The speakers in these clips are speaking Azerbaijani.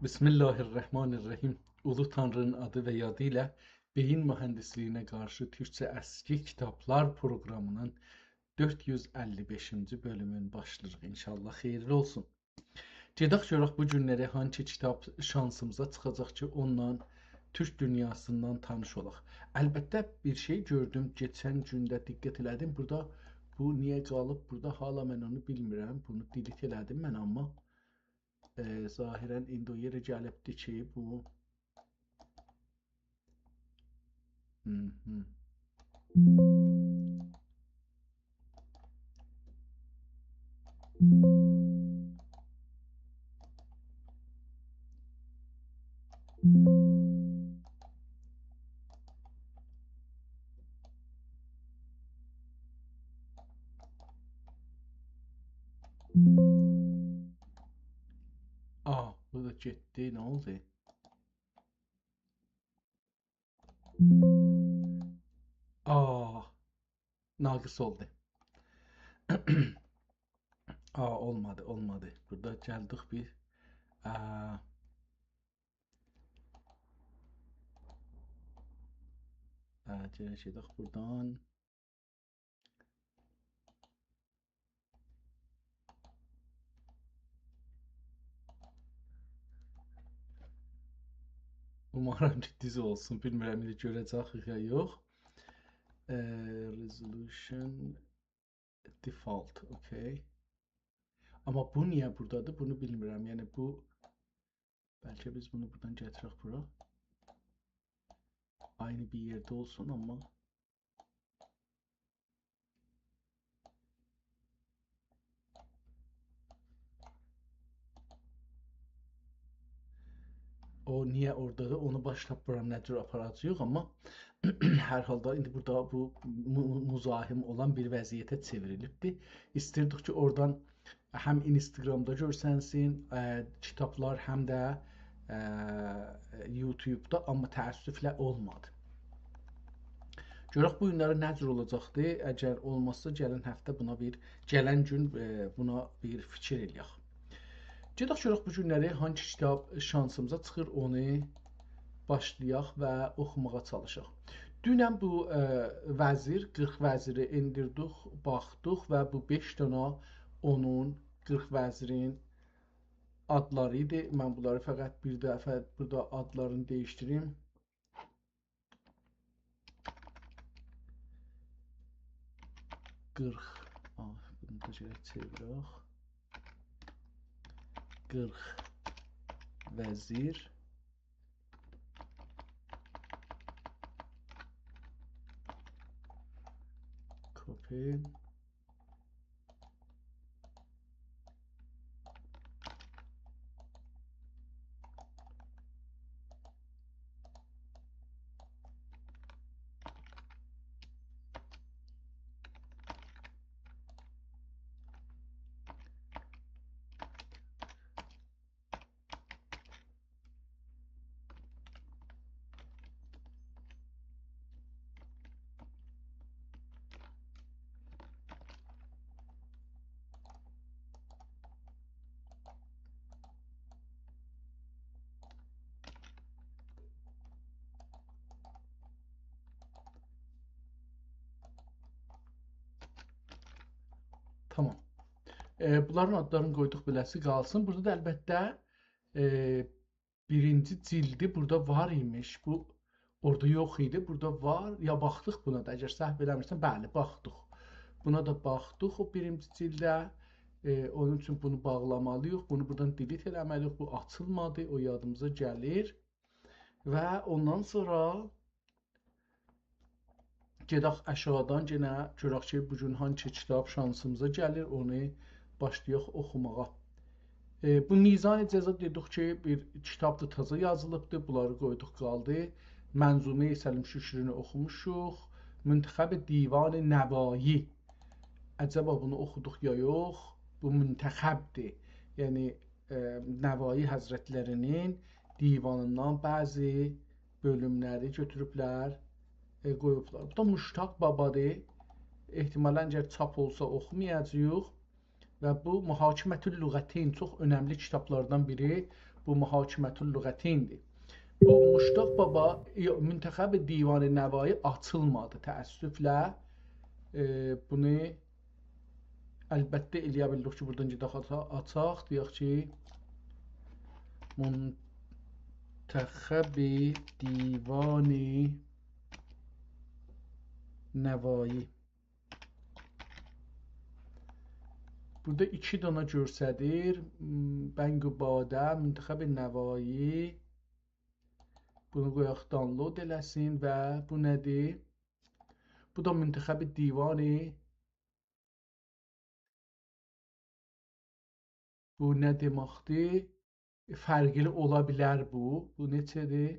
Bismillahirrahmanirrahim. Ulu Tanrı'nın adı ve yadıyla beyin mühendisliyine karşı Türkçe eski kitaplar programının 455. bölümün başlayırıq. İnşallah xeyirli olsun. Gedək görək bu günləri hangi kitab şansımıza çıxacaq ki, onunla Türk dünyasından tanış olaq. Əlbəttə bir şey gördüm, geçən gündə diqqət elədim. Burada bu niyə qalıb? Burada hala mən onu bilmirəm. Bunu delete elədim mən amma zahirən indi o yerə gəlibdi ki, bu bu da getdi, nə oldu? Naqis oldu. Olmadı. Burada gəldik bir gedək buradan. Umarım ki düz olsun. Bilmirəm indi görəcəyik ya yox. Resolution default, okay. Amma bu niyə buradadır? Bunu bilmirəm. Yəni bu bəlkə biz bunu buradan gətirək bura. Aynı bir yerdə olsun amma o niyə oradadır? Onu başlatmıram, nə cür aparacağıq, amma hər halda indi burada bu muzahim olan bir vəziyyətə çevrilibdir. İstirdik ki, oradan həm Instagramda görsənsin kitablar, həm də YouTube'da, amma təəssüflə olmadı. Görək bu günləri nə cür olacaqdır? Əgər olmazsa gələn həftə gələn gün buna bir fikir eləyək. Gedək görək bu günləri hangi kitab şansımıza çıxır, onu başlayaq və oxumağa çalışaq. Dünən bu vəzir, 40 vəziri indirdik, baxdıq və bu 5 dənə onun 40 vəzirin adları idi. Mən bunları fəqət bir dəfə burada adlarını dəyişdirim. Bunu da çevirək. 40 vəzir copy. Tamam. Bunların adlarını qoyduq beləsi qalsın. Burada da əlbəttə birinci cildi burada var imiş. Bu orada yox idi. Burada var. Ya baxdıq buna da. Əgər səhv eləmirsən, bəli, baxdıq. Buna da baxdıq o birinci cildə. Onun üçün bunu bağlamalıyıq. Bunu buradan delete eləməliyik. Bu açılmadı. O yadımıza gəlir. Və ondan sonra gedək aşağıdan yenə görək ki, bugün hangi kitab şansımıza gəlir, onu başlayaq oxumağa. Bu Mizan-ı Cəza dedik ki, bir kitabdır, taza yazılıbdır, bunları qoyduq qaldı. Mənzumə-i Səlim Şükrini oxumuşuq. Müntəxəb Divan-ı Nəvayi. Əcəba bunu oxuduq ya yox? Bu müntəxəbdir. Yəni Nəvayi Həzrətlərinin divanından bəzi bölümləri götürüblər, qoyublar. Bu da Muştaq Babadır. Ehtimalən əgər çap olsa oxumayacağıq. Və bu Mühakimətül Lüğətin çox önəmli kitablardan biri. bu Muhakimətül Lüğətindir. Bu Muştaq Baba Müntəxəb Divan Nəvai açılmadı təəssüflə. Bunu əlbəttə eləyə bildik ki, buradan gedək açaq, deyək ki, Müntəxəb Divan Nəvai. Burada 2 dana göstərir. Bəng-i Badə, Müntəxəb Nəvai. Bunu qoyaq download eləsin və bu nədir? Bu da Müntəxəb Divanı. Bu nə deməkdir? Fərqli ola bilər bu. Bu neçədir?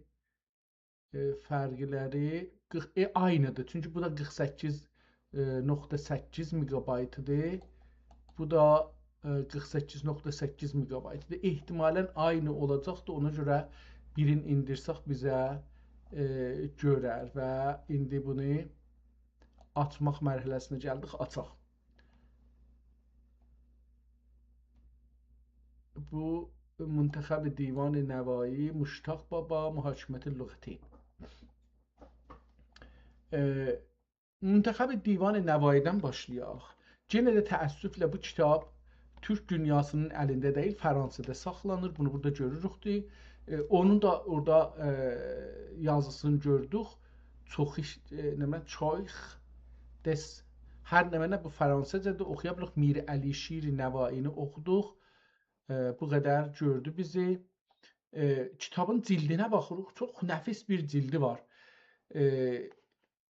Fərqləri aynıdır. Çünki bu da 48.8 megabaytıdır. Bu da 48.8 megabaytıdır. Ehtimalən aynı olacaqdır. Ona görə birini indirsək bizə görər və indi bunu açmaq mərhələsinə gəldik. Açaq. Bu Müntəxəb Divan Nəvai, Muştaq Baba, Muhakimətül Lüğətin. Müntəxəb Divan Nəvaidən başlayaq. Yenə də təəssüflə bu kitab Türk dünyasının əlində deyil, Fransada saxlanır. Bunu burada görürük. Onun da orada yazısını gördük. Çox des. Hər nə bu Fransızcada oxuya bilirik. Mir Əli Şir Nəvaini oxuduq. Bu qədər gördü bizi. Kitabın cildinə baxırıq. Çox nəfis bir cildi var.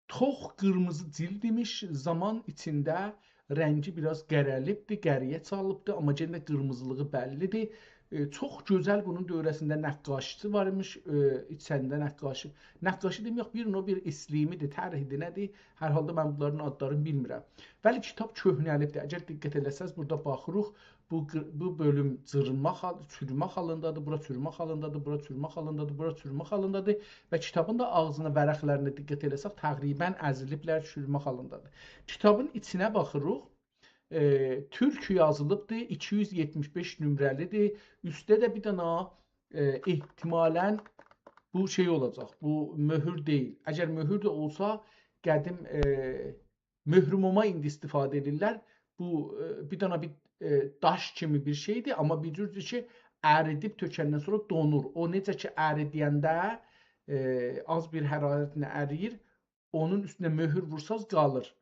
Çox qırmızı cild imiş. Zaman içində rəngi biraz qərəlibdir, qəriyə çalıbdır, amma yenə qırmızılığı bəllidir. Çox gözəl bunun dövrəsində nəqqaşısı var imiş, içəndə nəqqaşı. Nəqqaşı demək bir növ bir islimidir, tərihidir, nədir? Hər halda mən bunların adlarını bilmirəm. Bəli, kitab köhnəlibdir. Əgər diqqət eləsəz, burada baxırıq. Bu bölüm çürümə halındadır, bura çürümə halındadır, bura çürümə halındadır, bura çürümə halındadır və kitabın da ağzına, vərəqlərinə diqqət eləsək, təqribən əziliblər, çürümə halındadır. Kitabın içinə baxırıq. Türk yazılıbdır, 275 nömrəlidir. Üstdə də bir dana ehtimalən bu şey olacaq, bu möhür deyil. Əgər möhür də olsa, qədim möhrümoma indi istifadə edirlər. Bu bir dana bir daş kimi bir şeydir, amma bilirsiniz ki, əridib tökəndən sonra donur. O necə ki, əridiyəndə az bir hərarətlə əriyir, onun üstünə möhür vursaz qalır.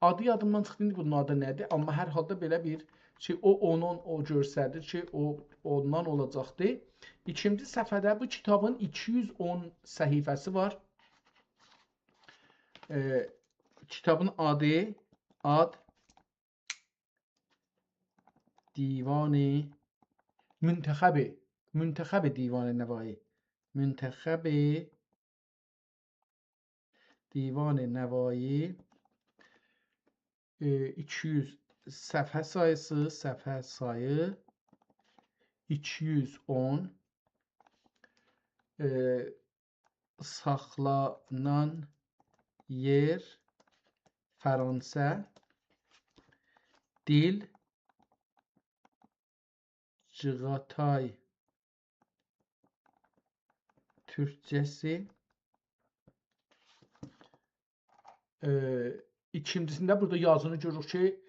Adı yadımdan çıxdı, indi bunun adı nədir? Amma hər halda belə bir şey, o göstərir ki, o ondan olacaqdır. İkinci səhifədə bu kitabın 210 səhifəsi var. Kitabın adı Divanı Müntəxəb Divanı Nəvai. Müntəxəb Divanı Nəvai 200 səhifə sayı 210 saxlanan yer Fransa, dil Çağatay Türkçəsi. İkincisində burada yazını görürük ki,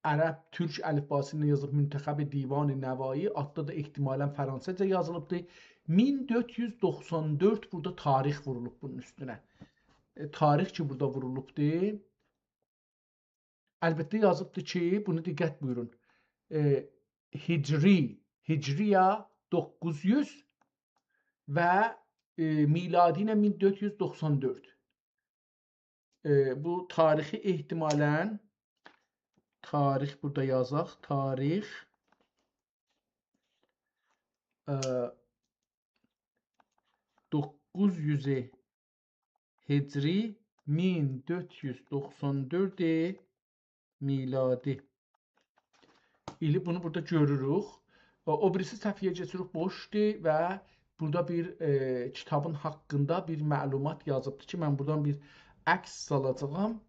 ərəb, türk əlifbası ilə yazılıb Müntəxəb Divan Nəvai, adda da ehtimalən fransızca yazılıbdır. 1494 burada tarix vurulub bunun üstünə. Tarix ki, burada vurulubdur. Əlbəttə yazıbdır ki, bunu diqqət buyurun. Hicriya 900 və miladi ilə 1494. Bu tarixi ehtimalən tarix burada yazaq. Tarix 900 Hicri 1494 miladi. İli bunu burada görürük. O birisi səhifəyə keçirik, boşdur və burada bir kitabın haqqında bir məlumat yazıbdır ki, mən buradan bir əks salacağam,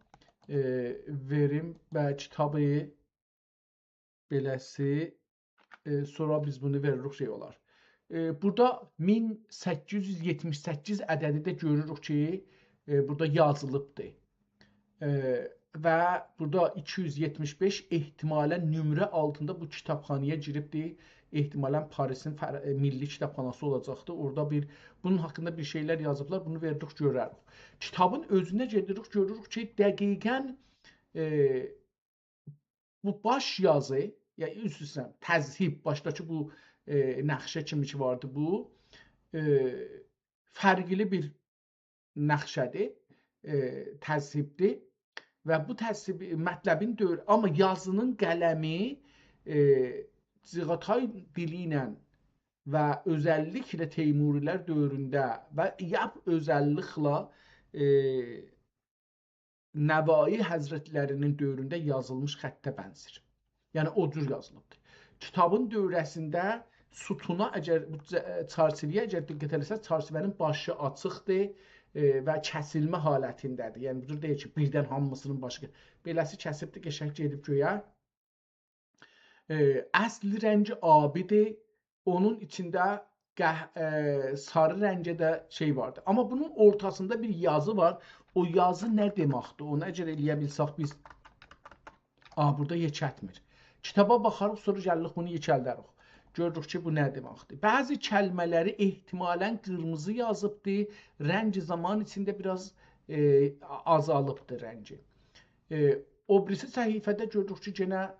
verim və kitabı beləsi, sonra biz bunu veririk şey olar. burada 1878 ədədi də görürük ki, burada yazılıbdır. Və burada 275 ehtimalən nömrə altında bu kitabxanaya giribdir. Ehtimalən Parisin milli kitabxanası olacaqdı. Orada bunun haqqında bir şeylər yazıblar. Bunu verdik görərik. Kitabın özünə gedirik, görürük ki, dəqiqən bu baş yazı, yəni üst-üstə təzhib, başdakı bu nəxşə kimi ki vardı bu, fərqli bir nəxşədir, təzhibdir. Və bu təzhib mətləbin amma yazının qələmi Cığatay dili ilə və özəlliklə Teymurilər dövründə və özəlliklə Nəvai Həzrətlərinin dövründə yazılmış xəttə bənzir. Yəni o cür yazılıbdır. Kitabın dövrəsində sütuna əgər çarçıviyə diqqət eləsəz, çarçıvənin başı açıqdır və kəsilmə halətindədir. Yəni bu cür deyil ki, birdən hamısının başı beləsi kəsibdir, qəşəng gedib göyə. Əsli rəngi abidir. Onun içində sarı rəngə də şey vardır. Amma bunun ortasında bir yazı var. O yazı nə deməkdir? Onu əgər eləyə bilsək biz burada yekətmir. Kitaba baxarıq, sonra gəlirik bunu yekəldərik. Görürük ki, bu nə deməkdir? Bəzi kəlmələri ehtimalən qırmızı yazıbdır. Rəngi zaman içində biraz azalıbdır rəngi. O birisi səhifədə görürük ki, yenə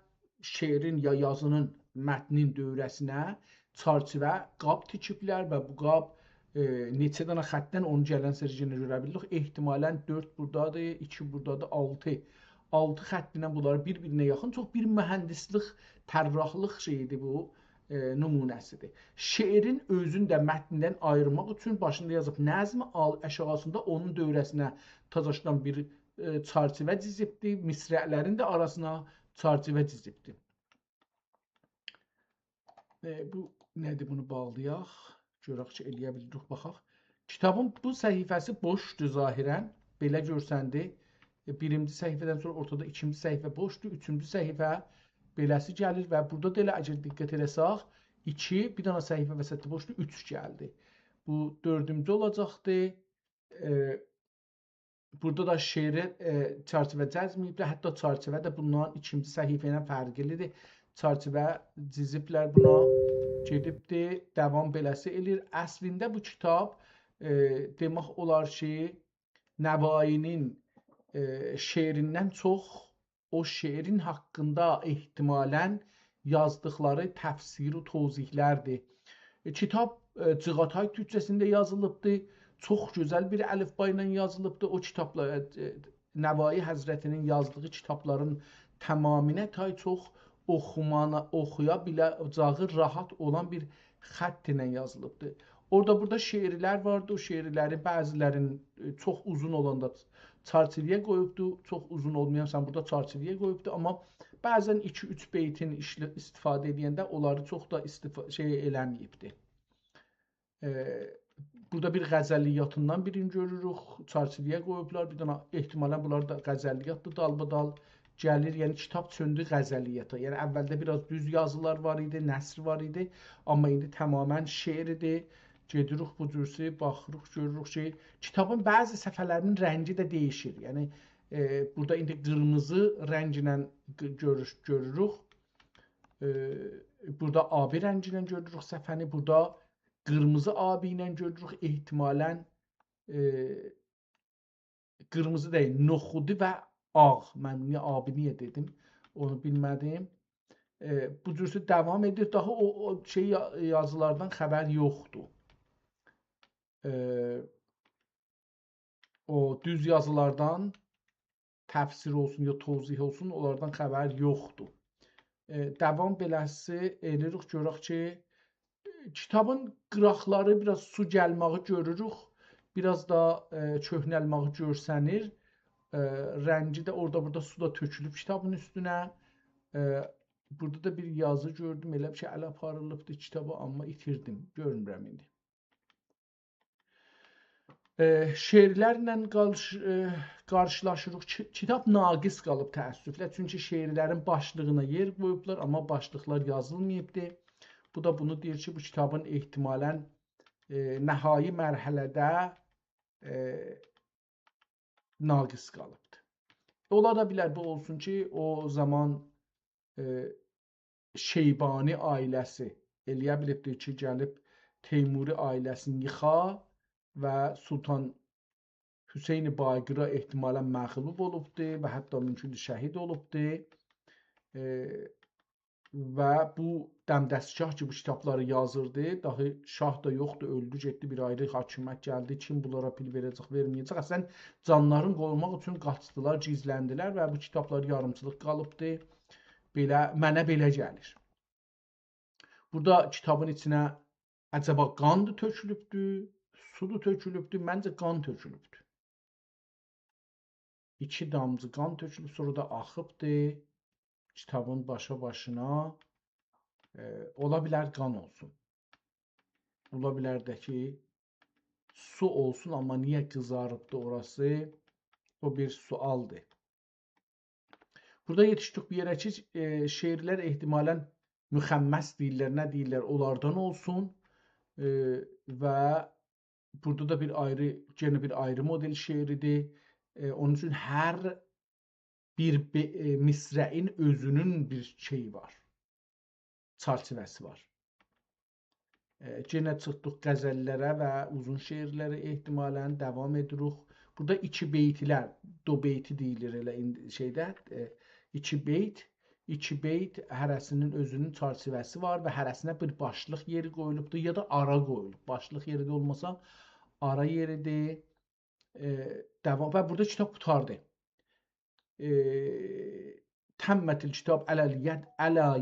şeirin ya yazının mətnin dövrəsinə çarçıvə qab tikiblər və bu qab neçə dənə xəttdən onu gələn sərcinə görə bilirik. Ehtimalən 4 buradadır, 2 buradadır, 6. 6 xəttinə bunları bir-birinə yaxın. Çox bir mühəndislik, tərrahlıq şeyidir bu. Nümunəsidir. Şeirin özünü də mətnindən ayırmaq üçün başında yazıb nəzm aşağısında onun dövrəsinə tazaşdan bir çarçıvə dizibdir. Misrələrin də arasına çarçıvə dizibdir. Bu nədir? Bunu bağlayaq. Görək ki, eləyə bilirik, baxaq. Kitabın bu səhifəsi boşdur zahirən. Belə görsəndi. Birinci səhifədən sonra ortada ikinci səhifə boşdur. Üçüncü səhifə beləsi gəlir və burada da elə əgər diqqət eləsək 2, bir dənə səhifə vəsətdə boşdur, 3 gəldi. Bu dördüncü olacaqdı. Burada da şeiri çarçıvə cəzməyiblər. Hətta çarçıvə də bundan ikinci səhifə ilə fərqlidir. Çarçıvə ciziblər buna, gedibdir, davam beləsi eləyir. Əslində bu kitab demək olar ki, Nəvainin şeirindən çox o şeirin haqqında ehtimalən yazdıqları təfsiri tozihlərdir. Kitab Cığatay türkçəsində yazılıbdır. Çox gözəl bir əlifba ilə yazılıbdır. O kitabla Nəvai Həzrətinin yazdığı kitabların təmaminə çox oxuya biləcəyi rahat olan bir xətt ilə yazılıbdır. Orada şeirlər vardı. O şeirlərin bəzilərinin çox uzun olanda çarçıviyə qoyubdu, çox uzun olmayansan burada çarçıviyə qoyubdu, amma bəzən 2-3 beytin istifadə edəndə onları çox da eləməyibdi. Burada bir qəzəliyyatından birini görürük, çarçıviyə qoyublar, bir dənə ehtimalən bunlar da qəzəliyyatdır, dalbadal gəlir, yəni kitab çöndü qəzəliyyata. Yəni əvvəldə biraz düz yazılar var idi, nəsr var idi, amma indi tamamən şeirdir. Gedirik bu cürsi, baxırıq, görürük ki, kitabın bəzi səhifələrinin rəngi də dəyişir. Yəni, burada indi qırmızı rənginlə görürük. Burada abi rənginlə görürük səhifəni. Burada qırmızı abi ilə görürük. Ehtimalən qırmızı deyil, noxudu və ağ. Mən abi niyə dedim, onu bilmədim. Bu cürsi davam edir. Daha o şey yazılardan xəbər yoxdur. O düz yazılardan təfsir olsun ya tozih olsun, onlardan xəbər yoxdur. Davam beləsi eləyirik, görək ki, kitabın qıraqları biraz su gəlməyi görürük, biraz da köhnəlməyi görsənir. Rəngi də orada-burada suda tökülüb kitabın üstünə. Burada da bir yazı gördüm, elə bir şey ələ aparılıbdır kitabı, amma itirdim, görmürəm indi. Şeirlərlə qarşılaşırıq. Kitab naqis qalıb təəssüflə. Çünki şeirlərin başlığına yer qoyublar, amma başlıqlar yazılmayıbdır. Bu da bunu deyir ki, bu kitabın ehtimalən nəhai mərhələdə naqis qalıbdır. Ola da bilər bu olsun ki, o zaman Şeybani ailəsi eləyə bilibdir ki, gəlib Teymuri ailəsini yıxa və Sultan Hüseyn Baqira ehtimalən məğlub olubdur və hətta mümkündür şəhid olubdur. Və bu dəmdəstgah ki, bu kitabları yazırdı, dahi şah da yoxdur, öldü, getdi, bir ayrı hakimiyyət gəldi, kim bunlara pil verəcək, verməyəcək. Əslən, canlarını qorumaq üçün qaçdılar, gizləndilər və bu kitablar yarımçılıq qalıbdı. Mənə belə gəlir. Burada kitabın içinə əcəba qandır tökülübdür, sudur tökülübdür, məncə qan tökülübdür. 2 damcı qan tökülüb, sonra da axıbdır. Kitabın başına ola bilər qan olsun. Ola bilər də ki, su olsun, amma niyə qızarıbdır orası? O bir sualdır. Burada yetişdik bir yerə ki, şeirlər ehtimalən müxəmməs deyirlər, nə deyirlər, onlardan olsun və burada da yenə bir ayrı model şeiridir. Onun üçün hər bir misrəin özünün bir şeyi var, çərçivəsi var. Yenə çıxdıq qəzəllərə və uzun şeirlərə ehtimalən davam edirik. Burada 2 beytlər, do beyti deyilir elə şeydə, 2 beyt hərəsinin özünün çərçivəsi var və hərəsinə bir başlıq yeri qoyulubdur ya da ara qoyulub. Başlıq yeri də olmasa ara yeridir. Və burada kitab qutardı. Təmmətil kitab ələ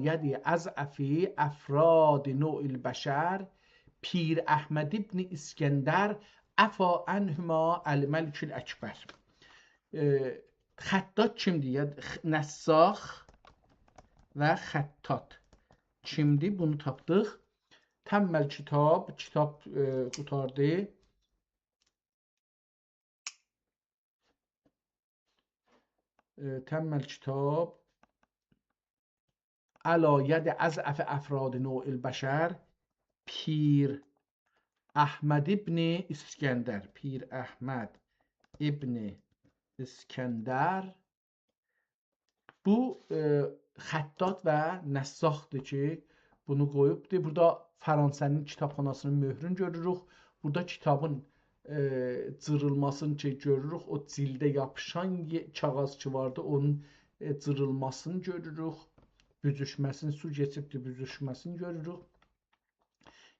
yədi əzəfi əfrad nö'il bəşər Pir Əhməd ibn İskəndər əfa ənhüma əl-məlikül əkbər. Xəttat kimdir? Nəssax və xəttat kimdir? Bunu tapdıq. Təmməl kitab qutardı. Təmməl kitab ələ yədi əzəfi əfrad nö'il bəşər Pir Əhməd ibn İskəndər. Pir Əhməd ibn İskəndər. Bu xəttat və nəssaxdır ki, bunu qoyubdur. Burada Fransənin kitabxanasının möhrünü görürük. Burada kitabın cırılmasını görürük. O cildə yapışan kağız ki vardı, onun cırılmasını görürük. Büzüşməsini, su keçibdir, büzüşməsini görürük.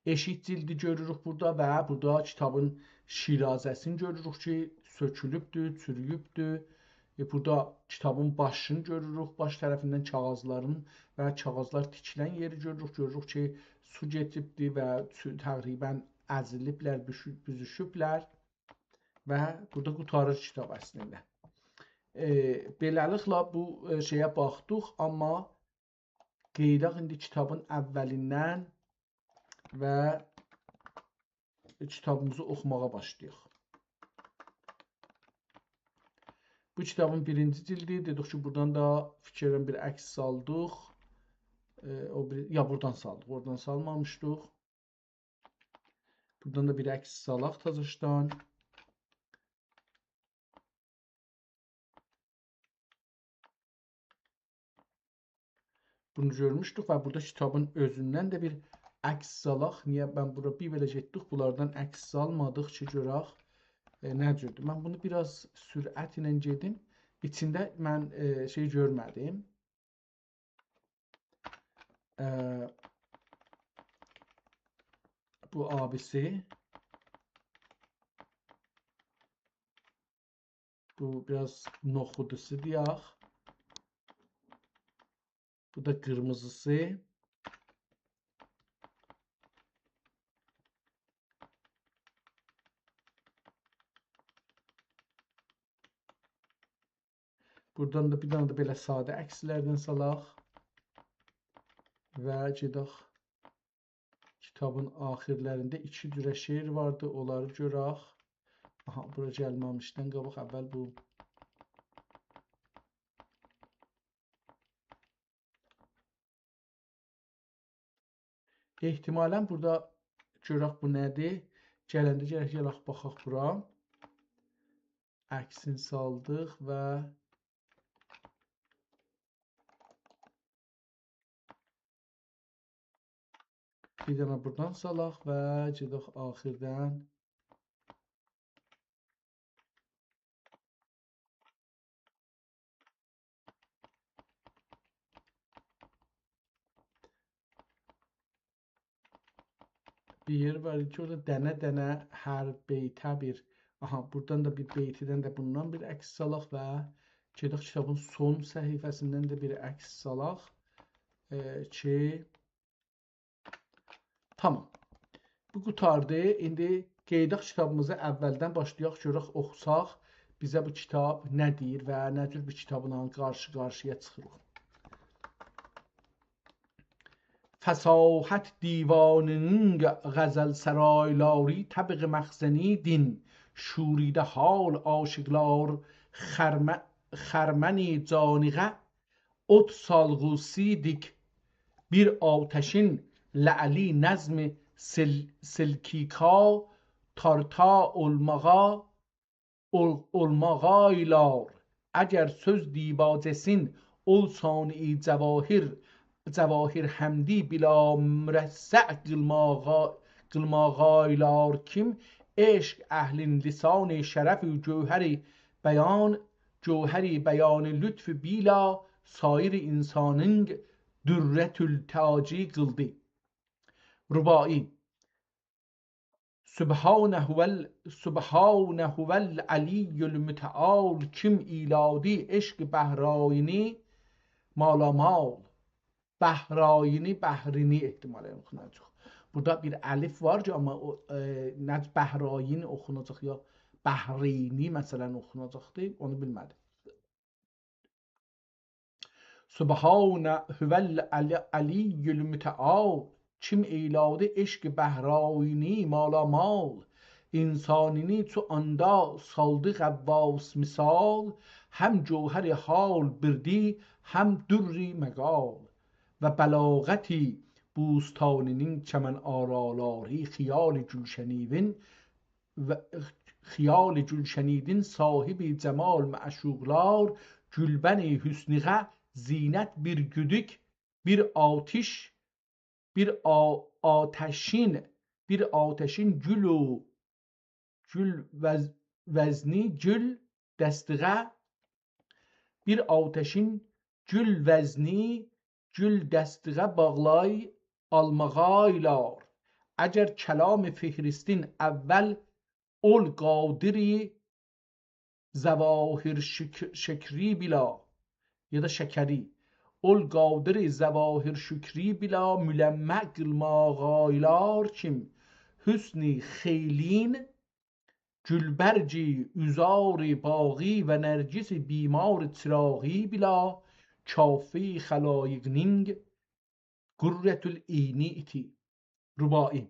Eşik cildi görürük burada və burada kitabın şirazəsini görürük ki, sökülübdür, çürüyübdür. Burada kitabın başını görürük, baş tərəfindən kağızların və kağızlar tikilən yeri görürük. Görürük ki, su keçibdir və təqribən əziliblər, büzüşüblər və burada qutarır kitab əslində. Beləliklə bu şeyə baxdıq, amma qeydaq indi kitabın əvvəlindən və kitabımızı oxumağa başlayıq. Bu kitabın 1-ci cildi, dedik ki, buradan da fikirən bir əks saldıq. Buradan saldıq, oradan salmamışdıq. Buradan da bir əks salaq tazışdan. Bunu görmüşdük və burada kitabın özündən də bir əks salaq. Niyə mən bura bir belə getdik, bunlardan əks salmadıq ki, görək nə cürdür. Mən bunu biraz sürət ilə gedim. İçində mən şey görmədim. Bu abisi. Bu biraz noxudusu deyək. Bu da qırmızısı. Buradan da bir dənə də belə sadə əkslərdən salaq. Və gedək kitabın axirlərində 2 cürə şeir vardı, onları görək. Aha, bura gəlməmişdən qabaq əvvəl bu. Ehtimalən burada görək bu nədir? Gələndə gələk baxaq bura. Əksini saldıq və bir dənə buradan salaq və gedək axirdən bir yer var ki, orada dənə-dənə hər beytə bir, aha, buradan da bir beytidən də bundan bir əks salaq və gedək kitabın son səhifəsindən də bir əks salaq ki, tamam. Bu qutardı. İndi qeydaq kitabımızı əvvəldən başlayaq, görək oxusaq bizə bu kitab nə deyir və nə cür bu kitabla qarşı-qarşıya çıxırıq. فصاحت دیواننگ غزل سرایلاری طبق مخزنی دین شوریده حال آشکار خرمنی جانغه ات salğusiydik bir ateşin la'li nazm silkika tarta olmağaylar eğer söz dibacesin olsani cevahir hamdi bila müressع qılmağaylar kim eşq əhlin lisan şərəf cövhəri bəyan lütf bila sair insanın dürretül taci qıldı. Rubai Subhanehuvel aliyyül müteal kim iladi eşq bəhrayini malamal. Bəhrini ehtimalə oxunacaq. Burada bir əlif var ki, amma nə bəhrayin oxunacaq ya bəhrini məsələn oxunacaqdır, onu bilmədim. Subhanehuvel aliyyül müteal kim eyladı eşq bəhrayini malamal insanini çu anda saldı qəvvas misal həm cövhər hal birdi həm dürri məqal و بلاغتی بوستانinin çəmən araları xiyal gülşenidin sahibi cemal məşuqlar gülbəni hüsniğə zinət bir güdük bir ateşin gül vezni gül dəstiğə bir ateşin gül vezni gül dəstiğə bağlay almağaylar. Əgər kəlam fihristin əvvəl ol qadiri zəvahir şəkri bila ya da şəkəri ol qadiri zəvahir şükri bila müləmmə qılmağaylar kim hüsni xeylin gülbərci üzari bağı və nərgisi bimar çırağı bila کافی خلایقنینگ قرة العینیتی. رباعی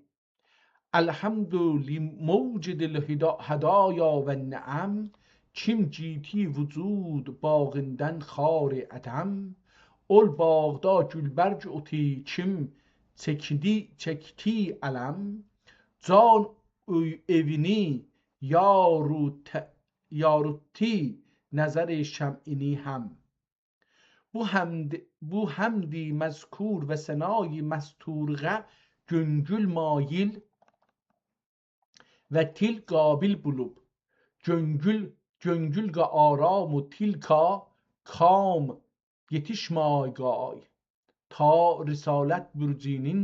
الحمد لموجد الهدایا و النعم kim جیتی وجود باغندن خار عدم ol bağda gülberc oti kim çekti alem can evini yarutti nazar şem'ini hem. Bu həmdi məzkur və sənayı məsturğə göngül mail və til qabil bulub göngülqa aramu tilka kam yetişmaygay ta risalət bürcinin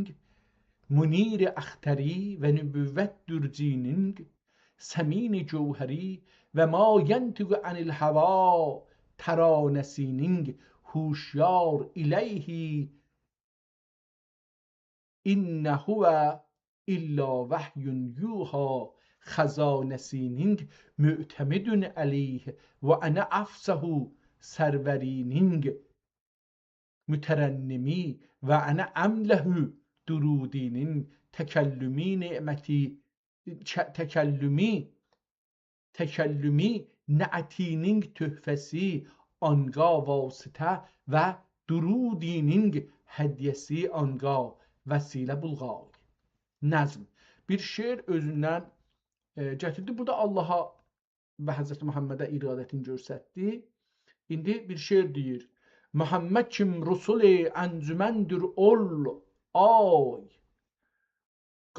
munir əxtəri və nübüvvət dürcinin səmin cövhəri və ma yəntiqu anil hava təranəsinin هوشیار الیهی این هو الا وحی یوها خزانسینینگ معتمد علیه و انا افسه سرورینینگ مترنمی و انا امله درودینین تکلمی نعمتی تکلمی نعتینینگ تحفسی آنگاه واسطه و درودینینگ هدیسی آنگاه vəsilə bulğay. Nəzm. Bir şeir özündən gətirdi. Burada Allaha və Həzrəti Muhammədə iradətini göstərdi. İndi bir şeir deyir. Muhammed kim rusul-i əncüməndir ol ay.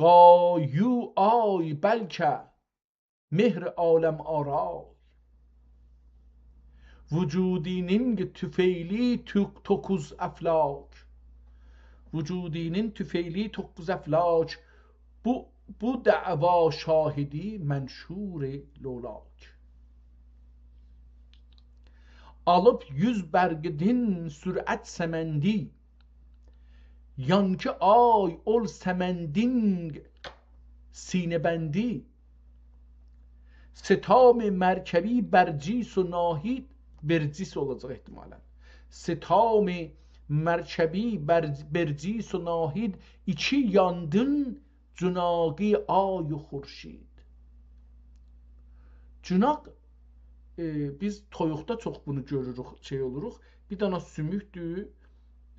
Qayu ay bəlkə mehr aləm aray. Vücudinin tüfeyli dokuz əflak. Vücudinin tüfeyli dokuz əflak. Bu da'va şahidi menşur lolak. Alıp yüz bergedin sürat semendi. Yankı ay ol semendin sinebendi. Setam merkebi bercis و nahid bercis olacak ihtimalen. Setam merkebi bercis و nahid içi yandın cunaqi ay xurşid. Cunaq biz toyuqda çox bunu görürük, şey oluruq. Bir dana sümükdür.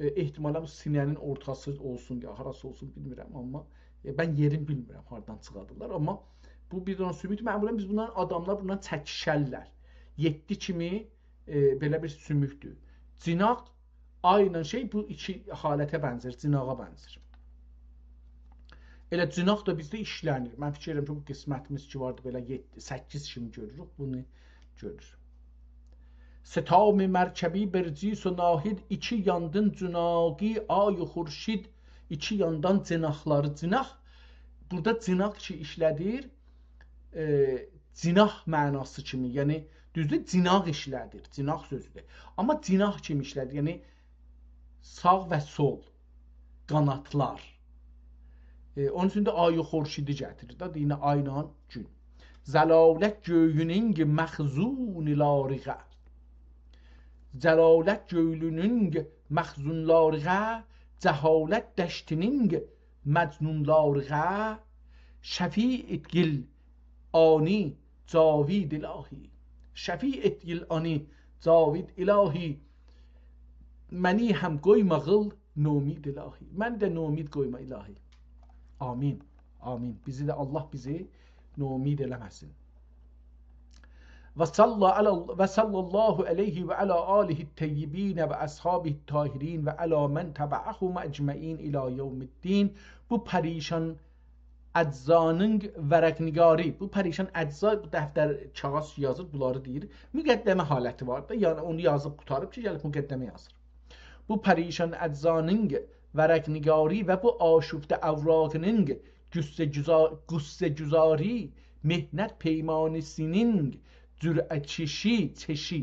Ehtimalən sinənin ortası olsun ya, harası olsun bilmirəm, amma mən yerini bilmirəm hardan çıxardılar, amma bu bir dana sümük. Məmulən biz bundan adamlar bundan çəkişərlər. 7 kimi belə bir sümükdür. Cinaq aynı şey bu iki halətə bənzər, cinağa bənzər. Elə cinaq da bizdə işlənir. Mən fikir edirəm ki, bu qismətimiz ki vardı, belə 7-8 kimi görürük, bunu görür. Setam merkebi bercis و nahid iki yandın cunaqi ay xurşid. İki yandan cinaqları. Cinaq, burada cinaq ki işlədir, cinah mənası kimi, yəni düzdür, cinaq işlədir, cinaq sözüdür. Amma cinaq kimi işlədir, yəni sağ və sol, qanatlar. Onun üçün də ay xurşidi gətirir da, yine ayla gün. Zəlalət göyünün məxzun lariqə. Zəlalət göylünün məxzunlarıqə, cəhalət dəştinin məcnunlarıqə, şəfi etgil ani cavid ilahi. Şəfi etgil ani cavid ilahi. Məni həm qoymağıl nomid ilahi. Mən də nomid qoyma ilahi. Amin. Amin. Bizi də Allah bizi nomid eləməsin. Və sallallahu aleyhi və alə alihi təyyibin və əshabihi tahirin və alə mən təbəəhum əcməin ilə yevmiddin. Bu pərişan əczanın vərəqniqari. Bu pərişan əcza, bu dəftər kağız yazır, bunları deyir. Müqəddəmə haləti var da, yəni onu yazıb qutarıb ki, gəlib müqəddəmə yazır. Bu pərişan əczanın vərəqniqari və bu aşufdə əvraqının qüssə güzari mehnət peymanisinin cürəçişi,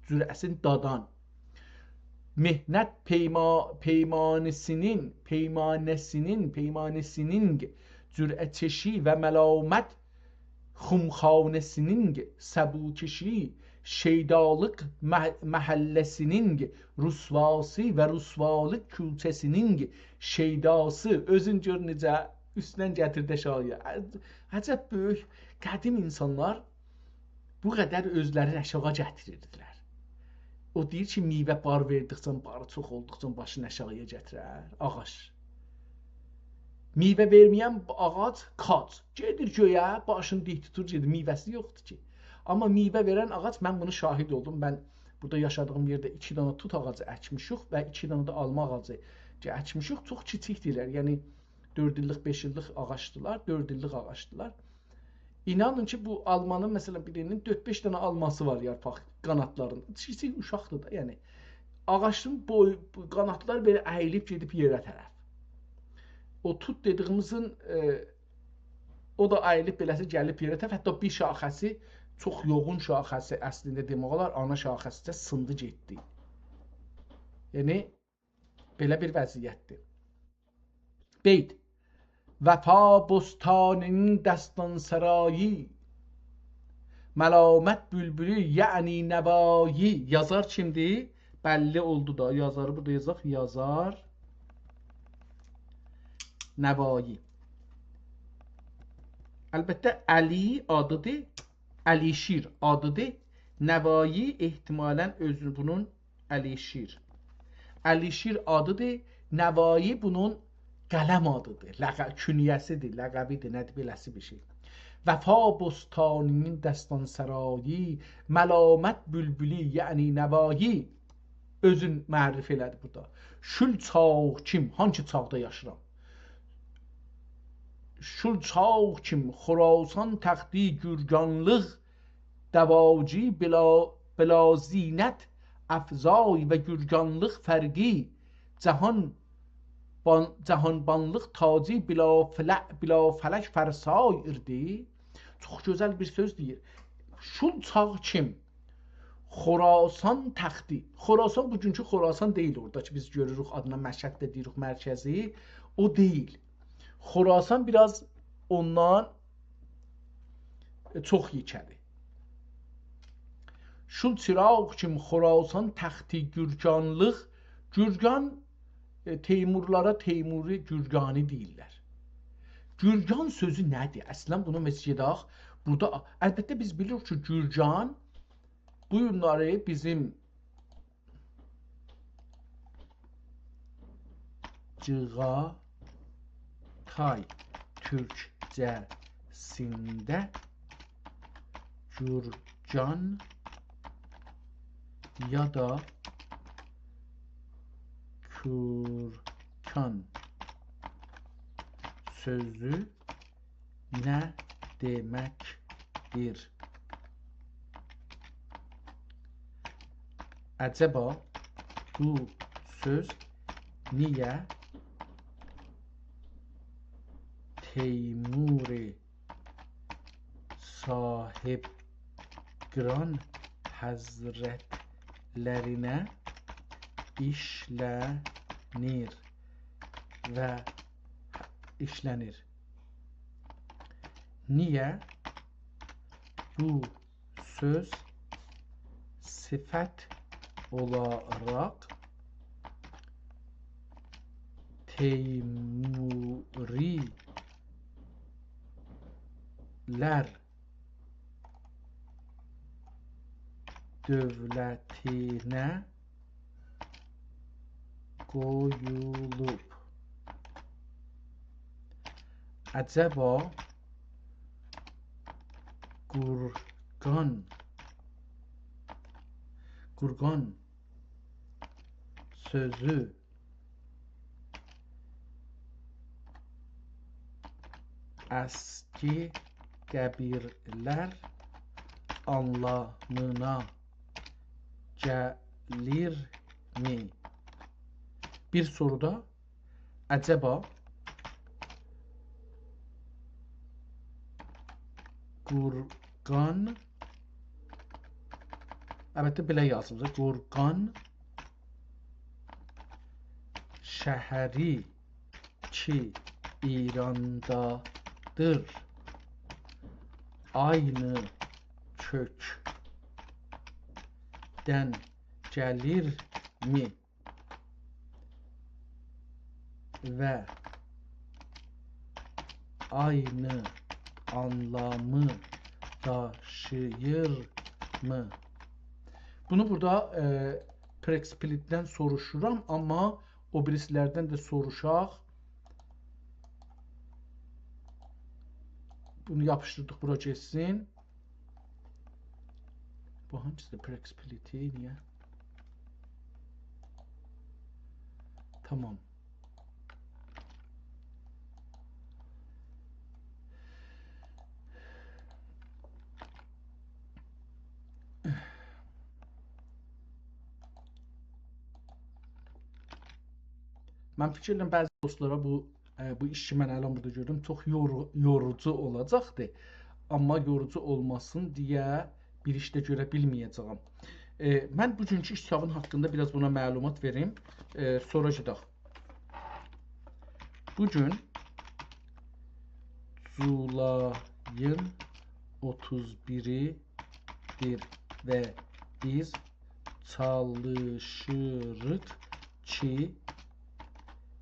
cürəsin dadan. Mehnət peymanesinin cürəçişi və məlamət xumxanesinin səbukişi, şeydalıq məhəlləsinin rusvası və rusvalıq külçəsinin şeydası. Özün gör necə üstündən gətirdə şair. Əcəb böyük, qədim insanlar bu qədər özlərini aşağı gətirirdilər. O deyir ki, meyvə bar verdikcə, barı çox olduqca başını aşağıya gətirər, ağac. Meyvə verməyən ağac kac. Gedir göyə, başını dik tutur, gedir. Meyvəsi yoxdur ki. Amma meyvə verən ağac, mən bunu şahid oldum. Mən burada yaşadığım yerdə 2 dana tut ağacı əkmişik və 2 dana da alma ağacı əkmişik. Çox kiçikdirlər. Yəni 4 illik, 5 illik ağaçdılar, 4 illik ağaçdılar. İnanın ki, bu almanın məsələn birinin 4-5 dənə alması var yarpaq qanatlarında. Kiçik uşaqdır da, yəni. Ağacın qanatlar belə əyilib gedib yerə tərəf. O tut dediyimizin o da əyilib beləsi gəlib yerə tərəf. Hətta bir şaxəsi, çox yoğun şaxəsi əslində demək olar, ana şaxəsicə sındı getdi. Yəni belə bir vəziyyətdir. Beyt. Vəfa bostanının dəstansarayı, məlamət bülbülü, yəni nəvayi. Yazar kimdir? Bəlli oldu da. Yazarı burada yazaq. Yazar Nəvayi. Əlbəttə, Əli adıdır. Əlişir adıdır. Nəvayi ehtimalən özü bunun Əlişir. Əlişir adıdır. Nəvayi bunun qələm adıdır, künyəsidir, ləqəbidir, nədir beləsi bir şey. Vəfa bostaninin dəstansərayi, məlamət bülbülü, yəni nəvayi özün mərif elədi burada. Şül çağ kim, hangi çağda yaşıram? Şül çağ kim, Xorasan təxti gürganlıq, dəvaci bila zinət, əfzay və gürganlıq fərqi, cahanbanlıq tacı bila fələk fərsay irdi. Çox gözəl bir söz deyir. Şul çağ kim? Xorasan təxti. Xorasan bugünkü Xorasan deyil, oradakı biz görürük adına Məşhəd deyirik, mərkəzi. O deyil. Xorasan biraz ondan çox yekədir. Şul çıraq kim, Xorasan təxti gürganlıq. Gürgan Teymurlara Teymuri Gürgani deyirlər. Gürgan sözü nədir? Əslən bunu mescidaq. Burada əlbəttə biz bilirik ki, Gürcan bu günləri bizim Cığatay Türkcəsində Gürcan ya da Kürkan sözü nə deməkdir? Əcəba bu söz niyə Teymur sahibqran həzrətlərinə işlənir və işlənir? Niyə bu söz sifət olaraq Teymurilər dövlətinə qoyulub? Əcəba Gurgan sözü əski qəbirlər anlamına gəlirmi? Bir soruda əcəba Gurgan, əlbəttə belə yazılır, Gurgan şəhəri ki İrandadır, aynı kökdən gəlirmi və aynı anlamı daşıyırmı? Bunu burada Prexplit'dən soruşuram, amma o birisilərdən də soruşaq. Bunu yapışdırdıq, bura geçsin. Bu hangisi de Prexplit'i niyə? Tamam. Mən fikirlərim bəzi dostlara bu işi mən əlam burada gördüm, çox yorucu olacaqdır. Amma yorucu olmasın deyə bir işdə görə bilməyəcəyəm. Mən bugünkü iş kitabın haqqında biraz buna məlumat verim. Sonra gedək. Bugün Zulayın 31-dir və biz çalışırıq ki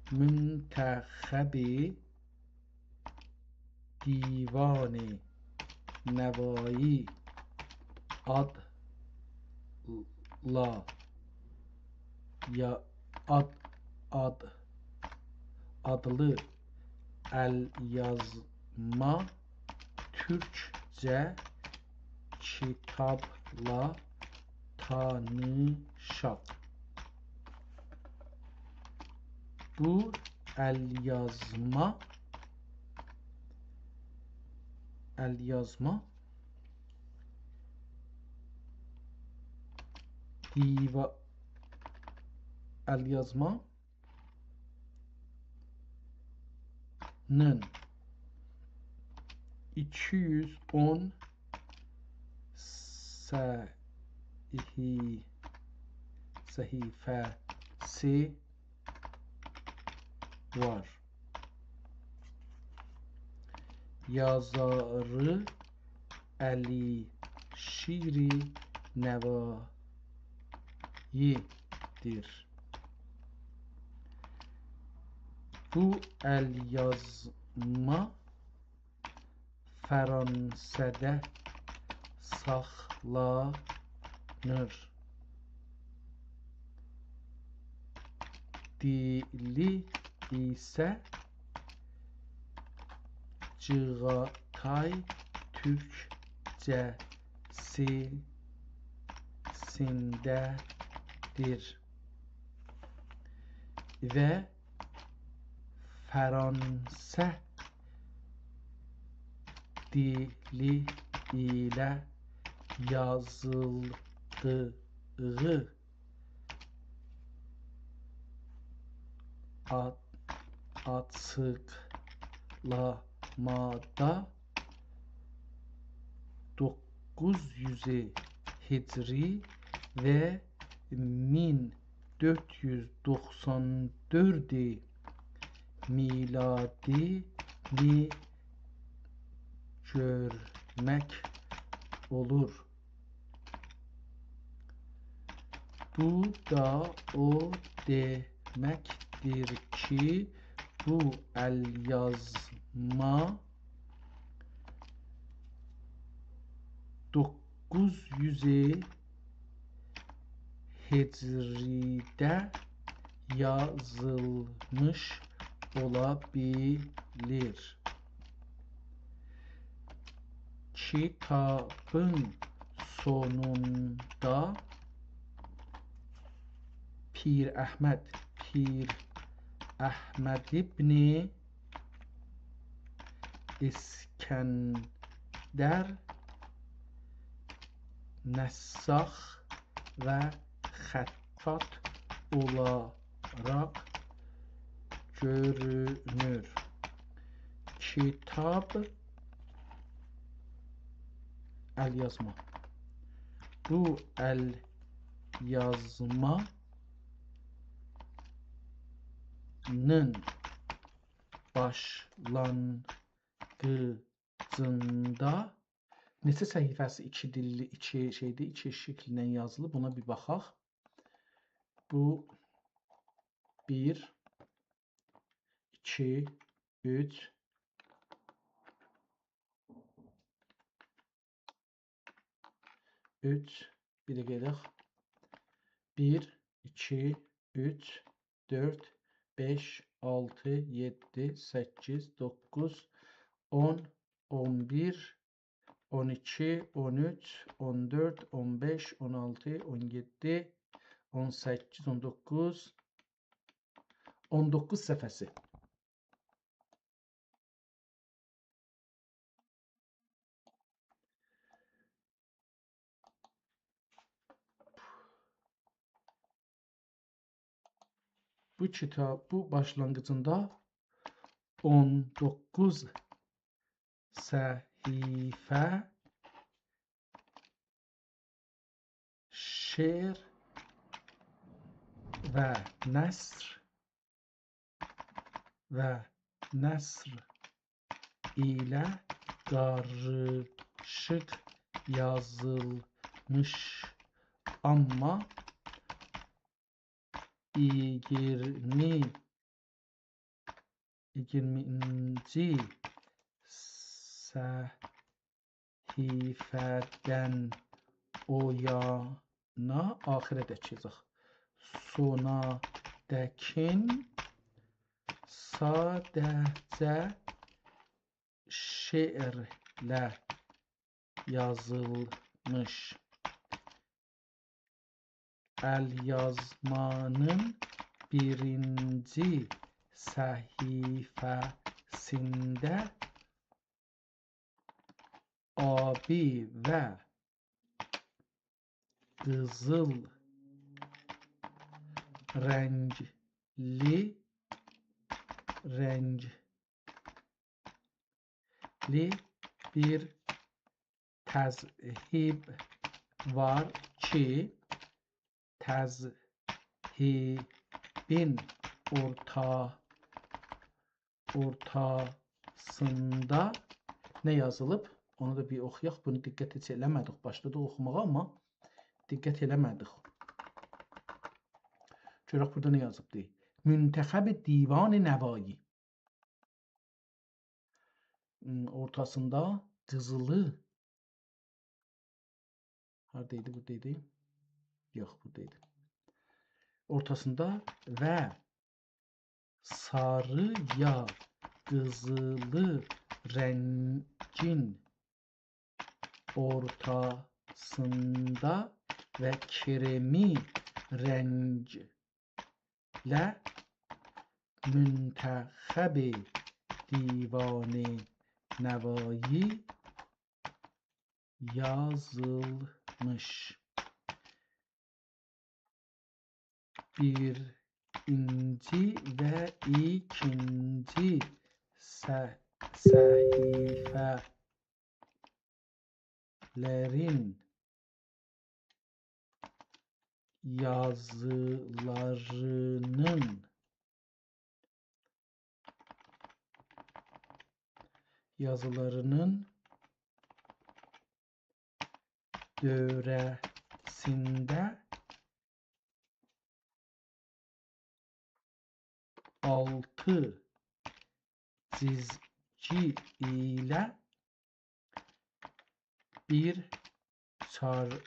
Müntəxəbi Divan-ı Nəvai adlı əlyazma türkçə kitabla tanışaq. Bu əlyazma əlyazmanın 210 səhifəsi var. Yazarı Əlişir Nəvaidir. Bu əlyazma Fransada saxlanır. Dili isə Cığatay türkçəsindədir və Fransa dili ilə yazıldığı açıqlamada 900 Hicri və 1494 miladini görmək olur. Bu da o deməkdir ki, bu əlyazma 900 Hicridə yazılmış ola bilir. Kitabın sonunda Pir Əhməd ibn İskəndər nəssəx və xəttat olaraq görünür. Kitab əlyazma. Bu əlyazmanın başlanğıcında neçə səhifəsi iki dilli, iki şəkillə yazılıb, buna bir baxaq. Bu 1 2 3 bir də gedək. 1 2 3 4 5 6 7 8 9 10 11 12 13 14 15 16 17 18 19 səhifəsi. Bu kitab, bu başlanğıcında 19 səhifə şeir və nəsr ilə qarışıq yazılmış, amma 20-ci səhifədən o yana axirədək yazaq. sadece şiirle yazılmış. El yazmanın birinci sayfasında abi ve kızıl renkli bir tezhib var ki tezhibin ortasında ne yazılıb? Onu da bir oxuyaq. Bunu diqqət heç eləmədik. Başladıq oxumağa, amma diqqət eləmədik. Görək burada ne yazıbdı? Müntəxəb Divan-ı Nəvai. Ortasında qızılı. Haradaydı? Buradaydı. Yox, buradaydı. Ortasında və sarı ya qızılı rəngin ortasında və kremi rənglə Müntəxəb Divan-ı Nəvai yazılmış. Birinci və ikinci səhifələrin yazılarının dövrəsində altı çizgi ilə bir çərçivə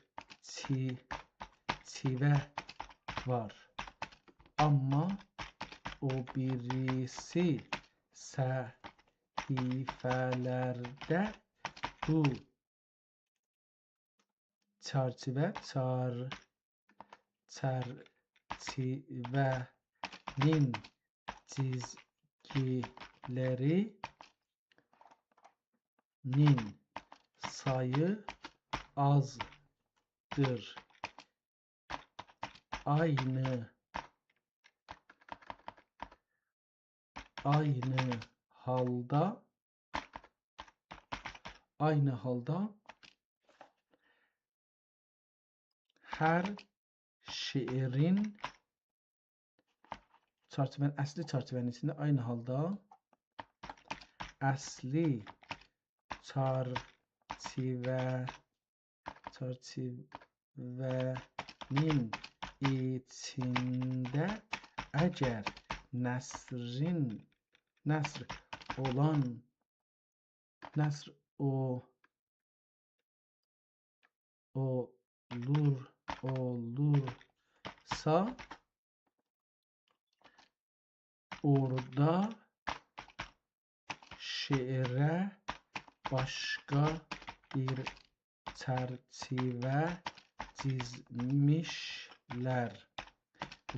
var. Amma o birisi səhifələrdə bu çərçivənin çizgilərinin sayı azdır. Aynı halda hər şiirin əsli çərçivənin içində aynı halda əsli çərçivənin içində əgər nəsr olursa orada şiirə başqa bir çərçivə çizmişlər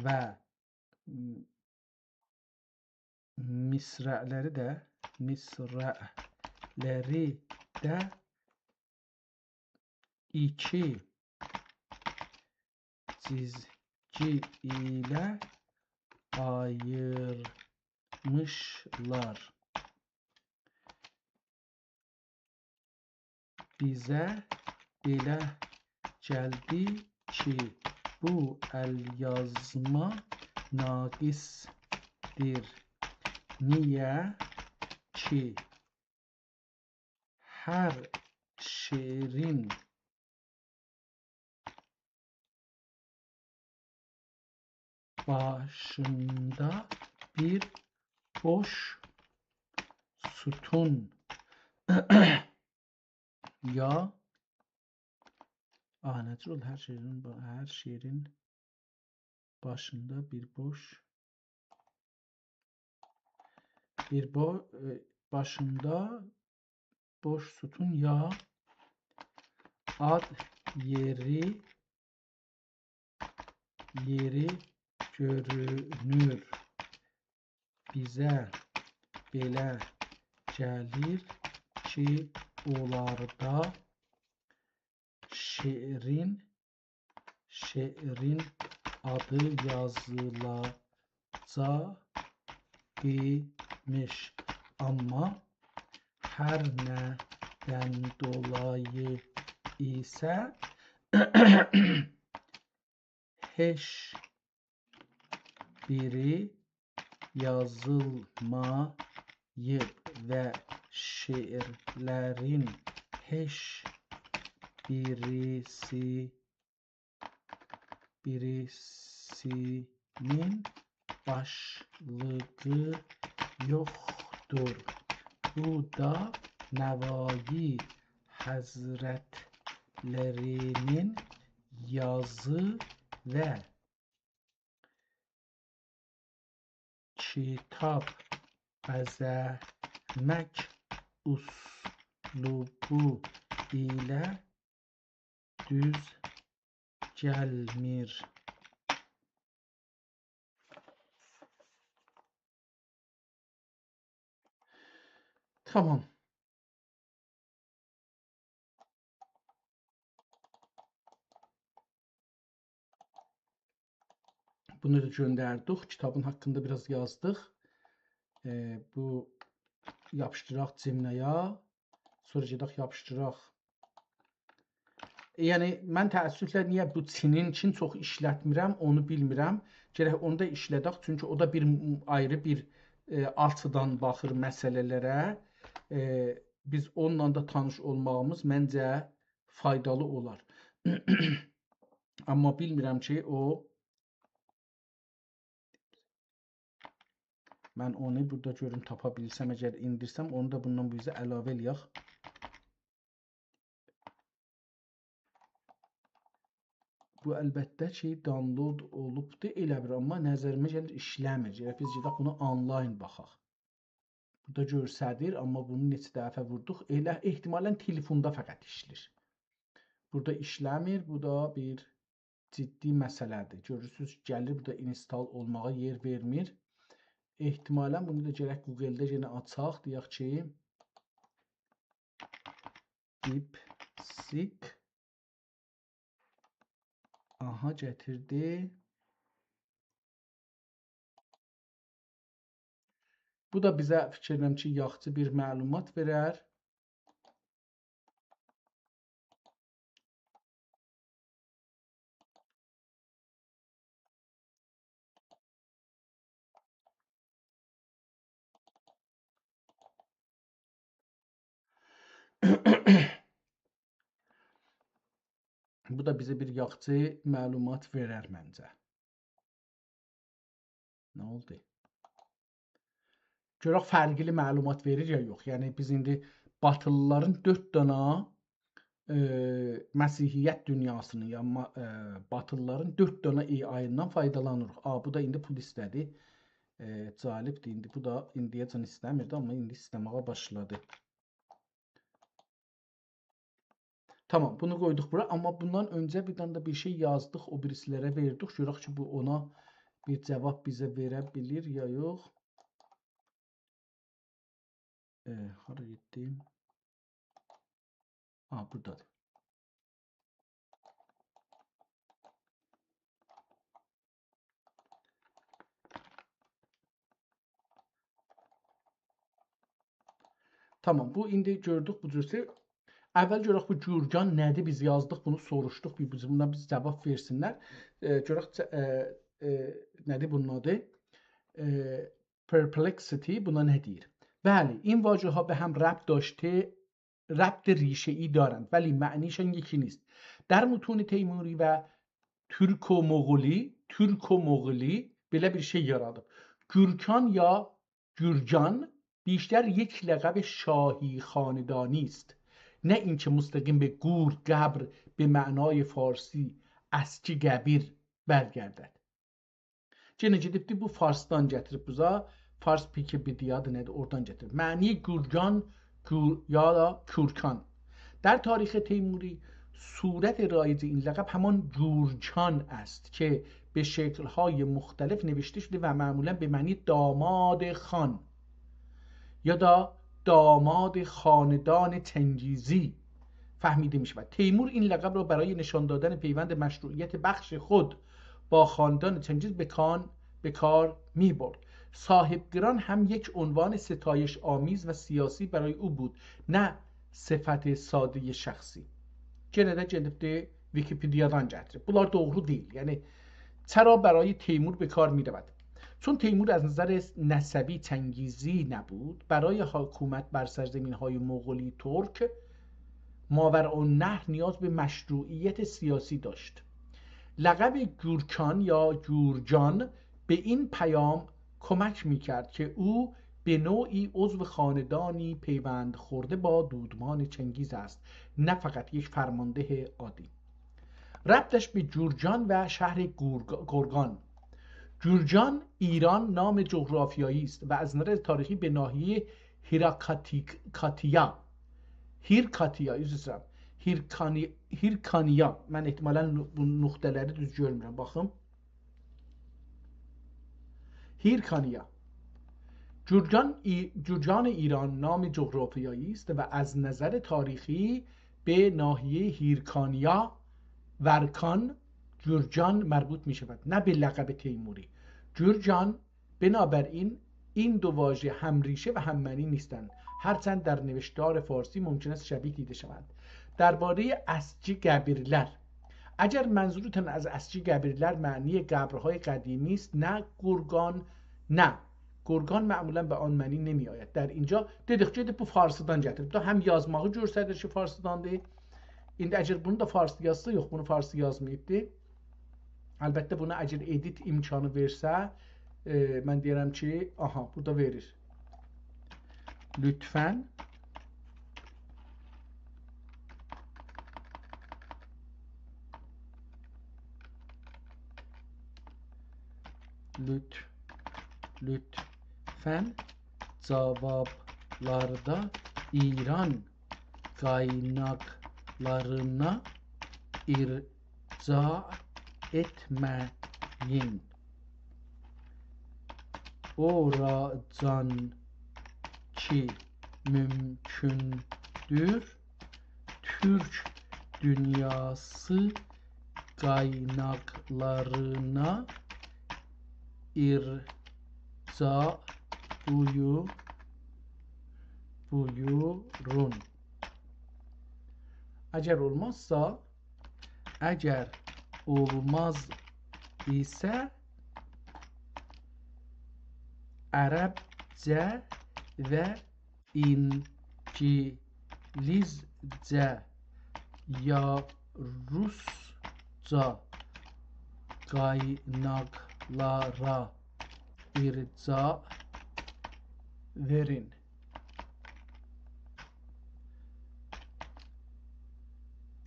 və misrələri də iki çizgi ilə ayırmışlar. Bizə belə gəldi ki, bu əlyazma naqisdir. Niyə ki, hər şiirin başında bir boş sütun ya necə olur? Hər şiirin başında bir boş bir başında boş sütun ya ad yeri görünür. Bize belə gəlir ki, onlarda şeirin adı yazılacaqmış. Amma hər nədən dolayı isə heç biri yazılmayıb və şeirlərin heç birisinin başlığı yoxdur. Bu da Nəvai Həzrətlərinin yazı və kitab bəzəmək üslubu ilə düz gəlmir. Tamam. Bunu da göndərdik. Kitabın haqqında biraz yazdıq. Bu yapışdıraq Cimnaya. Sonra gedək yapışdıraq. Yəni mən təəssüflə niyə bu Çin çox işlətmirəm, onu bilmirəm. Gərək onu da işlədək, çünki o da bir ayrı bir açıdan baxır məsələlərə. Biz onunla da tanış olmağımız məncə faydalı olar. Amma bilmirəm ki, mən onu burada görüm tapa bilsəm, əgər indirsəm, onu da bundan bu yüzə əlavə eləyək. Bu əlbəttə ki, download olubdur, elə bir, amma nəzərimə gəlir işləmir. Biz gedək bunu online baxaq. Burada görsədir, amma bunu neçə dəfə vurduq. Elə ehtimalən telefonda fəqət işlir. Burada işləmir, bu da bir ciddi məsələdir. Görürsünüz, gəlir, burada install olmağa yer vermir. Ehtimalən bunu da gərək Google-də yenə açaq, deyək ki, DeepSeek. Aha, gətirdi. Bu da bizə fikirləm ki, yaxşı bir məlumat verər. Bu da bizə bir yaxşı məlumat verər məncə. Nə oldu? Görək fərqli məlumat verir ya yox. Yəni biz indi batılıların 4 dana Məsihiyyət dünyasının, ya batılıların 4 dana AI-ından faydalanırıq. Bu da indi pul istədi. Cəlibdir. İndi bu da indiyəcən istəmirdi, amma indi istəməyə başladı. Tamam, bunu qoyduq bura. Amma bundan öncə bir dənə də bir şey yazdıq, o birisilərə verdik. Görək ki, bu ona bir cavab bizə verə bilir ya yox. Hara getdim? Buradadır. Tamam, bu indi gördük bu cürsə. Əvvəl görək bu Gürcan nədir? Biz yazdıq, bunu soruşduq. Buna biz cavab versinlər. Görək nədir bunun adı? Perplexity buna nə deyir? بله این واژه ها به هم ربط ریشه‌ای دارند ولی معنیشان یکی نیست. در متون تیموری و ترک و مغولی belə bir şey yaradıb. Gürkan ya Gürcan بیشتر یک لقب شاهی خاندانی است نه اینکه مستقیم به گور گبر به معنای فارسی اسکی گبیر برگردد. Yenə gedibdi bu farsdan gətirib buza. Fars Wikipedia'da nədir? Oradan gətir. معنی گورجان یا کورکان. در تاریخ تیموری صورت رایج این لقب همان جورجان است که به شکل‌های مختلف نوشته شده و معمولا به معنی داماد خان یا داماد خاندان چنگیزی فهمیده می شود. تیمور این لقب را برای نشان دادن پیوند مشروعیت بخش خود با خاندان چنگیز به کار می برد. صاحبگران هم یک عنوان ستایش آمیز و سیاسی برای او بود، نه صفت ساده şəxsi. Gene de cənnətdə Wikipedia'dan gətirib. Bunlar doğru değil. Yani چرا برای تیمور به کار می رود؟ چون تیمور از نظر نسبی چنگیزی نبود، برای حکومت بر سرزمین‌های مغولی ترک ماوراءالنهر نیاز به مشروعیت سیاسی داشت. لقب گورکان یا گورجان به این پیام کمک می‌کرد که او به نوعی عضو خاندانی پیوند خورده با دودمان چنگیز است، نه فقط یک فرمانده عادی. ربطش به جورجان و شهر گرگان. جورجان ایران نام جغرافیایی است و از نظر تاریخی به ناحیه هیرکانیا من احتمالاً نقطه‌ləri düz görmürəm. Baxım. هیرکانیا. جورجان ایران نام جغرافیایی است و از نظر تاریخی به ناحیه هیرکانیا ورکان جورجان مربوط می شود، نه به لقب تیموری. جورجان بنابراین این دو واژه هم ریشه و هم معنی نیستند، هرچند در نوشتار فارسی ممکن است شبیه دیده شوند. درباره اسچی گبرلر، اگر منظورتان از اسچی گبرلر معنی گبرهای قدیمی است، نه گرگان، نه گرگان معمولا به آن معنی نمی آید. در اینجا dedikçe bu farsıdan gətirib. Da hem yazmağı göstərir ki farsıdandır. İndi əgər bunu da farslı yazsa, yox, bunu farslı yazmayıbdı. Əlbəttə buna əgər edit imkanı versə, mən deyirəm ki, aha, burada verir. Lütfən lütfen cevaplarda İran kaynaklarına irca etmeyin. Oradan ki mümkündür Türk dünyası kaynaklarına irca buyurun. Eğer olmaz ise Arapça ve İngilizce ya Rusça kaynaklara irca verin.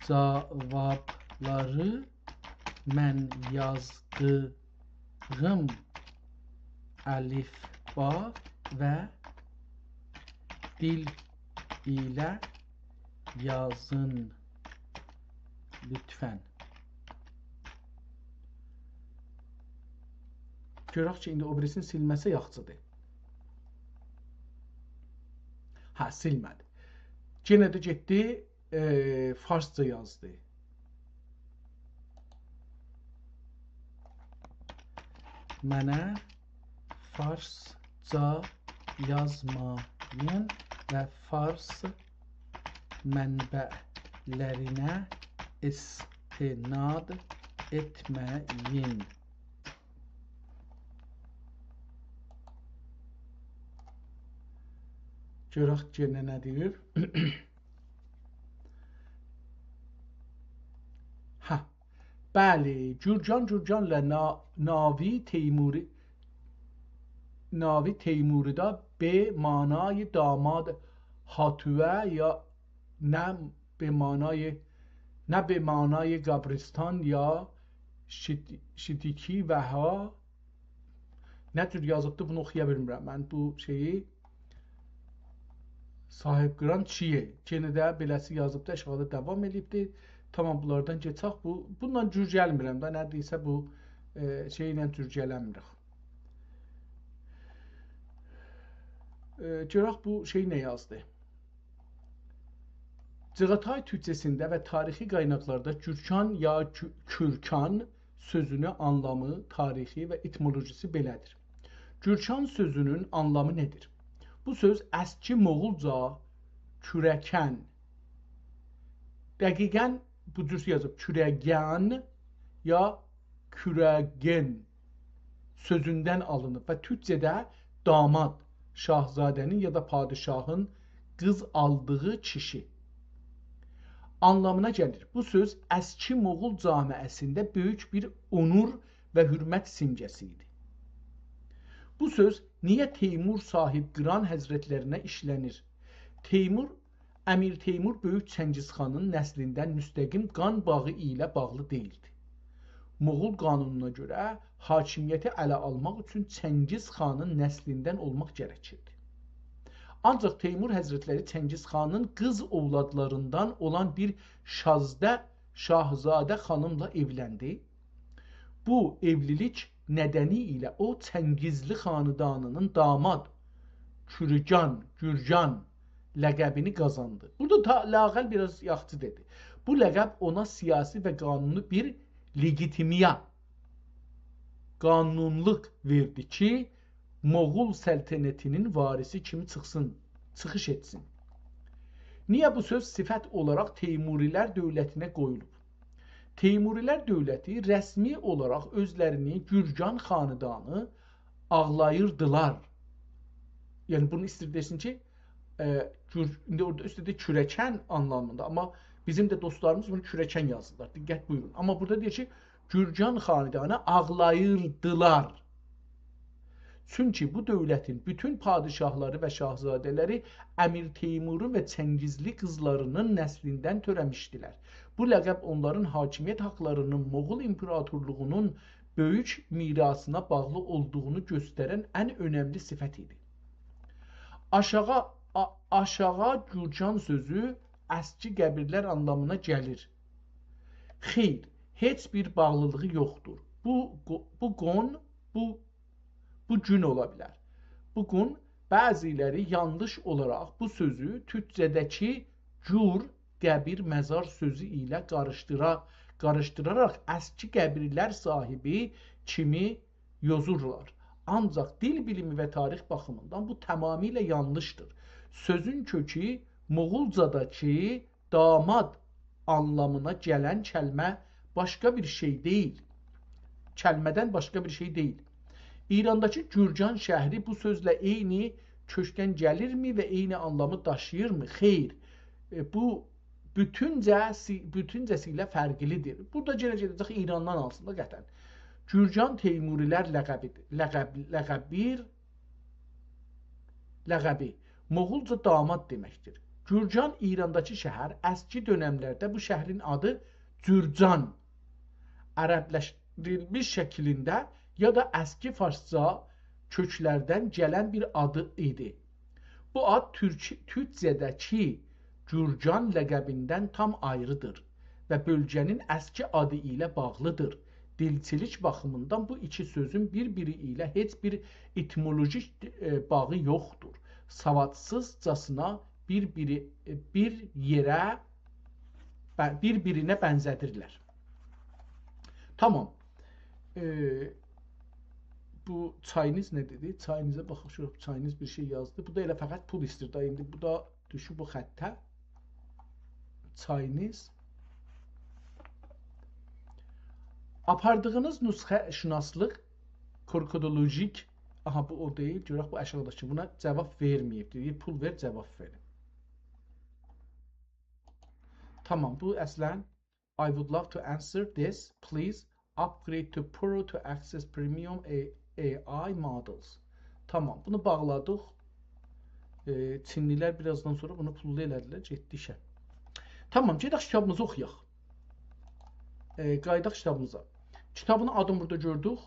Cevapları mən yazdığım əlifba və dil ilə yazın lütfən. Görək ki, indi o birisini silməsə yaxşıdır. Ha, silmədi. Yenə də getdi, farsça yazdı. Mənə farsça yazmayın və fars mənbələrinə istinad etməyin. Görək yenə nə deyir? Ha, bəli, Gürcanla ناوی تیموریدا به معنای داماد هاتوه یا نه به معنای گابرستان یا شتیکی و ها Nə cür yazıbdı bunu oxuya bilmirəm. Mən bu şeyi sahibqiran çiyə. Yenə də beləsi yazıbdı, aşağıda davam edibdi. Tamam, bunlardan keçək. Bundan cür gəlmirəm də, nədirsə bu şeylə cür gələnmirik. Görək bu şey nə yazdı? Cığatay türkçəsində və tarixi qaynaqlarda Gürkan ya Kürkan sözünün anlamı, tarixi və etimolojisi belədir. Gürkan sözünün anlamı nədir? Bu söz əski Moğulca kürəkən, dəqiqən bu cür yazıb kürəgən ya kürəgen sözündən alınıb və türkçədə damad, şahzadənin ya da padişahın qız aldığı kişi anlamına gəlir. Bu söz əski Moğul camiəsində böyük bir onur və hürmət simgəsi idi. Bu söz niyə Teymur sahibqiran həzrətlərinə işlənir? Teymur, Əmir Teymur Böyük Çəngizxanın nəslindən müstəqim qan bağı ilə bağlı deyildi. Moğul qanununa görə hakimiyyəti ələ almaq üçün Çəngizxanın nəslindən olmaq gərəkirdi. Ancaq Teymur həzrətləri Çəngizxanın qız ovladlarından olan bir şahzadə xanımla evləndi. Bu evlilik nədəni ilə o Çəngizli xanədanının damad, Kürgan, Gürcan ləqəbini qazandı. Burada lağəl biraz yaxşı dedi. Bu ləqəb ona siyasi və qanuni bir legitimiya, qanunluq verdi ki, Moğul səltənətinin varisi kimi çıxış etsin. Niyə bu söz sifət olaraq Teymurilər dövlətinə qoyulub? Teymurilər dövləti rəsmi olaraq özlərini Gürcan xanədanı ağlayırdılar. Yəni bunu istəyir desin ki, indi orada üstədə kürəkən anlamında, amma bizim də dostlarımız bunu kürəkən yazırlar. Diqqət buyurun. Amma burada deyir ki, Gürcan xanədanı ağlayırdılar. Çünki bu dövlətin bütün padişahları və şahzadələri Əmir Teymurun və Çəngizli qızlarının nəslindən törəmişdilər. Bu ləqəb onların hakimiyyət haqlarının Moğol imperatorluğunun böyük mirasına bağlı olduğunu göstərən ən önəmli sifət idi. Aşağı Gürcan sözü əski qəbirlər anlamına gəlir. Xeyr, heç bir bağlılığı yoxdur. Bu gün ola bilər. Bugün bəziləri yanlış olaraq bu sözü türkcədəki gur, qəbir, məzar sözü ilə qarışdıraraq əski qəbirlər sahibi kimi yozurlar. Ancaq dil bilimi və tarix baxımından bu tamamilə yanlışdır. Sözün kökü Moğulcadakı damad anlamına gələn kəlmə başqa bir şey deyil. Kəlmədən başqa bir şey deyil. İrandakı Gürcan şəhri bu sözlə eyni kökdən gəlirmi və eyni anlamı daşıyırmı? Xeyr. Bu bütüncəsi ilə fərqlidir. Burada gələcək İrandan alsın da qətən. Gürcan Teymurilər ləqəbi Moğulca damad deməkdir. Gürcan İrandakı şəhər, əski dönəmlərdə bu şəhrin adı Gürcan ərəbləşdirilmiş şəklində ya da əski farsça köklərdən gələn bir adı idi. Bu ad türkcədəki Gürcan ləqəbindən tam ayrıdır və bölgənin əski adı ilə bağlıdır. Dilçilik baxımından bu iki sözün bir-biri ilə heç bir etimolojik bağı yoxdur. Savadsızcasına bir-birinə bənzədirlər. Tamam. Bu çayınız nə dedi? Çayınıza baxaq, şurada çayınız bir şey yazdı. Bu da elə fəqət pul istir da. İndi bu da düşüb bu xəttə. Çayınız. Apardığınız nüsxə şünaslıq, korkodolojik, aha bu o deyil, görək bu aşağıdakı buna cavab verməyib. Deyir, pul ver, cavab verin. Tamam, bu əslən I would love to answer this. Please upgrade to Pro to access premium AI models. Tamam, bunu bağladıq. Çinlilər birazdan sonra bunu pullu elədilər, getdi işə. Tamam, gedək kitabımızı oxuyaq. Qaydaq kitabımıza. Kitabın adını burada gördük.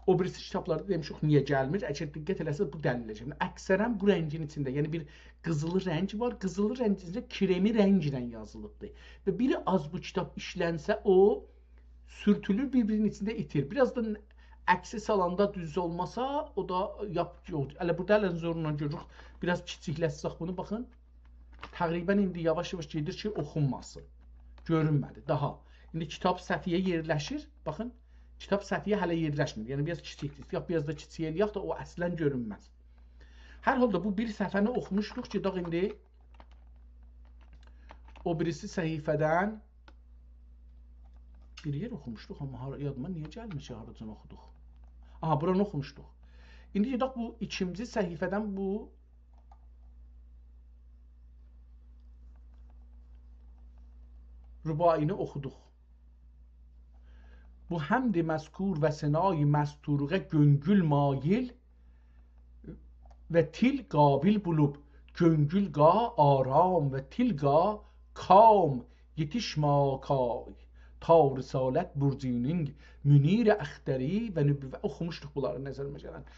O birisi kitablarda demişik niyə gəlmir? Əgər diqqət eləsəz bu dəliləcək. Əksərən bu rəngin içində, yəni bir qızılı rəng var. Qızılı rəngin içində kremi rənglə yazılıbdır. Və biri az bu kitab işlənsə o sürtülür, bir-birinin içində itir. Biraz da əksi salanda düz olmasa o da yoxdur. Elə burada ələn zorla görürük. Biraz kiçiklətsək bunu baxın. Təqribən indi yavaş-yavaş gedir ki, oxunmasın. Görünmədi daha. İndi kitab səhifəyə yerləşir. Baxın. Kitab səhifəyə hələ yerləşmir. Yəni biraz kiçikdir. Ya biraz da kiçik eləyək də o əslən görünməz. Hər halda bu bir səhifəni oxumuşduq ki, daha indi o birisi səhifədən bir yer oxumuşduq, amma yadıma niyə gəlmiş haradan oxuduq? Aha, buranı oxumuşduq. İndi gedək bu ikinci səhifədən bu rübaini oxuduq. Bu həmd məzkur və sənay məsturğə göngül mail və til qabil bulub göngül qa aram və til qa kam yetişma kay ta risalət burcinin münir əxtəri və nübüvvət oxumuşduq bunları nəzərimə gələn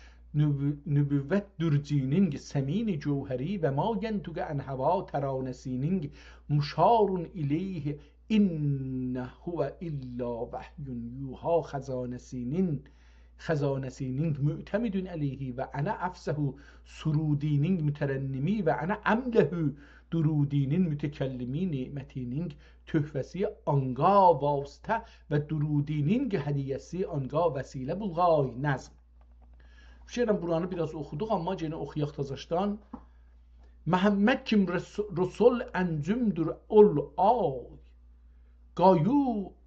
nübüvvət dürcinin səmin cövhəri və ma yentuqə ən hava təranəsinin müşarun ileyh İnne huve illa vahyun yuha xəzanəsinin mü'temidun aleyhi və ənə əfsəhu surudinin mütərənnimi və ənə əmləhu durudinin mütəkəllimi nimətinin töhvəsi anga vasitə və durudinin hədiyyəsi anga vəsilə bulğay nəzm. Fikirəm buranı biraz oxuduq, amma yenə oxuyaq tazaşdan. Məhəmməd kim Rəsul əncümdür ol ay Qayu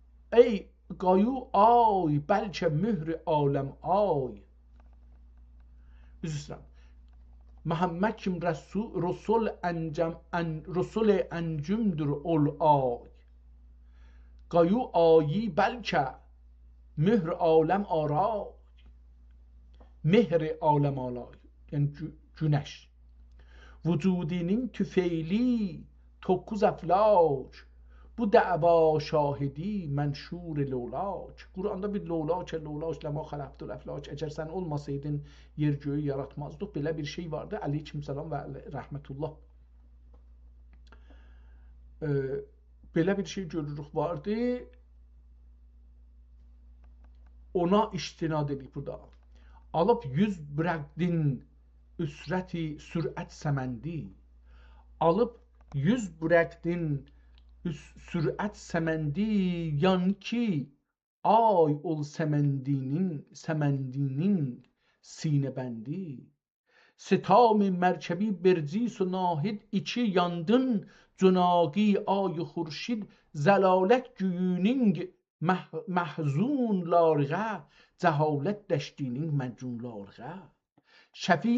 ay bəlkə mühr aləm ay. Üzr istəyirəm. Məhəmməd kim Rəsul əncümdür ol ay. Qayu ayi bəlkə mühr aləm aray. Mehr aləm alay. Yəni günəş. Vücudinin tüfeyli 9 əflac. Bu dava şahidi mənşur lolac. Quranda bir lolac ləma xələqdül əflac. Əgər sən olmasaydın yer göyü yaratmazdıq. Belə bir şey vardı. Aleykümselam və rəhmətullah. Belə bir şey görürük vardı. Ona istinad edib burada. Alıb 100 bürəqdin üsrəti sürət səməndi. Alıb 100 bürəqdin sürət səməndi yan ki ay ol səməndinin sinəbəndi. Sitam mərkəbi bercis و nahid içi yandın cunaqi ay xurşid zəlalət güyünün məhzun larğə cəhalət dəştinin məcun larğə. Şəfi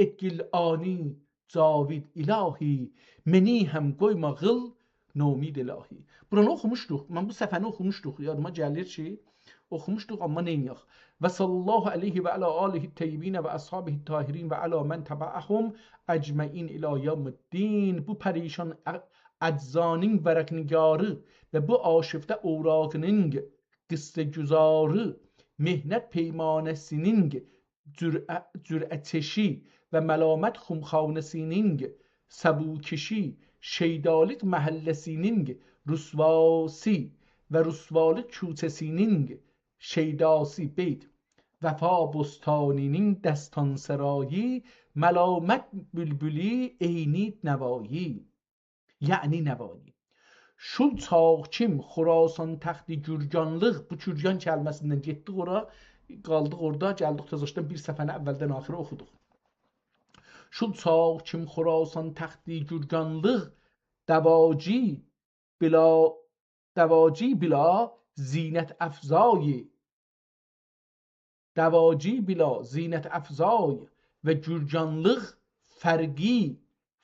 etgil ani Cavid ilahi meni həm qoyma qıl nomid ilahi. Buranı oxumuşduq. Mən bu səfəni oxumuşduq. Yadıma gəlir ki, oxumuşduq, amma neyniyək? Və sallallahu aleyhi və alə alihi teyyibinə və əshabihi tahirin və alə mən təbəəhum əcməin ilə yevmiddin. Bu pərişan əczanin vərəqnigarı və bu aşifdə oğraqının qısse güzarı mehnət peymanəsinin cürətçeşi və məlamət xumxanəsinin səbukeşi, şeydalık məhəlləsinin rüsvası və rüsvalık küçəsinin şeydası beyt, vəfa bostaninin dəstansərayı, məlamət bülbülü eynid nəvayi, yəni nəvayi. Şul çağkim Xurasan təxti gürganlıq, bu gürgan kəlməsindən getdik ora, qaldıq orada, gəldik təzaşdan bir səfəni əvvəldən axırı oxuduq. Şul çağkim Xurasan təxti gürganlıq, dəvaci bila zinət əfzayı, dəvaci bila zinət əfzay və gürcanlıq fərqi,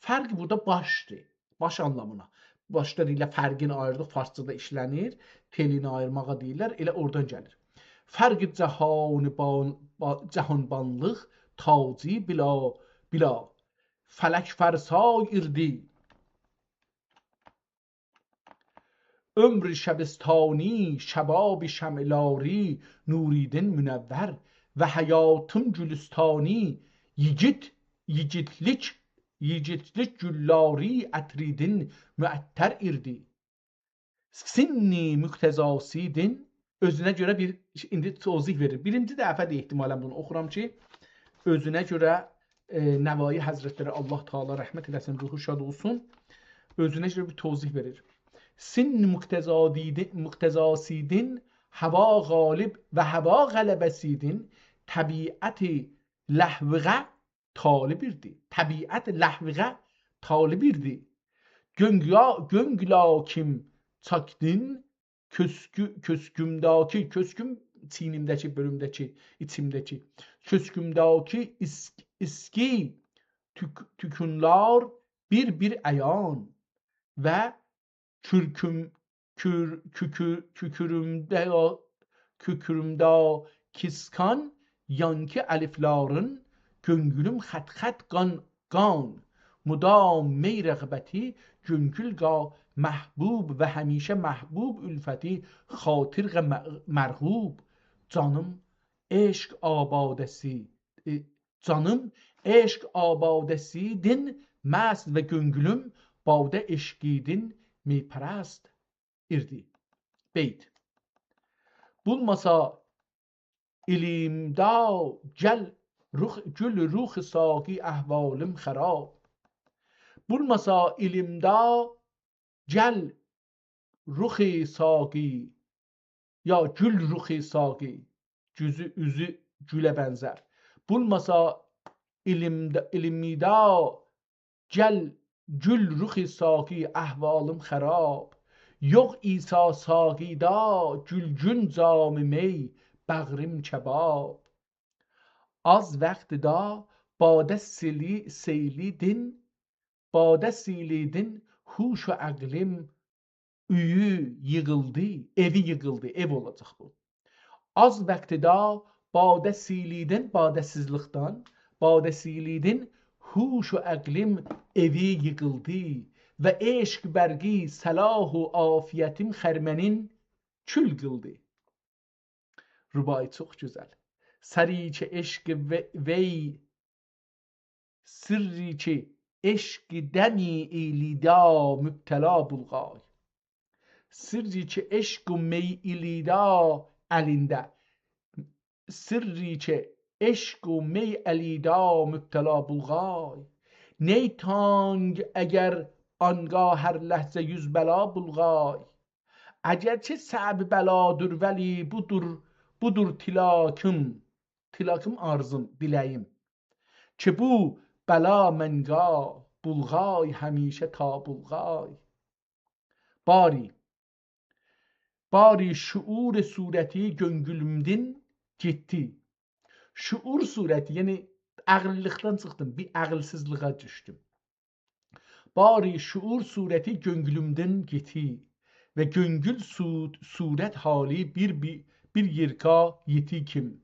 fərq burada başdır, baş anlamına. Başları ilə fərqini ayırdıq, farsçada işlənir, telini ayırmağa deyirlər, elə oradan gəlir. Fərqi cəhanbanlıq, tacı bila, fələk fərsay irdi. ömrü şebistani şebab şemlari nuridin münevver ve hayatım gülistani yigitlik güllari etridin müetter irdi. Sinni müktezasidin özünə görə bir indi tozih verir. Birinci dəfədir ehtimalən bunu oxuram ki, özünə görə Nəvai Həzrətləri Allah Teala rəhmət eləsin, ruhu şad olsun. Özünə görə bir tozih verir. Sinni müktezasidin hava galib və hava qələbəsidin təbiəti ləhvığa talibirdi. Təbiət ləhvığa talibirdi. Göngla kim çakdin köskümdaki, kösküm çiynimdəki, bölümdəki, içimdəki, köskümdaki iski tükünlar bir əyan və kükürümdə kiskan yankı əlifların göngülüm xət qan mudam می رغبتی göngülga محبوب və həmişə məhbub ülfəti xatirq mərğub canım eşq abadəsidin məst və göngülüm badə eşqidin meypərəst irdi. Beyt. Bulmasa ilimda gül ruh saqi əhvalım xərab. Bulmasa ilimda gel ruhi saqi ya gül ruhi saqi üzü gülə bənzər. Bulmasa ilimda gel gül ruhi saqi əhvalım xərab. Yox İsa saqida gülgün cam-ı mey bəğrim kebab. Az vaxtda badə silidin huş و əqlim evi yıkıldı, ev olacaq bu. Az vaxtda badə silidin, badəsizlikdən, badə silidin huş و əqlim evi yıkıldı və eşq bərqi səlah و afiyyətim xərmənin kül qıldı. Rubai çox gözəl. Sirri ki eşq demi ilida mübtela bulğay. Sirri ki eşq mi ilida əlində. Sirri ki eşq mi ilida mübtela bulğay. Ney tang əgər anga hər ləhzə yüz bəla bulğay. Əgərçə səb bəladır vəli budur tilakım arzum, diləyim. Ki bu bəla mənga bulğay həmişə ta bulğay. Bari şuur surəti göngülümdin getdi. Şuur surəti, yəni ağıllıqdan çıxdım, bir ağılsızlığa düşdüm. Bari şuur surəti göngülümdən getdi və göngül surət hali bir yerka yeti kim.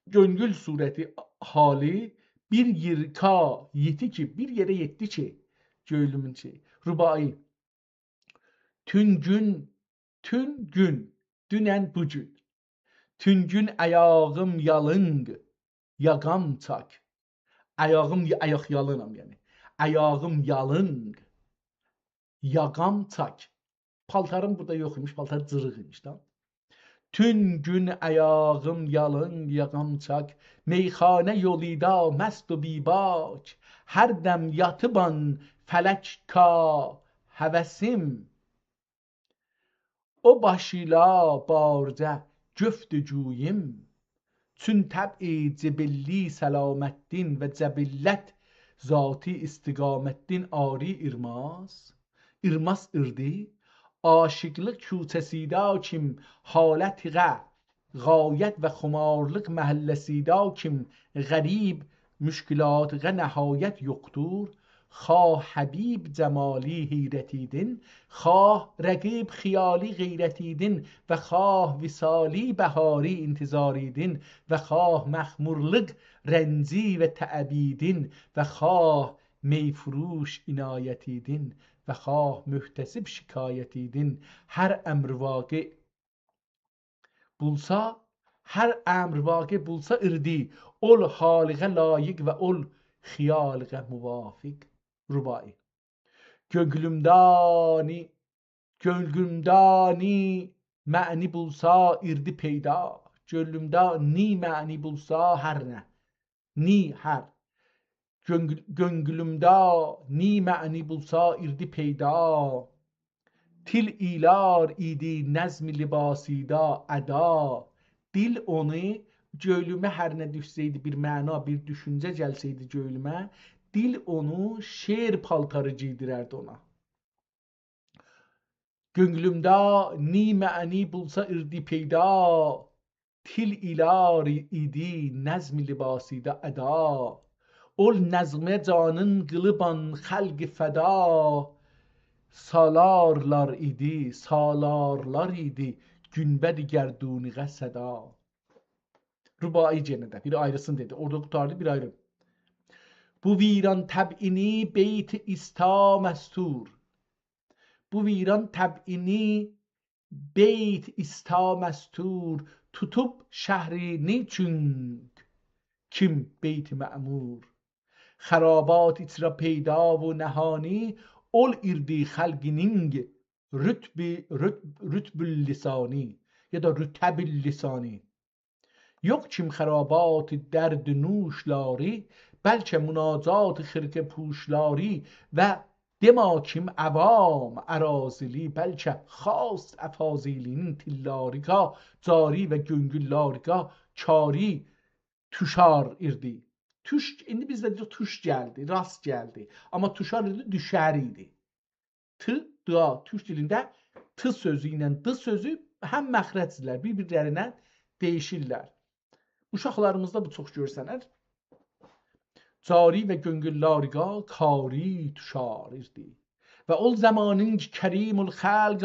Göngül surəti hali bir yerka yeti ki, bir yere yetti ki, göylümün şey. Rubai. Tün gün, dünən bugün. Tün gün ayağım yalınq, yağam çak. Ayaq yalınam yani. Ayağım yalınq, yağam çak. Paltarım burada yox imiş, paltar cırıq imiş da. Tün gün ayağım yalın yağam çak, meyxanə yolida məst و bibak, hər dəm yatıban fələk ka həvəsim. O başıyla barca göftücüyüm, çün təb'i cibilli səlaməddin və cəbillət zati istiqaməddin ari irmas irdi. Aşıqlıq küçəsidə kim halətiqə gayət və xumarlıq məhəlləsidə kim qərib müşkilatıqa nəhayət yoxdur. Xah həbib cəmali heyrətidin, xah rəqib xiyali qeyrətidin və xah visali bəhari intizaridin və xah məxmurluq rənci və təəbidin və xah میفروش عنایتیدin ve خواه mühtesib şikayetidin her emr vaqe bulsa irdi ol haliğe layık ve ol xiyaliğe muvafık. Rubai. Gönlümdani məni bulsa irdi peyda. Gönlümda ni məni bulsa her ne. Ni her. Gönlümda ni məni bulsa irdi peyda. Til ilar idi nezmi libasida ada. Dil onu gönlüme her ne düşseydi bir mana, bir düşünce gelseydi gönlüme, dil onu şiir paltarı giydirerdi ona. Gönlümda ni məni bulsa irdi peyda. Til ilar idi nezmi libasida ada. Ol nezme canın qılıban xalq feda. Salarlar idi günbədi gərduniğə səda. Rubai cenede bir ayrısın dedi. Orada tutardı bir ayrı. Bu viran təb'ini beyt ista mestur. Bu viran təb'ini beyt ista mestur. Tutup şəhri niçün kim beyt mə'mur. Xarabat içra peyda و nəhani ol irdi xalqining rütbül lisani ya da rütəbil lisani. Yok kim xarabat dərd nuşlari bəlkə münacat xirqə puşlari və dema kim avam arazili bəlkə xast əfazilinin tillarika cari və göngüllarika kari tuşar irdi. Tuş, indi bizdə deyir tuş gəldi, rast gəldi. Amma tuşar idi, düşər idi. Tuş dilində t sözü ilə d sözü həm məxrəcdirlər, bir-birlərindən değişirlər. Uşaqlarımızda bu çox görsənər. Cari və göngüllarga kari tuşar irdi. Və ol zamanın kərimul xalq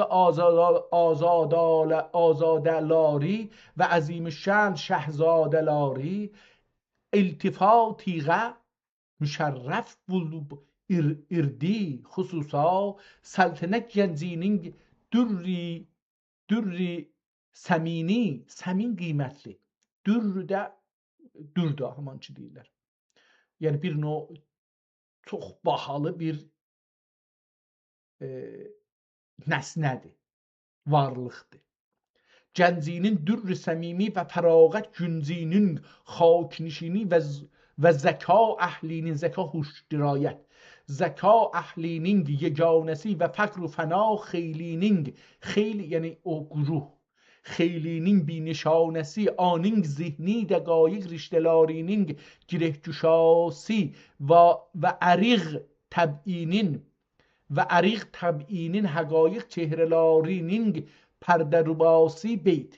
azadəlari və əzimüşşən şəhzadələri iltifatiğə müşərrəf bulub irdi xüsusa səltənət gəncinin dürri səmini, səmin qiymətli. Dürrü də dürdə hamançı deyirlər. Yəni bir çox bahalı bir nəsnədir, varlıqdır. Gəncinin dürr-i səmimi və fərağət güncinin xaknişini və zəka əhlinin, zəka huş dirayət, zəka əhlinin yeganəsi və fəqr و fəna xeylinin, xeyl yəni o quruh, xeylinin binişanəsi, anin zihni dəqaiq riştəlarinin girehgüşası və əriq təb'inin həqaiq çehrəlarinin pərdərubasi beyt.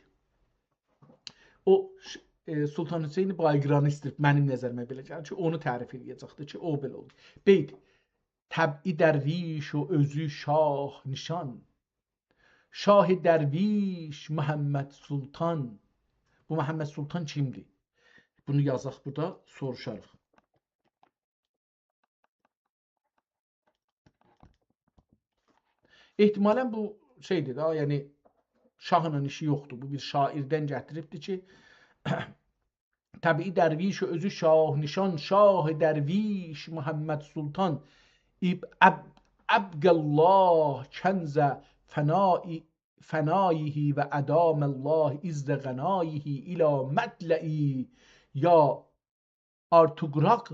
O Sultan Hüseyin Bayqırani istirib mənim nəzərimə belə gəlir ki, onu tərif edəcəkdir ki, o belə olur. Beyt. Təb'i dərviş o özü şah nişan. Şah dərviş Məhəmməd Sultan. Bu Məhəmməd Sultan kimdir? Bunu yazaq burada, soruşarıq. Ehtimalən bu şeydir da, yəni şahla işi yoxdur. Bu bir şairdən gətiribdir ki, təbii dərviş özü şah nişan, şah dərviş Məhəmməd Sultan əbqəllah kənzə fənayihi və ədaməllah izdə qənayihi ilə mətləi ya artuqraq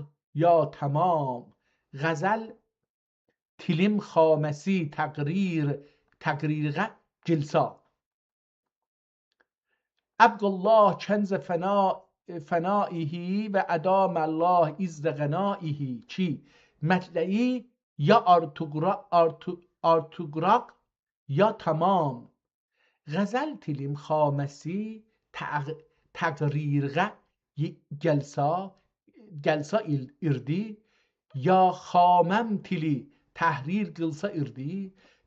ya tamam غزل tilim xaməsi təqrirə cilsa. Əbqəllah kənzə fənaihi və ədaməllah izdə qənaihi ki mətləyi ya artuqraq ya tamam. Qəzəl tilim xaməsi təqrirə gəlsa irdi ya xaməm tili təhrir qılsa irdi.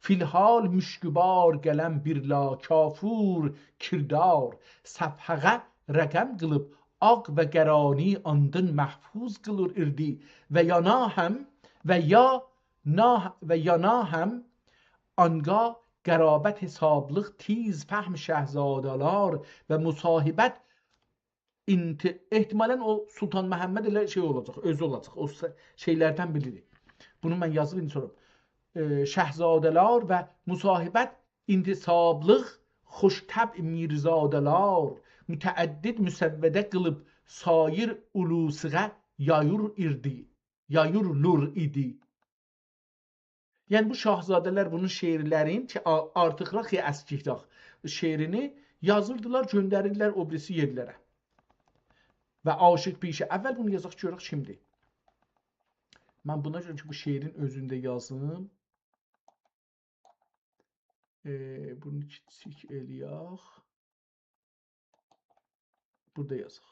Filhal müşkübar gələn bir la kafur kirdar səfhəqə rəqəm qılıb aq və qərani andın məhfuz qılır irdi və yana həm و یا نه هم آنگاه قرابت hesablıq tiz فهم şəhzadələr və musahibət ehtimalən o Sultan Məhəmməd elə şey olacaq, özü olacaq. O şeylərdən biridir. Bunu mən yazıb indi sorum. Şəhzadələr və musahibət intisablıq xoştəb mirzadələr mütəəddid müsəvvədə qılıb sayir ulusiğə yayurlur idi. Yəni bu şahzadələr bunun şeirlərin ki artıqraq ya əskikdaq şeirini yazırdılar, göndərirdilər o birisi yerlərə. Və aşıq pişə əvvəl bunu yazaq görək kimdir. Mən buna görə ki bu şeirin özündə yazım. Bunu kiçik eləyək. Burada yazaq.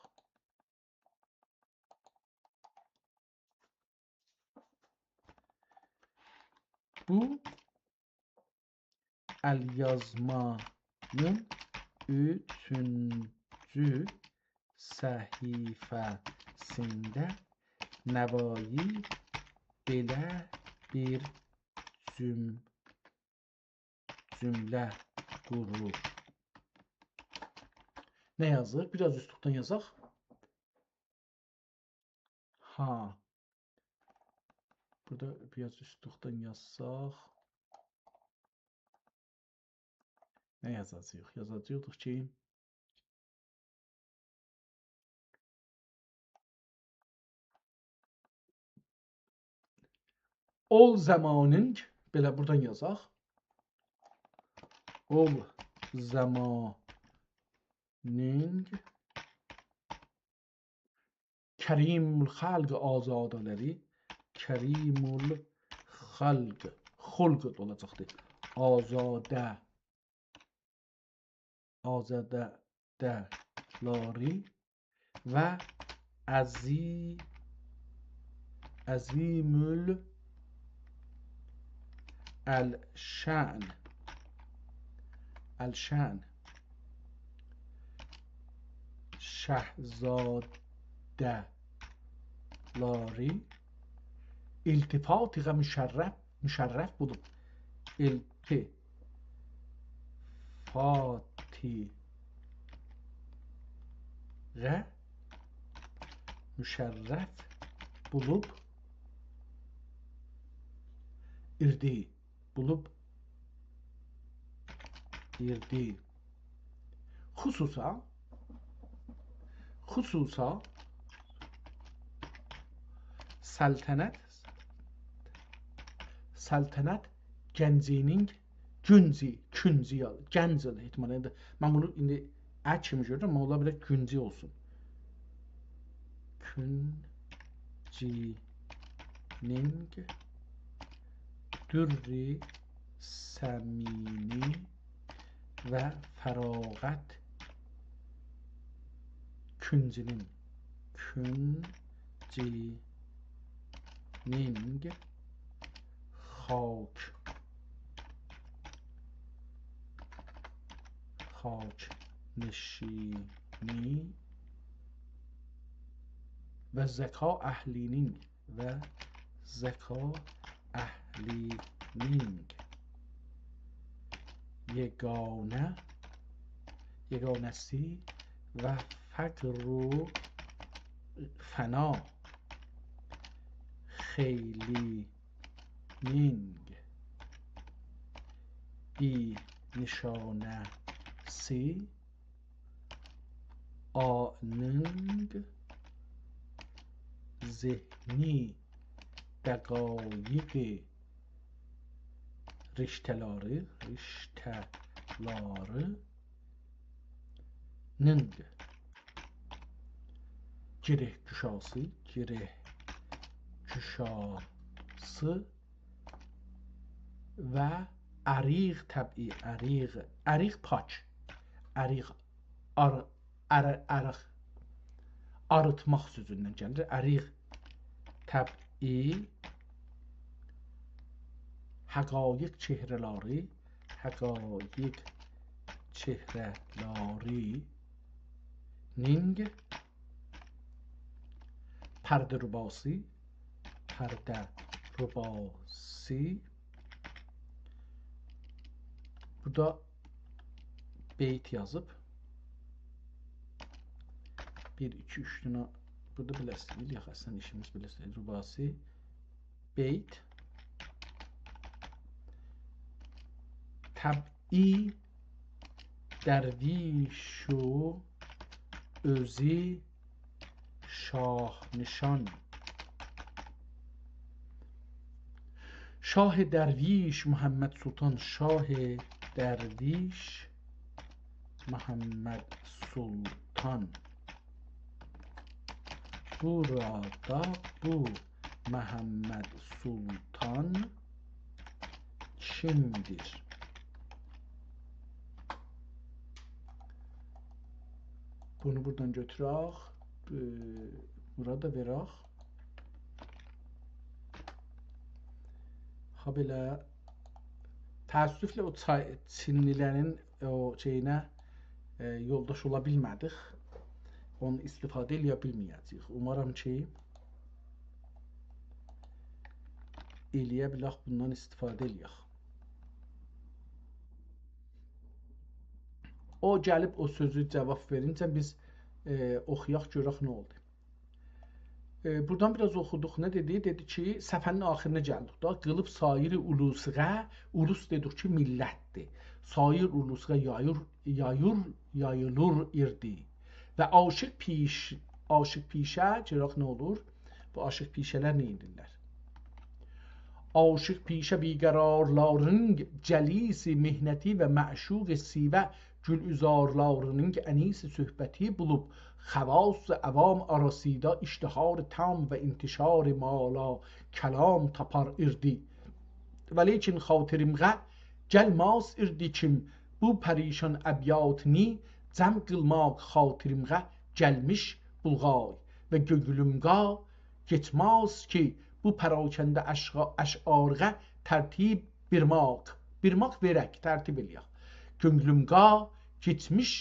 Bu əlyazmanın 3-cü səhifəsində Nəvai belə bir cümlə qurur. Nə yazır? Biraz üstündən yazaq. Burada biraz üstündən yazsaq. Nə yazacağıq? Yazacaqdıq ki ol zamanın belə buradan yazaq. Ol zamanın Kərimul xalq azadələri Kərimul xalq xulq olacaqdır. Azadələri və azimül الشأن şəhzadələri iltifati müşərrəf bulub irdi. Xüsusa səltənət gəncinin künci ehtimalən mən bunu indi kimi görürəm, amma ola bilər künci olsun. Küncinin dürri səmini və fərağət küncinin xak nişini və zəka əhlinin yeganəsi və fəqru fəna xeylinin bi nişanəsi anın zihni dəqaiq riştəlarının gireh küşası və əriq təbii əriq pak arıtmaq sözündən gəlir. Əriq təbii həqaiq çehrələrinin pərdərubası rubasi. Burada beyt yazıb 1 2 3 dənə burada biləsiniz. Yox, əslən işimiz biləsiniz. Rubasi beyt təb'i dervişu özü şah nişan. Şah derviş Muhammed Sultan, Şah derviş Muhammed Sultan. Burada bu Muhammed Sultan kimdir? Bunu buradan götürək. Burada verək. Ha belə təəssüflə o Çinlilərin o şeyinə yoldaş ola bilmədik. Onu istifadə eləyə bilməyəcəyik. Umarım ki eləyə bilək, bundan istifadə eləyək. O gəlib o sözü cavab verincə biz oxuyaq, görək nə oldu. Buradan biraz oxuduq. Nə dedi? Dedi ki, səfənin axirinə gəldik da. Qılıb sairi ulusğa, ulus dedik ki, millətdir. Sair ulusğa yayılır irdi. Və aşıq pişə, görək nə olur? Bu aşıq pişələr nə edirlər? Aşıq pişə biqərarların cəlisi mihnəti və məşuq sivə gülüzarlarının enisi söhbəti bulub xavas avam arasida iştihar tam və intişar mala kəlam tapar irdi. Və lekin xatirimğə gəlmaz irdi kim bu pərişan əbyatini cəm qılmaq xatirimğə gəlmiş bulğay və gögülümğa getmaz ki bu pərakəndə əşarğa tərtib birmaq verək, tərtib eləyək. Gönlümğa getmiş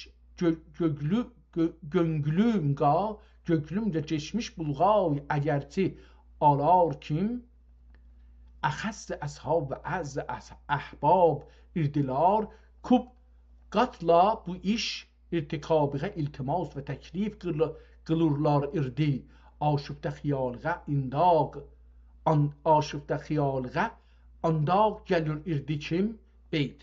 göglümdə geçmiş bulğay əgərçi alar kim əxəst əshab və əz əhbab irdilar kub qatla bu iş irtikabığa iltimas və təklif qılırlar irdi aşıqda xiyalğa andaq gəlir irdi kim beyt.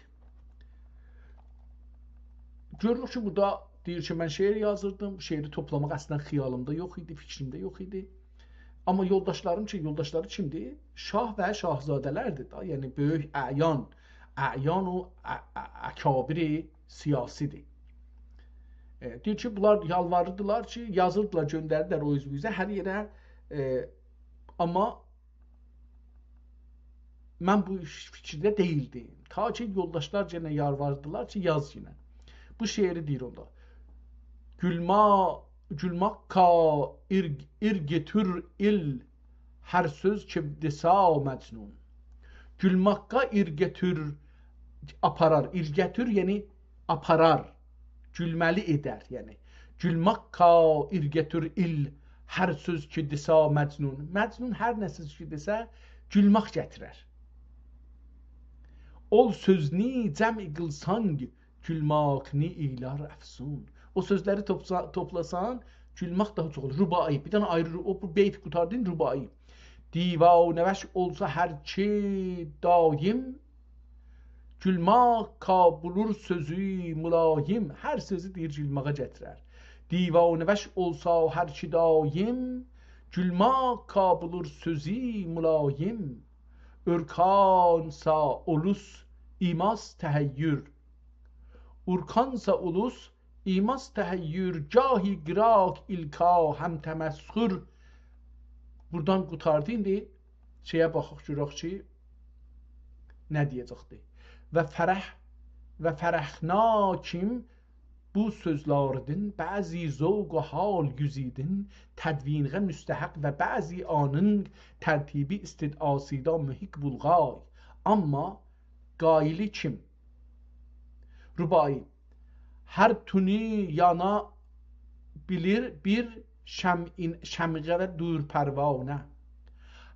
Görürük ki, burada deyir ki, mən şeir yazırdım. Şeiri toplamaq əslən xiyalımda yox idi, fikrimdə yox idi. Amma yoldaşları kimdir? Şah və şahzadələrdir da. Yəni, böyük əyan o əkabiri siyasidir. Deyir ki, bunlar yalvarırdılar ki, yazırdılar, göndərdilər o üzvüzə hər yerə. Amma mən bu fikirdə deyildim. Ta ki, yoldaşlar yenə yalvardılar ki, yaz yenə. Bu şeiri deyir onda. Gülmakka irgetür il hər söz ki desa məcnun. Gülmakka irgetür aparar. İrgetür yəni aparar. Gülməli edər yəni. Gülmakka irgetür il hər söz ki desa məcnun. Məcnun hər nə söz ki desə gülmaq gətirər. Ol sözni cəmi qılsan gülmaqni eylər əfsun. O sözləri toplasan, gülmaq daha çox olur. Rubai. Bir dənə ayrı, o beyt qutardın, rubai. Divanəvəş olsa hər ki daim, gülmaq kabulur sözü mülayim. Hər sözü deyir, gülmağa gətirər. Divanəvəş olsa hər ki daim, gülmaq kabulur sözü mülayim. Ürkansa ulus imaz təheyyür. Urkansa ulus imaz təheyyür gahi qiraq ilka həm təməssxür. Buradan qutardı, indi şeyə baxaq, görək ki nə deyəcəkdir. Və fərəhnakim bu sözlərdin bəzi zövq və hal güzidin tədvinğə müstəhəq və bəzi anın tərtibi istidasida mühik bulğay. Amma qaili kim? Rubai. Hər tuni yana bilir bir şəmğə və dur pərvanə.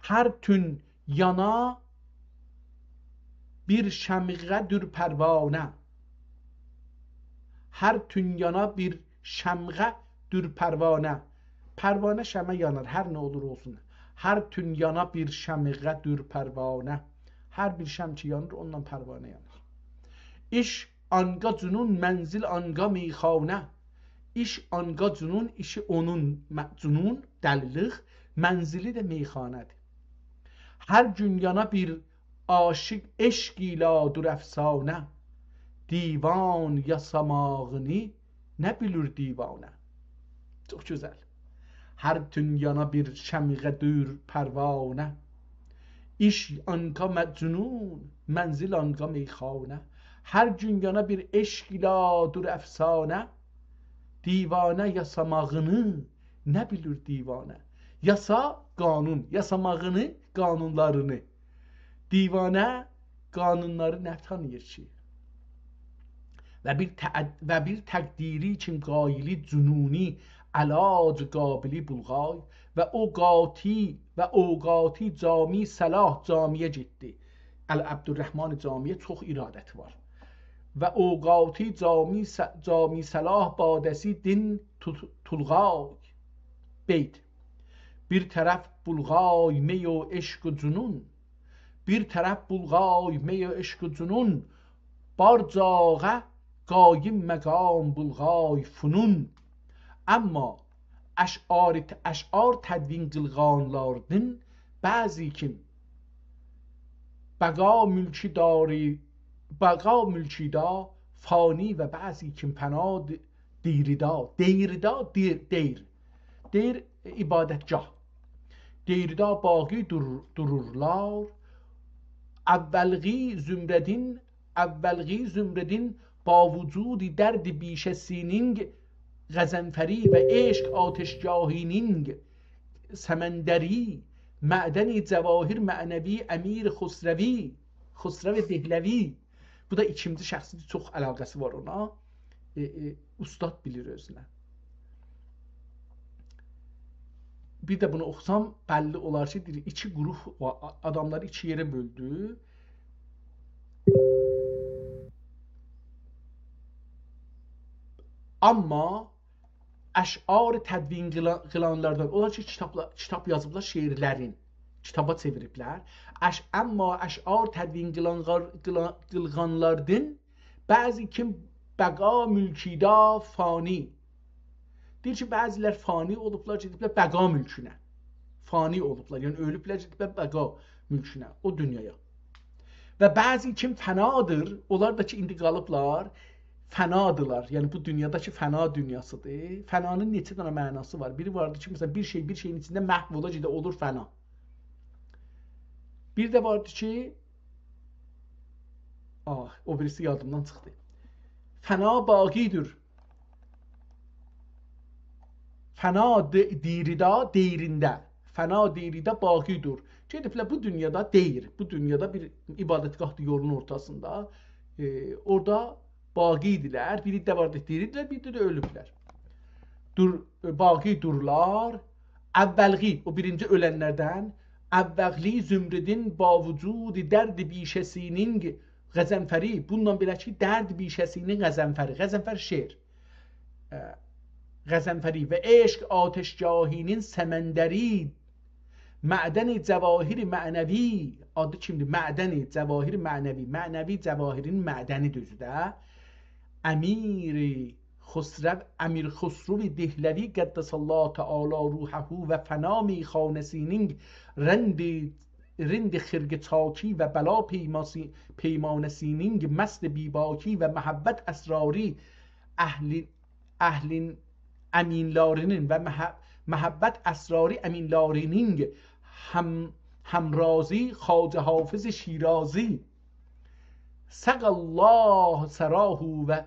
Hər tün yana bir şəmğədir pərvanə. Hər tün yana bir şəmğədir pərvanə. Pərvanə şəmə yanar, hər nə olur olsun. Hər tün yana bir şəmğədir pərvanə. Hər bir şəm ki yanır, ondan pərvanə yanar. İş anqa cünun, mənzil anqa meyxanə. İş anqa cünun, işi onun cünun, dəlilik, mənzili də meyxanədir. Hər gün yana bir aşıq eşq iladır əfsanə. Divan yasamağını nə bilir divanə. Çox gözəl. Hər tün yana bir şəmğədir pərvanə. İş anqa məcnun, mənzil anqa meyxanə. Hər gün yana bir eşq iladır əfsanə. Divanə yasamağını nə bilir divanə. Yasa qanun, yasamağını qanunlarını. Divanə qanunları nə tanıyır ki? Və bir təqdiri için qayili cünuni əlac qabili bulğay və oqati cami səlah camiyə getdi. Əl-Əbdürrəhman camiyə çox iradəti var. Və oqati cami səlah badəsi din tulğay. Beyt. Bir tərəf bulğay mey o eşq و cünun. Bir tərəf bulğay mey o eşq و cünun. Barcağa qayim məqam bulğay funun. Amma əş'ar tədvin qılğanlardın bəzi kim bəqa mülkida fani və bəzi kim pəna deyrida. Deyrida deyr ibadətgah. Deyrida baqi dururlar. Əvvəlği zümredin با وجود درد بیش سینینگ غزنفری و عشق آتشگاهینینگ سمندری معدن cəvahir mənəvi əmir Xosrəv Dehləvi. Bu da ikinci şəxsi çox əlaqəsi var ona. Ustad bilir özünə. Bir də bunu oxusam bəlli olar ki, iki qrup adamları iki yerə böldü. Amma əş'ar tədvin qılanlardan, onlar ki, kitab yazıblar şeirlərin, kitaba çeviriblər. Amma əş'ar tədvin qılğanlardan bəzi kim bəqa mülkida fani. Deyir ki, bəzilər fani olublar, gediblər bəqa mülkünə. Fani olublar, yəni ölüblər, gediblər bəqa mülkünə, o dünyaya. Və bəzi kim fənadır, onlar da ki, indi qalıblar, fənadılar. Yəni bu dünyadakı fəna dünyasıdır. Fənanın neçə dənə mənası var? Biri vardır ki, məsələn, bir şeyin içində məhv olacaq, olur fəna. Bir də vardır ki, o birisi yadımdan çıxdı. Fəna baqidir. Fəna deyrida, deyrində. Fəna deyrida baqidir. Gediblər bu dünyada deyir. Bu dünyada bir ibadətgahdır yolun ortasında. Orada baqidirlər. Biri də vardır deyirlər, biri də ölüblər. Baqi durlar. Əvvəlği, o birinci ölənlərdən. Əvvəlği zümrüdün bavücud dərd bişəsinin qəzənfəri. Bundan belə ki, dərd bişəsinin qəzənfəri. Qəzənfər şeir. Qəzənfəri və eşq ateşgahinin səməndəri. Mədəni cəvahiri mənəvi. Adı kimdir? Mədəni cəvahiri mənəvi. Mənəvi cəvahirin mədəni düzdür. Əmir Xosrov Dehləvi qəddəsallahu təala ruhəhu və fəna meyxanəsinin rənd xirq çaki və bəla peymanəsinin məst bibaki və məhəbbət əsrari əhlin əminlərinin və məhəbbət əsrari əminlərinin həmrazi Xacə Hafız Şirazi Səqəllah sərahu və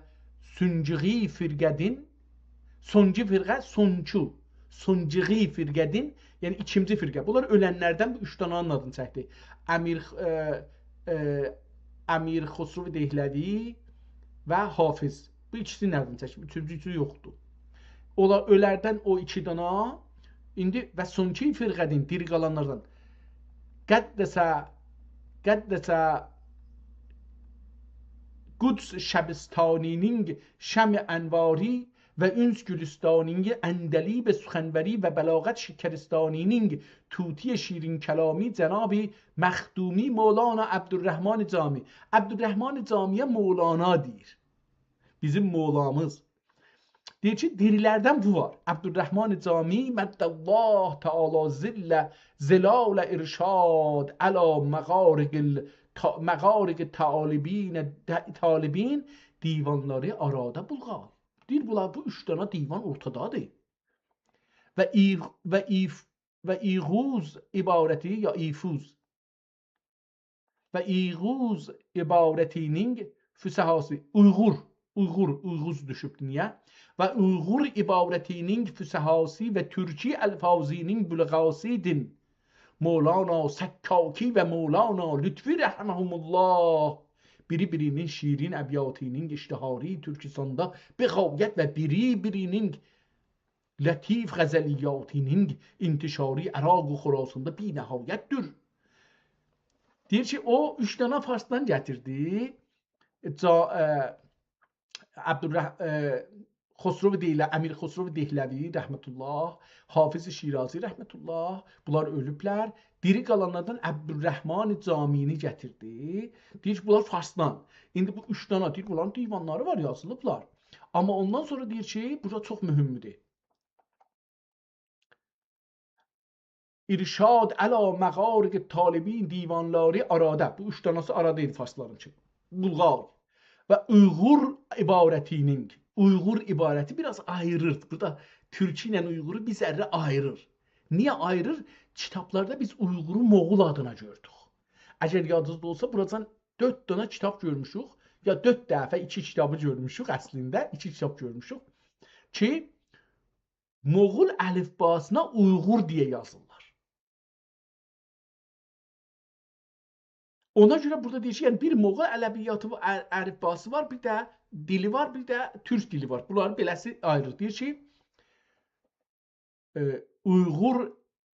Süncüği firqədin, soncu firqə, soncuği firqədin, yəni ikinci firqə. Bunlar ölənlərdən bu üç dənənin adını çəkdi. Əmir Xosrov Dehləvi və Hafiz. Bu ikisinin adını çəkdi. Üçüncüsü yoxdur. Onlar ölərdən o iki dənə, indi və soncu firqədin, diri qalanlardan. قدس Quds şəbistanining şəm ənvari və üns gülüstaningi əndəli سخنوری و بلاغت شکرستانینینگ توتی şirin کلامی Cenab-ı Məxdumi Mevlana Abdurrahman Cami. Abdurrahman Cami'ye Mevlana deyir. Bizim Mevlamız. Deyir ki, dirilərdən bu var. Abdurrahman Cami Məddəllah Teala zilal irşad əla مغارق talibin divanları arada bulgar. Deyir, bunlar bu üç tane divan ortadadır. Və İğuz ibarəti ya İfuz və İğuz ibarətinin füsəhası Uyğuz düşüb niyə? Və Uyğur ibarətinin füsəhası və Türki əlfazinin bülğasidin Mevlana Səkkaki və Mevlana Lütfi rəhməhumullah biri-birinin şirin əbiyyatinin iştihari Türkistanda bəğaviyyət və biri-birinin lətif qəzəliyyatinin intişari Əraq və Xorasanda bir nəhayətdir. Deyir ki, o üç dənə Farsdan gətirdi. Xosrov deyilə, Əmir Xosrov Dehləvi rəhmətullah, Hafiz Şirazi rəhmətullah, bunlar ölüblər. Diri qalanlardan Abdurrahman Camini gətirdi. Deyir ki, bunlar Farsdan. İndi bu üç dənə deyir, bunların divanları var, yazılıblar. Amma ondan sonra deyir ki, burada çox mühümdür. İrşad əla məğariq talibin divanları arada. Bu üç dənəsi arada idi Farsların için. Bulgar. Və Uyğur ibarətinin Uyğur ibarəti biraz ayırır. Burada Türkçe ilə Uyğuru bir zərrə ayırır. Niye ayırır? Kitaplarda biz Uyğuru Moğul adına gördük. Əgər yadınızda olsa buradan 4 dənə kitap görmüşük. Ya 4 dəfə 2 kitabı görmüşük əslində. 2 kitap görmüşük. Ki Moğul əlifbasına Uyğur diye yazırlar. Ona göre burada deyir ki, yani bir Moğol ədəbiyyatı əlifbası var, bir də dili var, bir də Türk dili var. Bunların beləsi ayrı. Deyir ki,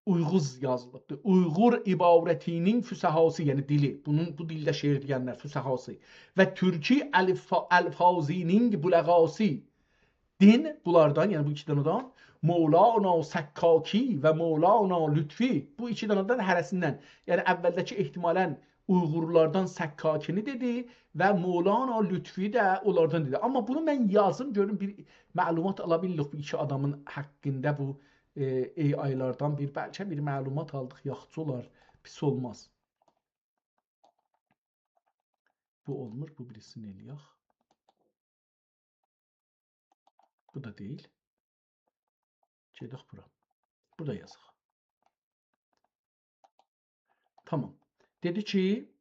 Uyğuz yazılıbdır. Uyğur ibarətinin füsəhası, yəni dili. Bu dildə şeir deyənlər füsəhası. Və Türki əlfazinin bulağası. Din bunlardan, yəni bu iki dənədən Mevlana Səkkaki və Mevlana Lütfi. Bu iki dənədən hərəsindən. Yəni əvvəldəki ehtimalən Uyğurlardan Səkkakini dedi və Mevlana Lütfi də onlardan dedi. Amma bunu mən yazım, görün bir məlumat ala bildik bu iki adamın haqqında bu aylardan bəlkə bir məlumat aldıq, yaxşı olar, pis olmaz. Bu olmur, bu birisini eləyək. Bu da deyil. Gedək bura. Bu da yazıq. Tamam. Dedi ki,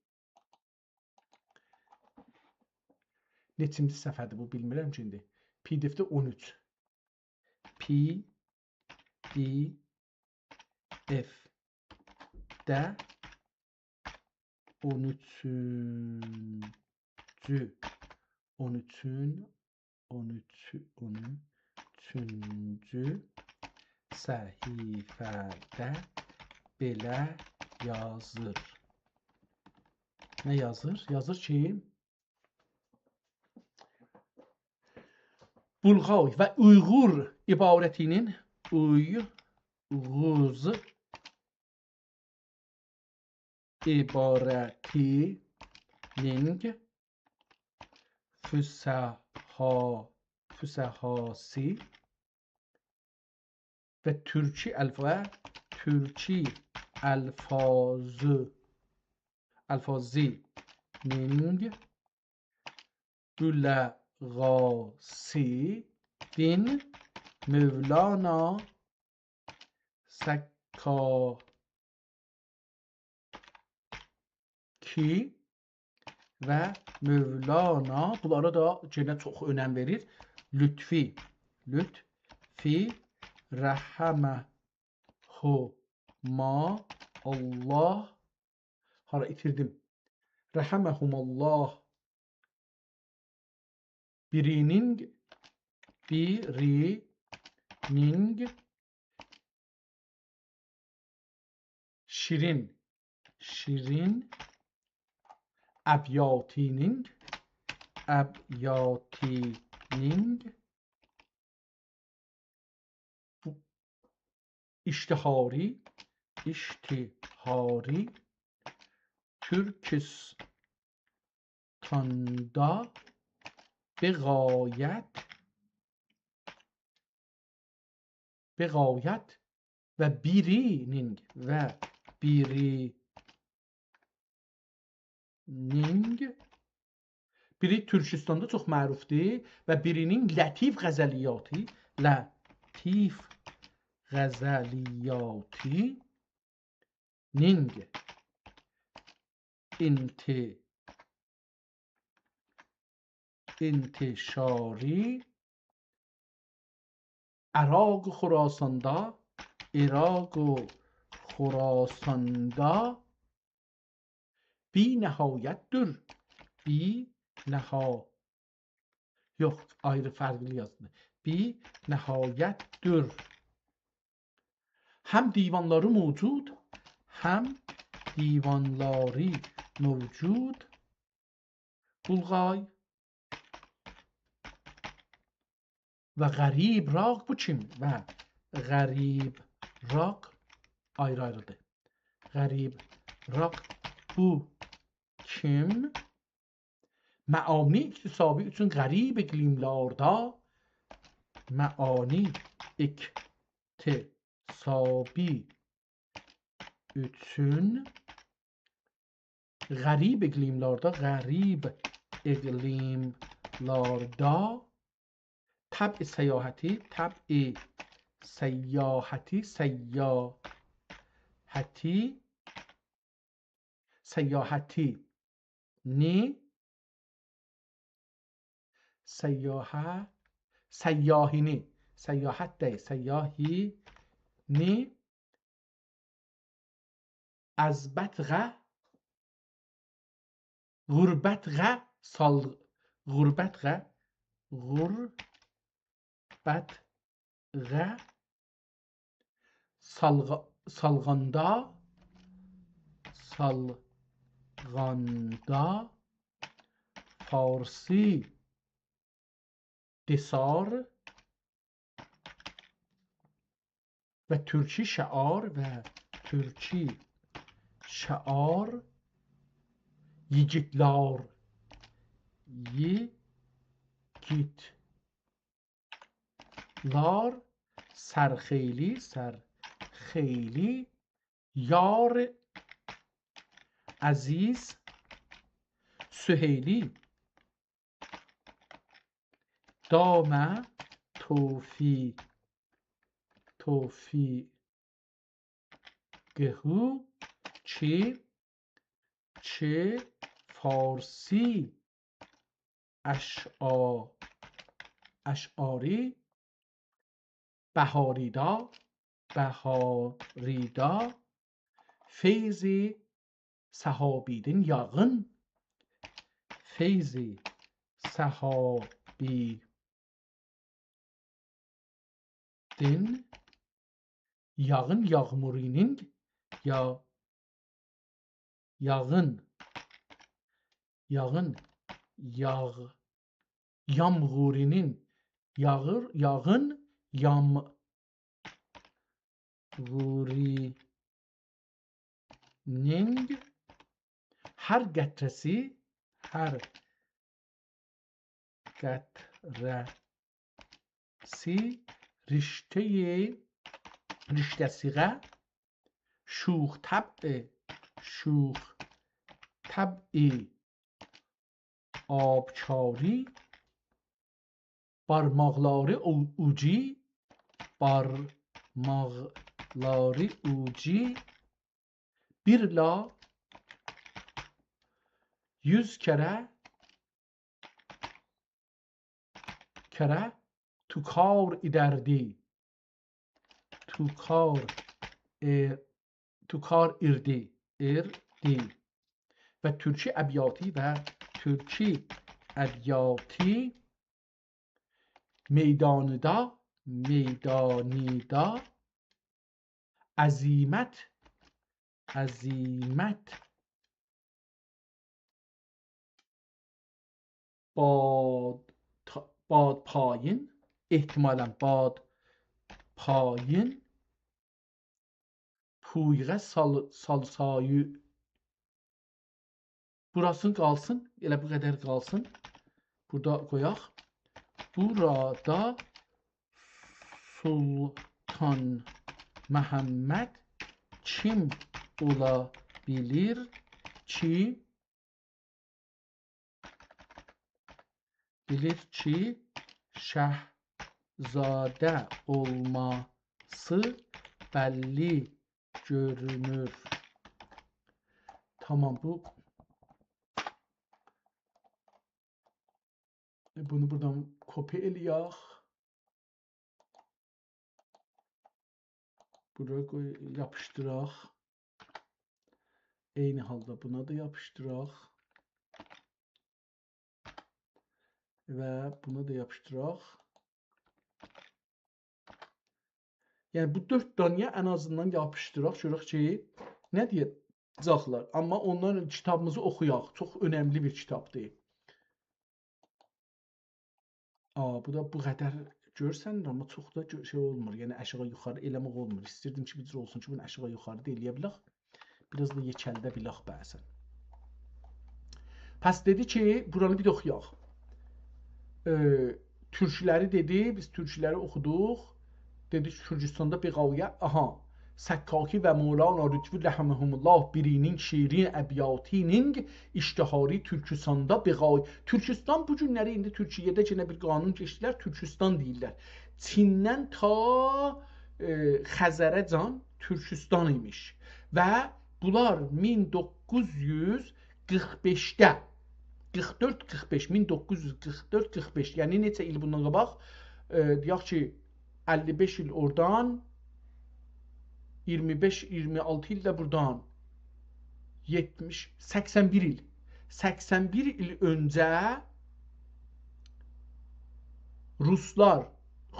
neçinci səfədir bu, bilmirəm ki, indi. PDF-də 13. PDF-də 13-cü səhifədə belə yazır. Ne yazır? Yazır ki Bulgar və Uyğur ibarətinin füsəhası və Türki əlfazının bülğası din Mevlana Səkkaki və Mevlana, bunlara da yenə çox önəm verir. Lütfi rəhəməhumallah, hara itirdim. Rəhəməhumallah birinin şirin şirin, əbyatinin, iştihari, Türkistan'da begayet ve birinin biri Türkistanda çox mərufdur və birinin latif qəzəliyyatı intişari Irak و خراسان'da بی نهایettir. Yok, ayrı farklı yazdı. Bi nihayettir. Hem divanları mevcut Bulgay ve garib rak bu kim? Ve garib rak ayrıdır. Garib rak bu kim? Maani iktisabi üçün garib iqlimlarda maani iktisabi üçün garib iqlimlarda طبع سیاحتی ni seyahat değil, seyahini از بدغ salganda Farsi desar ve Türkçe şaar yigitlar serxeyli yar aziz Süheyli dame توفیقهو چه فارسی اشعاری بهاریدا فیض صحابیدن یاغن yağmurinin her getresi رشته شوخ طبع آبچاری barmaqları uci bir la 100 kere tu kar irdi ve Türkçe ebyati meydanida azimet Əzimət Badpayın, ehtimalən Badpayın Puyğə salsayı. Burası qalsın, elə bu qədər qalsın. Burada qoyaq. Burada Sultan Məhəmməd kim ola bilir ki, Şəhzadə olması bəlli görünür. Tamam, bunu buradan kopya eləyək. Buraya yapışdıraq. Eyni halda buna da yapışdıraq. Və buna da yapışdıraq. Yəni bu 4 dənə ən azından yapışdıraq. Görək ki, nə deyəcəklər. Amma onların kitabımızı oxuyaq. Çox önəmli bir kitabdır. Bu da bu qədər görsənir, amma çox da şey olmur. Yəni aşağı yuxarı eləmək olmur. İstirdim ki, bir cür olsun ki, bunu aşağı yuxarı da eləyə bilək. Biraz da yekəldə bilək bəzən. Pəs dedi ki, buranı bir də oxuyaq. Türkləri dedi, biz türkləri oxuduq. Dedi ki, Gürcüstanda Beğaviyə, Səkkaki və Mevlana Lütfü rəhməhumullah birinin şiirin əbiyyatinin iştihari Türkistanda Beğaviyə. Türkistan bu günləri indi Türkiyədə yenə bir qanun keçdilər, Türkistan deyirlər. Çindən ta Xəzərəcan Türkistan imiş. Və bunlar 1945-də 44-45, 1944-45, yəni neçə il bundan qabaq, deyək ki, 55 il oradan, 25-26 il də buradan, 81 il. 81 il öncə Ruslar,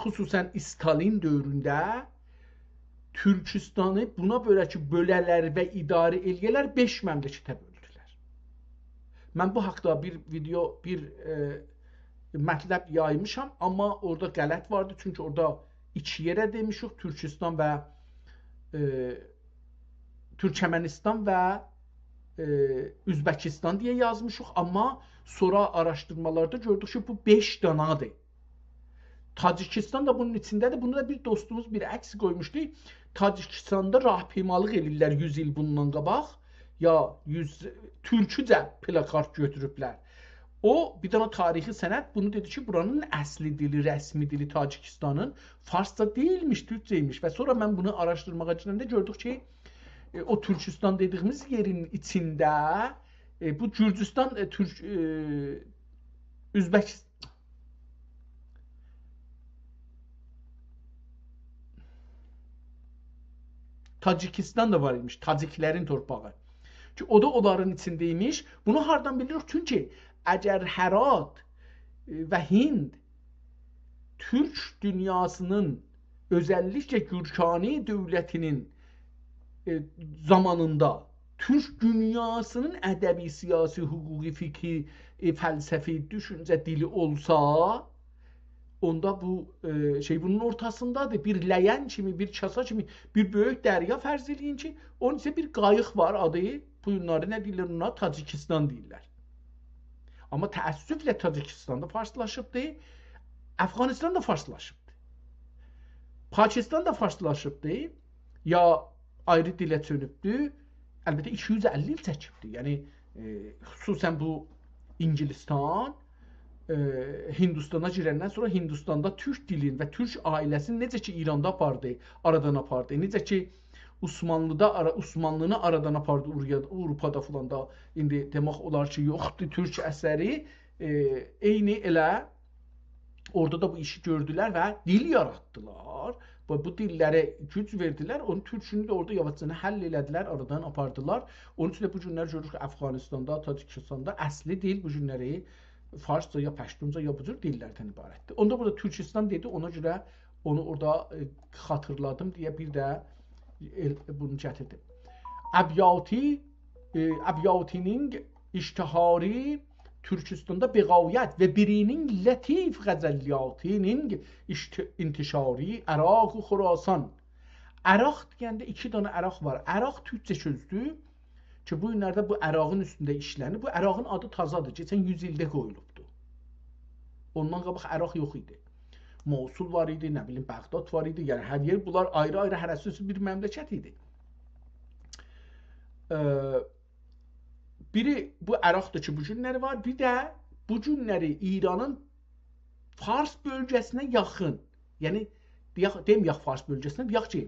xüsusən Stalin dövründə Türkistanı buna görə ki, bölələr və idarə eləyələr 5 məmləkətə böldülər. Mən bu haqda bir video, bir mətləb yaymışam, amma orada qələt vardı, çünki orada 2 yerə demişik, Türkistan və Türkmənistan və Üzbəkistan deyə yazmışıq, amma sonra araşdırmalarda gördük ki, bu 5 danadır. Tacikistan da bunun içindədir. Bunu da bir dostumuz bir əks qoymuşdu. Tacikistanda rahpimalıq edirlər 100 il bundan qabaq. Ya türkücə plakat götürüblər. O bir dana tarixi sənəd bunu dedi ki, buranın əsli dili, rəsmi dili Tacikistanın farsça deyilmiş, türkçəymiş. Və sonra mən bunu araşdırmağa girəndə gördük ki, o Türkistan dediyimiz yerin içində bu Gürcüstan, Üzbəkistan, Tacikistan da var imiş, Taciklərin torpağı. Ki o da onların içindeymiş. Bunu hardan bilirik? Çünki əgər Hərat və Hind Türk dünyasının, özəlliklə Gürcani dövlətinin zamanında Türk dünyasının ədəbi, siyasi, hüquqi, fikri, fəlsəfi, düşüncə dili olsa, onda bu şey bunun ortasındadır. Bir ləyən kimi, bir kasa kimi, bir böyük dərya fərz eləyin ki, onun isə bir qayıq var, adı, bunları nə deyirlər ona? Tacikistan deyirlər. Amma təəssüflə Tacikistanda farslaşıbdır, Əfqanistan da farslaşıbdır, Pakistan da farslaşıbdır, ya ayrı dilə çönübdür, əlbəttə 250 il çəkibdir. Yəni, xüsusən bu İngilistan, Hindistana girəndən sonra Hindistanda türk dilin və türk ailəsini necə ki İranda apardı, aradan apardı, necə ki Osmanlını aradan apardı Avropada falan da, indi demək olar ki, yoxdur türk əsəri, eyni elə orada da bu işi gördülər və dil yaratdılar. Bu dillərə güc verdilər, onun türkünü də orada yavaşcana həll elədilər, aradan apardılar. Onun üçün də bu günlər görürük ki, Əfqanistanda, Tacikistanda əsli dil bu günləri farsca ya pəştunca ya bu cür dillərdən ibarətdir. Onda burada Türkistan dedi, ona görə onu orada xatırladım deyə bir də bunu gətirdim. əbyatinin iştihari Türkistanda beğayət və birinin lətif qəzəliyyatinin intişari Əraq və Xurasan. Əraq deyəndə 2 dənə Əraq var. Əraq türkçə sözdür ki, bu günlərdə bu Ərağın üstündə işlənir. Bu Ərağın adı tazadır. Keçən 100 ildə qoyulubdur. Ondan qabaq Əraq yox idi. Mosul var idi, nə bilim Bəğdad var idi. Yəni hər yer bunlar ayrı-ayrı hərəsi bir məmləkət idi. Biri bu Əraqdır ki, bu günləri var. Bir də bu günləri İranın Fars bölgəsinə yaxın. Yəni deməyək Fars bölgəsinə, deyək ki,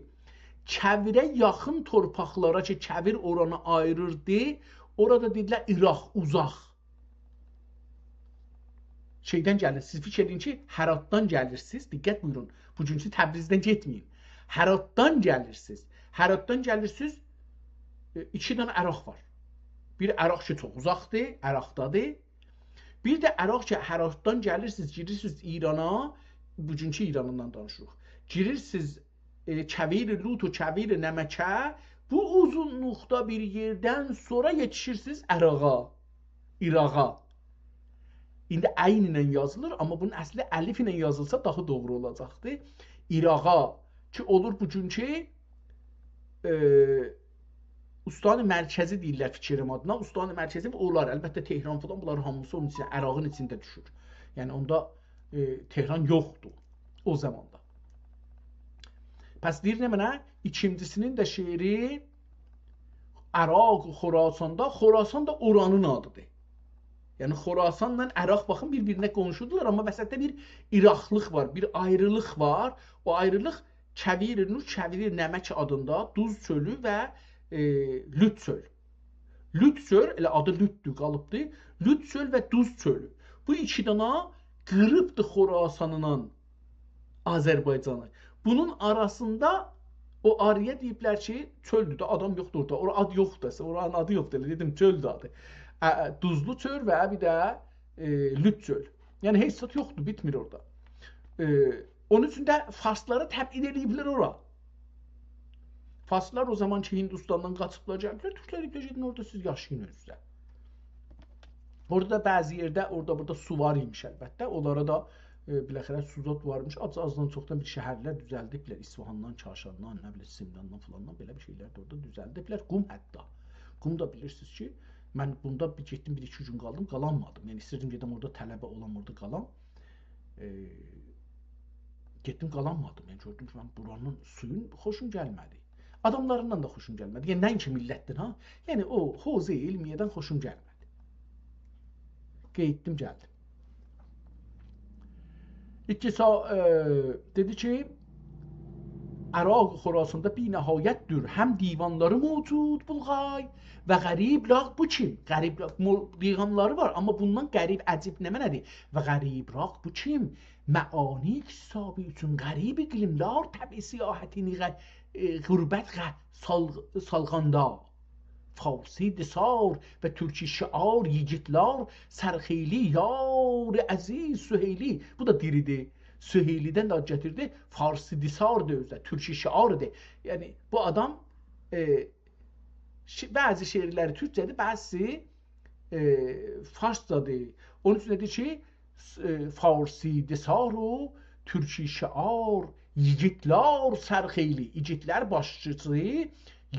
Kəvirə yaxın torpaqlara ki, Kəvir oranı ayırırdı. Orada dedilər İraq, uzaq. Şeydən gəlir, siz fikir edin ki, Həratdan gəlirsiniz. Diqqət buyurun, bugünkü Təbrizdən getməyin. Həratdan gəlirsiniz. Həratdan gəlirsiniz, 2 dənə Əraq var. Bir Əraq ki, çox uzaqdır, Əraqdadır. Bir də Əraq ki, Həratdan gəlirsiniz, girirsiniz İrana, bugünkü İranından danışırıq. Girirsiniz Kəvir-i Lut və Kəvir-i Nəməkə, bu uzunluqda bir yerdən sonra yetişirsiniz Əraqa, İraqa. İndi əyn ilə yazılır, amma bunun əsli əlif ilə yazılsa daha doğru olacaqdır. İraqa ki, olur bugünkü Ustanı mərkəzi deyirlər fikrim adına. Ustanı mərkəzi olar. Əlbəttə Tehran falan bunlar hamısı onun içində, Ərağın içində düşür. Yəni onda Tehran yoxdur o zamanda. Pəs deyir nə mənə? İkincisinin də şeiri Əraq, Xorasanda. Xorasan da oranın adıdır. Yəni Xorasanla Əraq baxın bir-birinə qonşudular, amma vəsətdə bir İraqlıq var, bir ayrılıq var. O ayrılıq Kəvir-i Nur, Kəvir-i Nəmək adında Duz çölü və Lüt çöl. Lüt çöl, elə adı Lütdür, qalıbdır. Lüt çöl və Duz çölü. Bu 2 dana qırıbdır Xorasanından Azərbaycanı. Bunun arasında o arıya deyiblər ki, çöldür də, adam yoxdur orada. Orada ad yoxdur, oranın adı yoxdur. Dedim, çöldür adı. Duzlu çöl və bir də Lüt çöl. Yəni heç zat yoxdur, bitmir orada. Onun üçün də Farsları təbid ediblər ora. Farslar o zaman ki, Hindistandan qaçıblar gəliblər, Türklər gedin orada siz yaşayın özünüzdə. Orada da bəzi yerdə, orada-burada su var imiş əlbəttə. Onlara da biləxərə suzot varmış. Azdan çoxdan bir şəhərlər düzəldiblər. İsfahandan, Kaşandan, nə bilir, Simrandan falandan belə bir şeylər də orada düzəldiblər. Qum hətta. Qum da bilirsiniz ki, mən bunda getdim 1-2 gün qaldım, qalanmadım. Yəni istəyirdim gedim orada tələbə olan orada qalam. Getdim qalanmadım. Yəni gördüm ki, mən buranın suyun xoşum gəlmədi. Adamlarından da xoşum gəlmədi. Yəni nəinki millətdən ha? Yəni o Xoze ilmiyyədən xoşum gəlmədi. Qeyddim, gəldim. Dedi ki, Əraq Xorasanda bir nəhayətdir. Həm divanları mövcud bulğay və qərib laq bu kim? Qərib laq divanları var, amma bundan qərib əcib nə mənədir? Və qərib laq bu kim? Məani kitabı üçün qərib iqlimlər təbi siyahətini qürbət salğanda. Farsi disar və türki şiar yigitlər sərxeyli yar əziz Süheyli. Bu da diridir. Süheylidən də gətirdi. Farsi disardır özdə, türki şiardır. Yəni bu adam bəzi şeirləri türkçədir, bəzisi farscadır. Onun üçün dedi ki, Farsi disaru türki şiar yigitlər sərxeyli. Yigitlər başçısı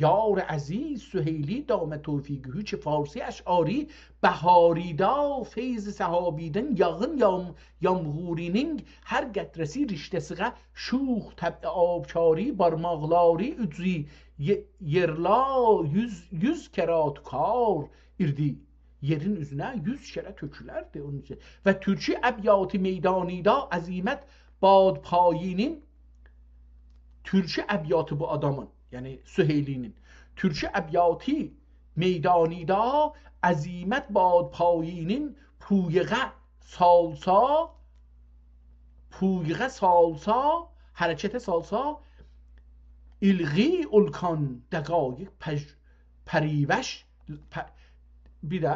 yar əziz Süheyli damə tövfiqühü ki, Farsi əşari bəharida feyz səhabidən yağın yağmurinin hər qətrəsi riştəsiğə şux təbdə abkari barmaqları ücri yerla yüz kərat kar irdi. Yerin üzünə 100 kərə tökülərdi onun üçün. Və türki əbyatı meydanida əzimət badpayinin türki əbyatı bu adamın, yəni Süheylinin türki əbyatı meydanida əzimət badpayinin puyğə salsa hərəkətə salsa ilği ulkan dəqaiq pərivəş bir də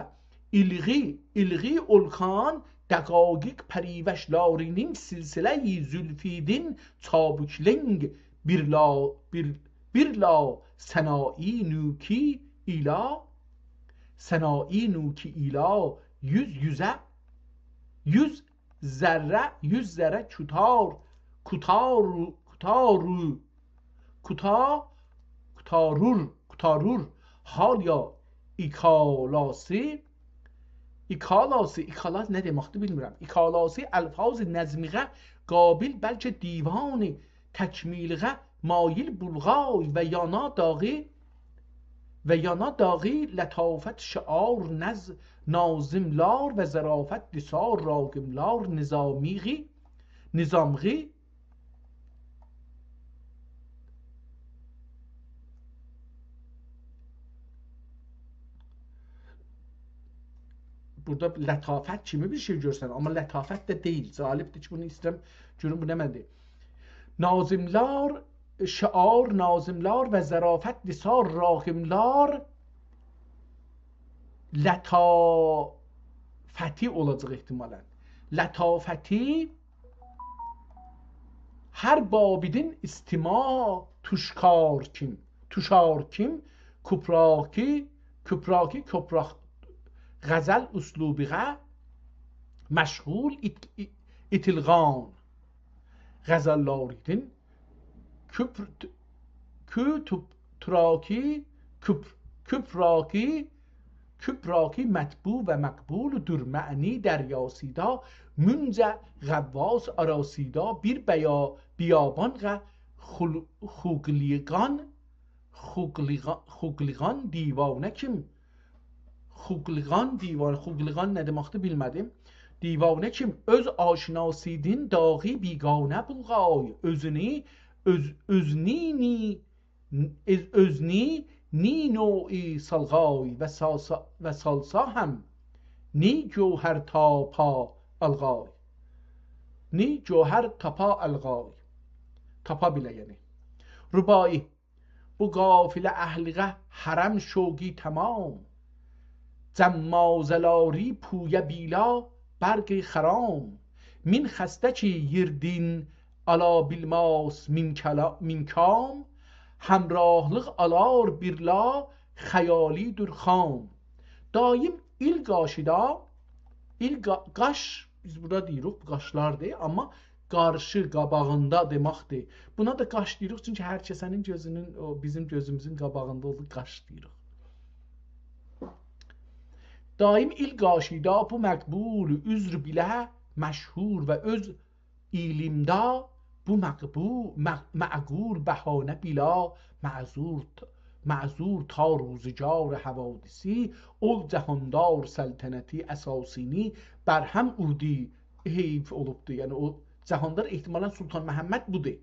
ilği ulkan dəqaiq pərivəşlərinin silsilə-i zülfidin çabukləng bir birla senai nuki ila, senai nuki ila yüz zerre kutarur halya ikalası. İkalas ne demekti bilmirəm. İkalası elfaz nəzmiğə qabil bəlkə divanı təkmiliğə mail bulğay və yana dağı lətafət şiar nazimlar və zərafət disar ragimlar nizamğı burada lətafət kimi bir şey görsən, amma lətafət də deyil. Zalibdir ki, bunu istəyirəm görün bu nə məndir. Nazimlar, şiar nazimlar və zərafət disar ragimlar lətafəti olacaq ehtimalən. Lətafəti hər babidin istima tuşkar kim kupraki غزل اسلوبیغه مشغول itilgan غزللاریدin küpraki metbu ve makbul dur ma'ni deryasida münce gavvas arasida bir biyaban xugligan divane kim Xugligan ne demekti bilmedim. Divane kim? Öz aşinasidin dağı bigane bulgay. Özni ni no'i salgay ve salsa hem ni cöher tapa algay. Ni cöher tapa algay. Tapa bile yani. Rubai bu gafile ehlige harem şogi tamam. زمازلاری پویه بیلا برگ خرام من خسته چی یردین علا بالماس من کام همراهlık alar birla خیالی درخام daim qaş biz burada deyirik qaşlar deyil amma qarşı qabağında deməkdir. Buna da qaş deyirik çünki hər kəsənin gözünün bizim gözümüzün qabağında olduğu qaş deyirik. Daim ilgaşida bu məqbul üzr bilə məşhur və öz ilimda bu məqbul bəhanə bila معذور تا روزگار حوادثی ol cəhəndar səltənəti əsasini bərhəm urdi heyf olubdu. Yəni o cəhəndar ehtimalən Sultan Məhəmməd budur.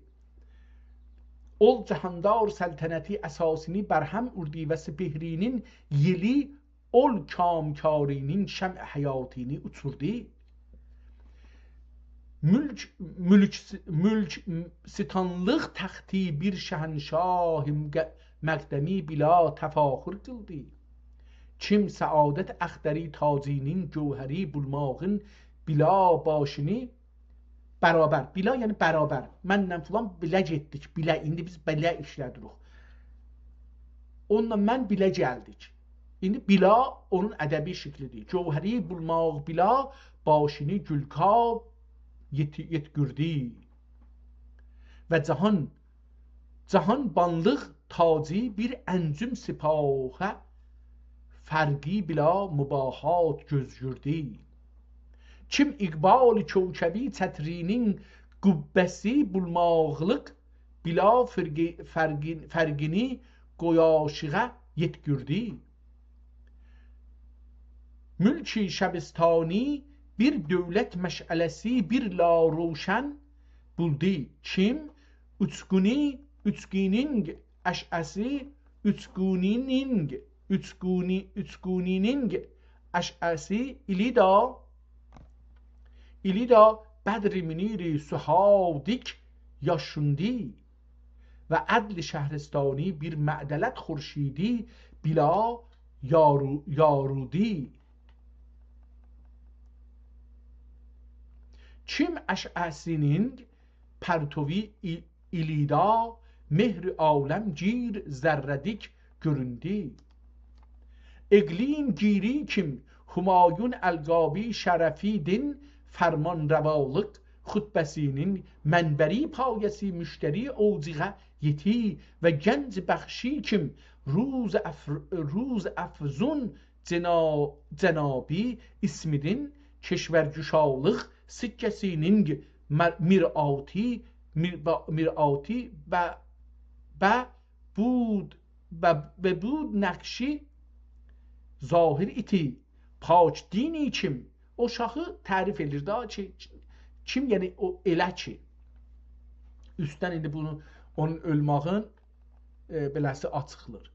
Ol cəhəndar səltənəti əsasini bərhəm urdi və sipihrinin yeli ol kamkarinin şəm həyatini uçurdu. Mülk sitanlıq təxti bir şəhənşah məqdəmi bila təfaxür qıldı. Kim səadət əxdəri tacinin gövhəri bulmağın bila başını bərabər. Bila yəni bərabər. Mənlə filan bilə getdik. Bilə. İndi biz bilə işlədirik. Onunla mən bilə gəldik. İndi bila onun ədəbi şəklidir. Gövhəri bulmaq bila başını gülkab yetgürdü. Və cahan banlıq tacı bir əncüm sipahə fərqi bila mübahat gözgürdü. Kim iqbal çövkəbi çətrinin qübbəsi bulmaqlıq bila fərqini qoyaşığa yetgürdü. Mülki şəbistani bir dövlət məşələsi bir la roşən buldu. Kim üçgünün əşəsi üçgüninin əşəsi İlida Bədr-i Münir-i Suhadik yaşundi və ədl şəhristani bir mə'dələt xurşidi bila yarudi. Kim əşəsinin pərtovi İlida mehri alem gir zerredik göründü. اقلیم گیری کم Humayun Elgabi şerefidin ferman revalık xutbesinin menberi payesi müşteri oziğe yeti ve genç bəxşi kim ruz efzun cenabi ismidin keşvercüşalıq sikkesinin mirati ve bud nakşi zahir iti paç dini kim o şahı tərif edir da kim yəni o elə ki üstdən indi bunu onun ölmağın beləsi açıqlır.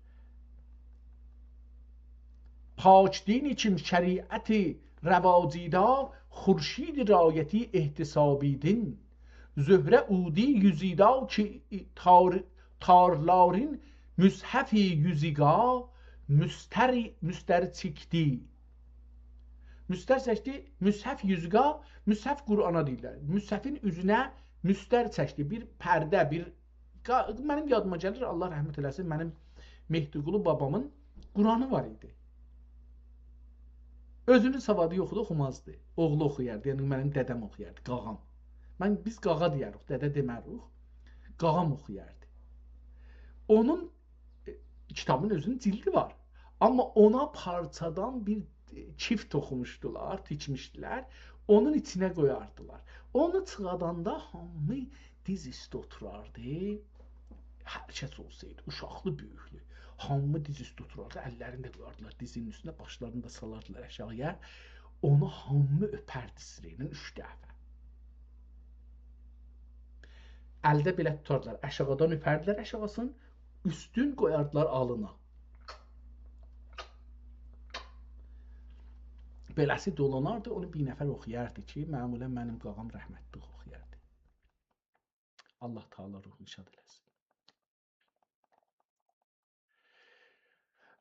Paç dini kim şəriəti rəvacida xurşid rayəti ehtisabidin zöhrə udi yüzida ki tarlarin müshafi yüziga müster çikdi. Müster çəkdi, müshəf yüzüqa, müshəf Qur'ana deyirlər. Müshəfin üzünə müster çəkdi, bir pərdə, bir... Mənim yadıma gəlir, Allah rəhmət eləsin, mənim Mehdiqulu babamın Qur'anı var idi. Özünün savadı yoxdu, oxumazdı. Oğlu oxuyardı, yəni mənim dədəm oxuyardı, qağam. Biz qağa deyirik, dədə demərik, qağam oxuyardı. Onun kitabın özünün cildi var. Amma ona parçadan bir çift oxumuşdular, tikmişdilər. Onun içinə qoyardılar. Onu çıxadanda hamı diz üstə oturardı. Hər kəs olsaydı, uşaqlı, böyüklü. Hamı diz üstə oturardı. Əllərini də qoyardılar dizinin üstünə, başlarını da salardılar aşağıya. Onu hamı öpərdi sırayla 3 dəfə. Əldə belə tutardılar. Aşağıdan öpərdilər aşağısını. Üstün qoyardılar alına. Beləsi dolanardı, onu bir nəfər oxuyardı ki, məmulən mənim qağam rəhmətli oxuyardı. Allah Teala ruhunu şad eləsin.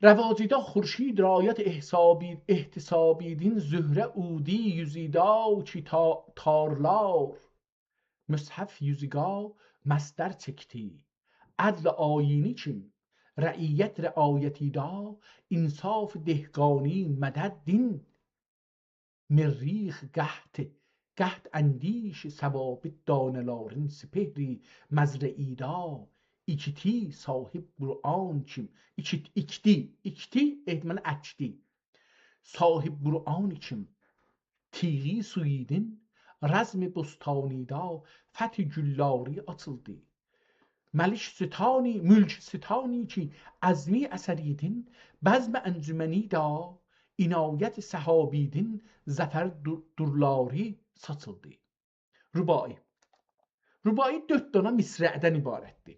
Rəvacida xurşid rayət ehtisabidin zöhrə udi yüzida ki tarlar müshəf yüziga məstər çəkdi. Ədl ayini kim rəiyyət rəayəti da insaf dehqani mədəd din مریخ قحط اندیش ثوابت دانلارın سپهری مزرعی دا İkiti sahib Qur'an kim ikti ehtimalen əkdi sahib Qur'an kim tiği suyidin rəzm-i bustanida fəth-i güllari açıldı məlk sitani ki əzmi əsəridin bəzm əncüməni da inayət səhabidin zəfər durları saçıldı. Rübai 4 dana misrədən ibarətdir.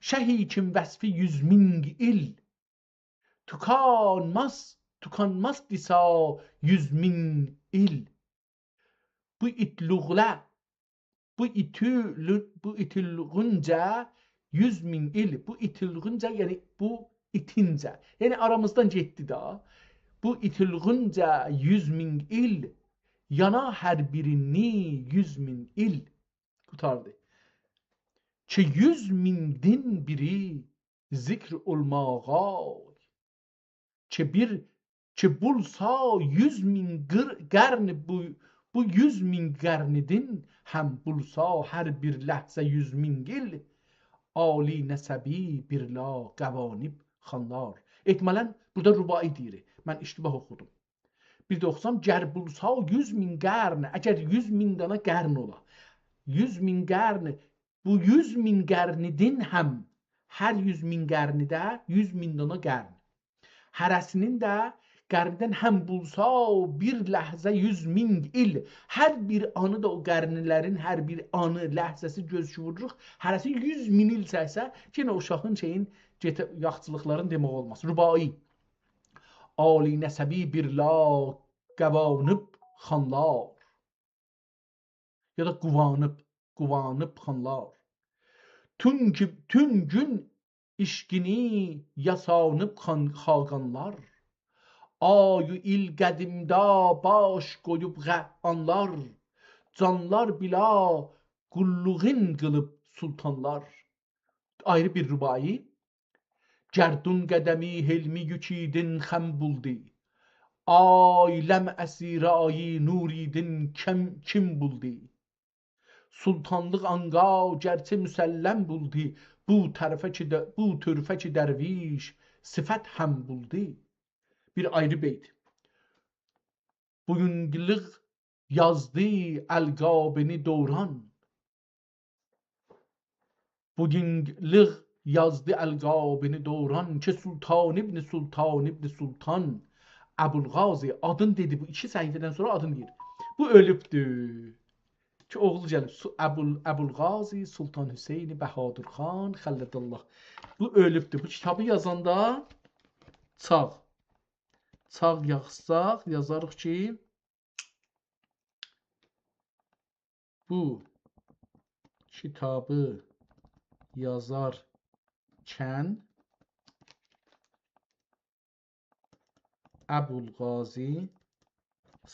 Şəhi kim vəsfi 100.000 il tukanmaz disa 100.000 il bu itilğunca 100.000 il bu itilğunca yəni bu itincə yəni aramızdan getdi da bu itilğunca 100.000 il yana hər birini 100.000 il qutardı. Ki 100.000'din biri zikr olmağa ki bulsa 100.000 qarn bu 100.000 qarnidin həm bulsa hər bir ləhzə 100.000 il ali nəsəbi birla qəvanib xanlar. Etmələn burada rübai deyir. Mən iştibah oxudum. Bir də oxusam, gər bulsa 100.000 qarn, əgər 100.000 dana qarn ola, 100.000 qarn, bu 100.000 qarnidin həm, hər 100.000 qarnidə 100.000 dana qarn. Hərəsinin də qarnidən həm bulsa bir ləhzə 100.000 il, hər bir anı da o qarnilərin hər bir anı, ləhzəsi göz vururuq, hərəsi 100.000 il çəksə, ki, o uşağın yaxçılıqların demək olmaz. Rübai Ali nəsəbi birla qəvanıb xanlar ya da quvanıb xanlar tüm gün işqini yasanıb xaqanlar ayu il qədimdə baş qoyub anlar canlar bila qulluğin qılıb sultanlar ayrı bir rübai. Gerdun qədəmi helmi yükidin xəm buldi. Ailəm əsirayı nuridin kim buldi. Sultanlıq anga gerçi müsəlləm buldi. Bu türfə ki dərviş sifət həm buldi. Bir ayrı beyt. Bugünlük yazdı əlqabini doğran. Bugünlük yazdı əlqabini doğran ki Sultan İbni Sultan Əbulğazi adın dedi. Bu 2 səhifədən sonra adın deyir. Bu ölübdür. Ki oğlu gəlib Əbulğazi Sultan Hüseyn Bəhadur xan Xələdullah. Bu ölübdür. Bu kitabı yazanda çağ yazsaq yazarıq ki bu kitabı yazarkən Əbulğazi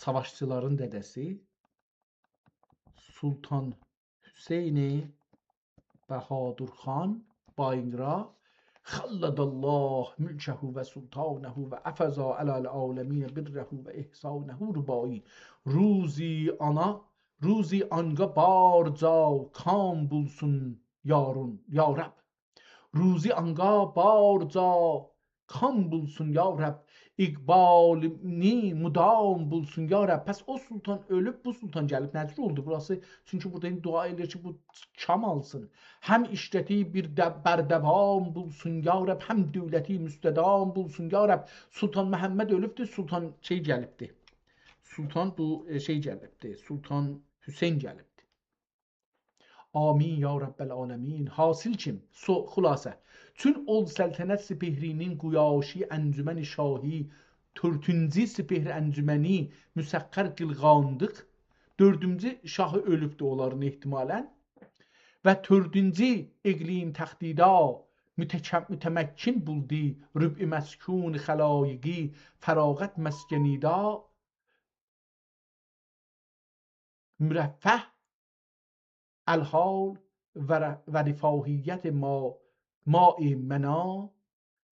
savaşçıların dədəsi Sultan Hüseyn Bəhadur xan Bayıngra Xələdallah mülkəhu və sultanəhu və əfəza aləl aləminə birrəhu və ihsanəhu rübai ruzi anga barca kam bulsun ya Rab. Ruzi anga barca kam bulsun ya Rab. İqbalini mudam bulsun ya Rab. Pəs o sultan ölüb, bu sultan gəlib. Nəcür oldu burası? Çünki burada dua edir ki, bu kam alsın. Həm işləti bir bərdəvam bulsun ya Rab, həm dövləti müstədam bulsun ya Rab. Sultan Məhəmməd ölübdür, sultan gəlibdir. Sultan bu gəlibdir. Sultan Hüseyn gəlibdir. Amin ya Rabbel alemin. Hasil kim? Xülasə. Çün ol səltənət sipehrinin quyaşi əncüməni şahi 4-cü sipehri əncüməni müsəqqər qılğandıq. 4-cü şahı ölübdür onların ehtimalən. Və 4-cü iqlim təxdida mütəməkkin buldi rüb'i məskun xəlayiqi fərağət məskənida mürəffəh الحال و رفاهیت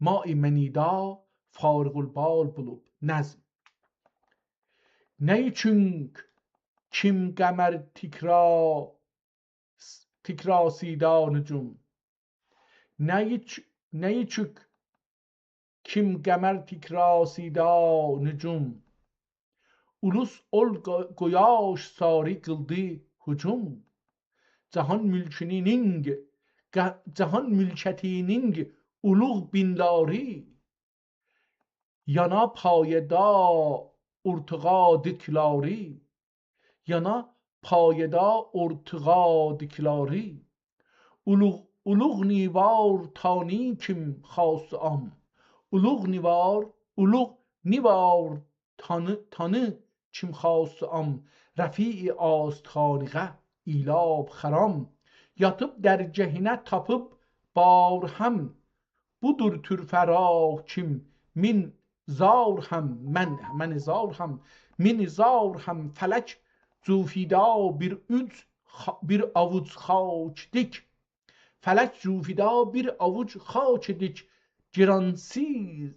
ماء منیدا فارغ البال bulub نظم نه چونک kim قمر تکرا سیدا نجوم نه چونک kim قمر تکرا سیدا نجوم ulus ol goyaş sari qıldı hücum Cahan mülkətinin uluğ binləri yana payeda urtığa dikləri uluğ nivar tani kim xas am uluğ nivar tanı kim xas am رفیع آستانغه ایلاب خرام yatıp dergehine tapıp bağırham budur türferah kim min zarham men zarham min zarham felek zufida bir avuç xaç dik felek zufida bir avuç xaç dik giransiz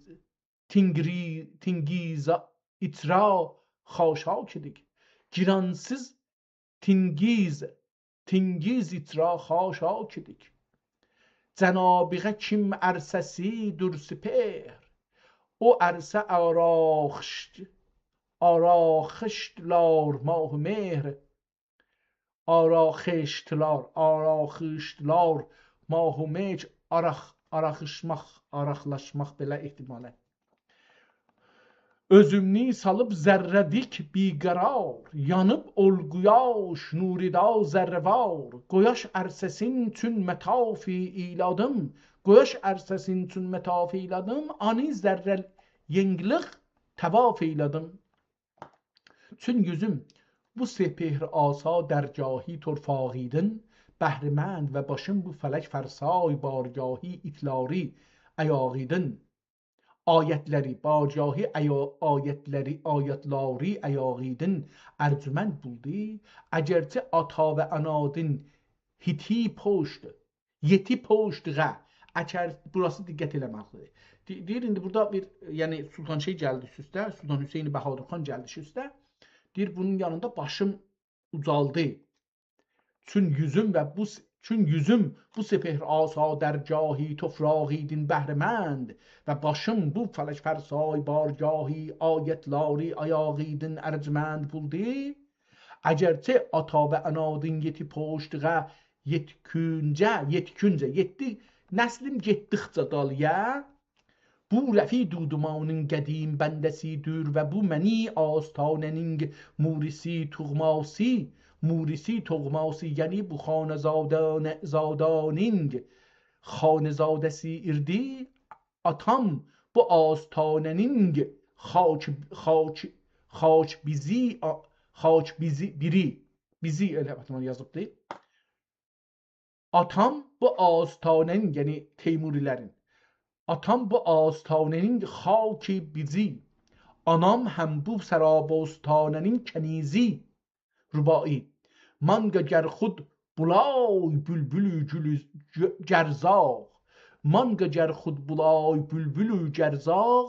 tingiza itra xaşak dik giransiz tingiz itra xaşak dik cenabığa kim ərsəsi dur siper o ərsə araxıştlar mah mehr araxıştlar mah mehr araxlaşmaq belə ehtimalən özümni salıb zərrədik biqərar yanıb ol quyaş nurida zərrəvar qoyaş ərsəsin çün mətafi iladım qoyaş ərsəsin çün mətafi iladım ani zərrəl yengliq təvaf iladım çün yüzüm bu sepehr asa dərgahi torfağidin bəhrəmənd və başım bu fələk fərsay bargahi itlari əyağidin ayetleri bacahi ayetleri ayağidin ercüment buldu. Egerçi ata ve anadın hiti poşt Yeti poştuğa. Burası diqqət eləməlidir. Deyir, indi burada bir, yəni Sultan şey gəldi üstə, Sultan Hüseyn Bəhadur xan gəldi üstə. Deyir, bunun yanında başım ucaldı. Çün yüzüm bu sepehir asa dərgahi tofrağidin bəhrəmənd və başım bu fələk fərsay bargahi ayətləri ayağidin ərcmənd buldu. Əgərçə ata və ənadın yeti poştuğa yetki nəslim getdikcə dalıya bu rəfi dudumanın qədim bəndəsidir və bu məni astanənin murisi toğması yəni bu xanəzadanın xanəzadəsi irdi atam bu astanənin xaç bizi elə yazıbdır. Atam bu astanənin, yəni Teymurilərin, atam bu astanənin xaki bizi, anam həm bu sarabostanənin kənizi. Rubai. Manga ger xud bulay bülbülü gerzağ. Manga ger xud bulay bülbülü gerzağ.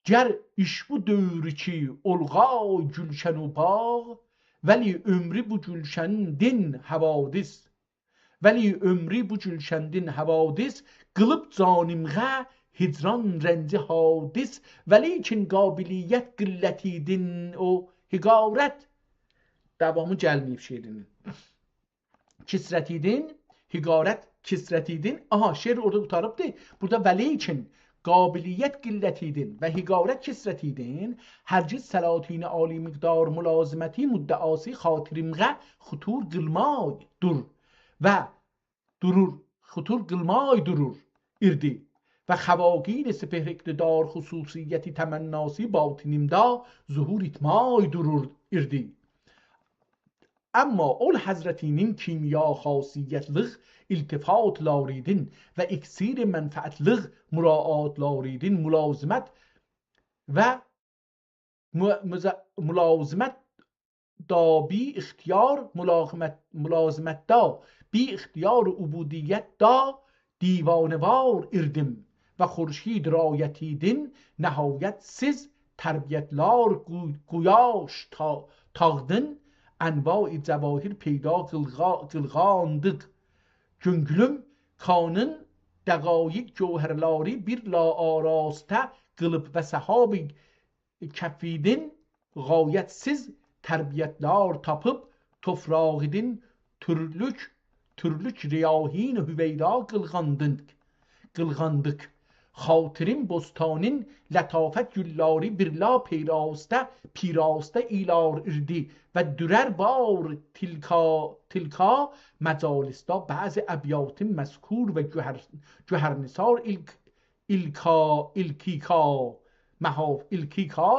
Ger iş bu dövrü ki olğay gülşen u bağ. Veli ömrü bu gülşendin havadis. Veli ömrü bu gülşendin havadis. Qılıb canimğə hicran rənci hadis. Velikin qabiliyyət qillətidin o hiqarət davamı gəlməyib şeirinin. Kisrətidin, hiqarət kisrətidin. Aha, şeir orada qutarıbdır. Burada vəlikin qabiliyyət qillətidin və hiqarət kisrətidin hərciz səlatini ali miqdar mülaziməti müddəası xatirimğə xutur qılmay dur və xutur qılmay durur irdi. و خواگین سپهر اقتدار خصوصیتی تمناسی باطنimda zuhur itmay durur irdi. Amma ol həzrətinin kimya xasiyyətlıq iltifat laridin və iksir mənfəətlıq müraat laridin mülazimət və mülazimət da bi ixtiyar mülazimət da bi ixtiyar ubudiyyət da divanəvar irdim. Və xurşid rayətidin nəhayət siz tərbiyətlər güyaş tağdın ənva-i cəvahir peyda qılğandıq. Güngülüm kanın dəqaiq cövhərləri bir la arastə qılıb və səhabi kəfidin gayətsiz tərbiyətlər tapıb tofrağidin türlük riyahin hüveyda qılğandıq. Xatirin bostanin lətafət gülləri bir la pirastə ilar irdi və dürər bar tilka məcalisdə bəzi əbiyatin məzkur və gühərnisar ilkika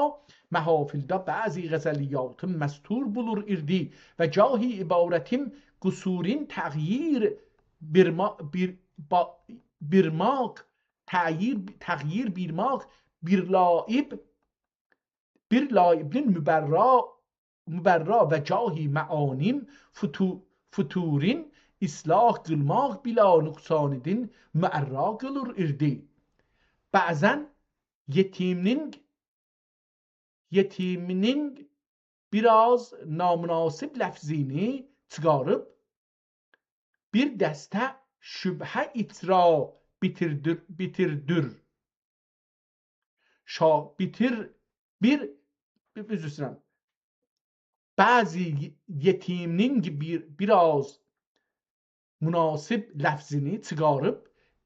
məhafildə bəzi qəzəliyyatın məstur bulur irdi və gahi ibarətim qusurin təğyir تغییر بیرماق bir laibnin müberra və cahi məanim futurin islah qılmaq bila nüqsanidin müərra qılır irdi. Bəzən yetiminin biraz namünasib ləfzini çıxarıb bir dəstə şübhə itra bitirdir. Bazı yetiminin biraz münasib ləfzini çıxarıb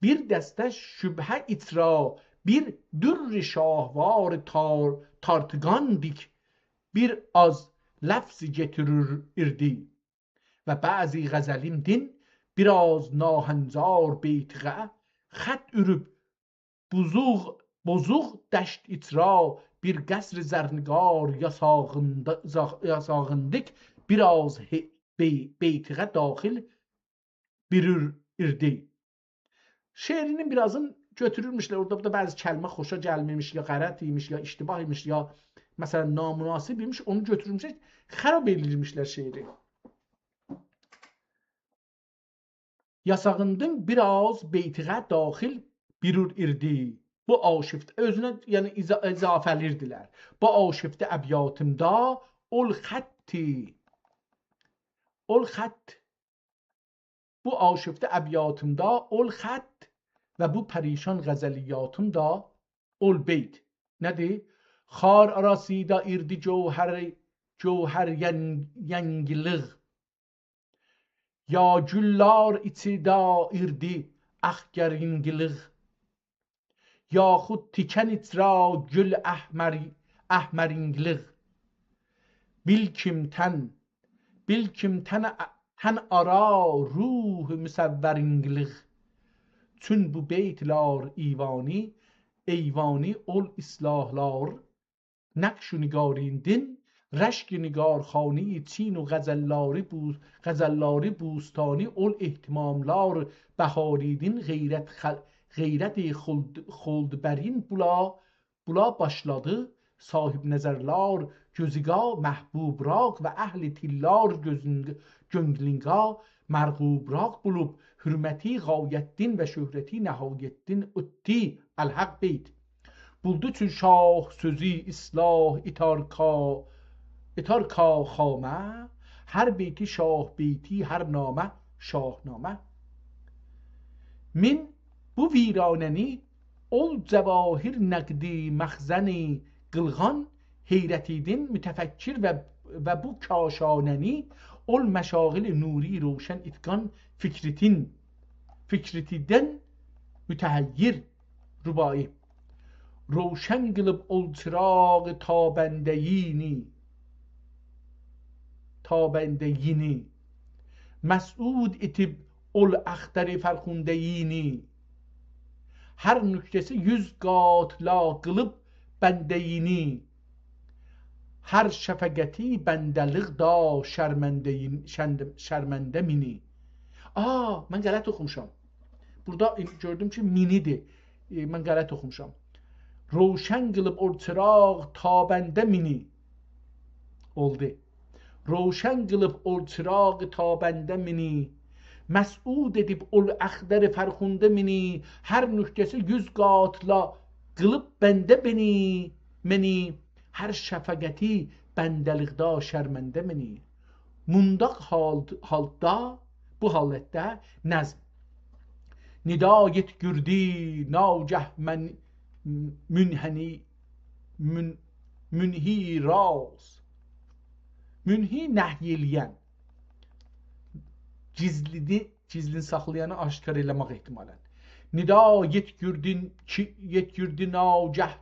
bir dəstə şübhə itra bir dürr-i şahvar tartıqandik bir az ləfzi getirir irdi və bazı qəzəlimdin biraz nahanzar beytiqə xət ürüb bozuq dəşt itra bir qəsr zərniqar yasağındik biraz beytiqə daxil birir irdi. Şeirinin birazını götürürmüşlər. Orada da bəzi kəlmə xoşa gəlməmiş, ya qərət imiş, ya iştibah imiş, ya məsələn namünasib imiş, onu götürmüşlər, xərab edilmişlər şeiri. Yasağındın biraz beytiğe daxil birur irdi. Bu aşifte özünə yəni izafəlirdilər. Bu aşifte əbyatımda ol xətt bu aşifte əbyatımda ol xətt və bu pərişan qəzəliyatımda ol beyt. Nədir? Xar arasida irdi cevher yengilıq. Ya güllar içida irdi axgəringilıq. Yaxud tiken itra gül ahmeringlik. Bil kim ten ara ruh müsevveringlik. Çün bu beytlar eyvani ol islahlar. Nakşu nigarindin رشک نگارخانی چین و غزلاری بوستانی ol ihtimamlar بهاریدین غیرت خلدبرین bula başladı sahip nezerlar gözüga mehbubrak ve ehli tillar gönglünga mergubrak bulup hürmeti gayettin ve şöhreti nehayettin ötti el-haq beyt. Buldu çün şah sözü islah اتار کا خامه هر بیتی شاه بیتی هر نامه شاهنامه من bu viraneni ol cevahir nakdi mehzeni gılgan heyretidin mütefekkir ve bu kaşaneni ol meşagil nuri roşen itkan fikritiden mütehayyir rubai روشن قلب ol çırağ تابندeyini مسعود itib ol ahteri ferhundeyini her nüktesi 100 gatla kılıp bendeyini her şefegeti bendelik da şermende mini. Ben galet okumuşam. Burada gördüm ki minidir. Ben galet okumuşam. روشن قلب ol çırağ tabendemini oldu. روشن قلب ol çırağ tabendemini mes'ud edip ol ahderi ferhunde mini her nüktesi 100 gatla kılıp bende meni her şefageti bendelikda şermende meni mundak halda bu halette nezm nidayet gürdi navceh münhi raz münhi nehyeleyen gizlini saxlayanı aşkar eləmək ehtimalən nida yetgürdin navceh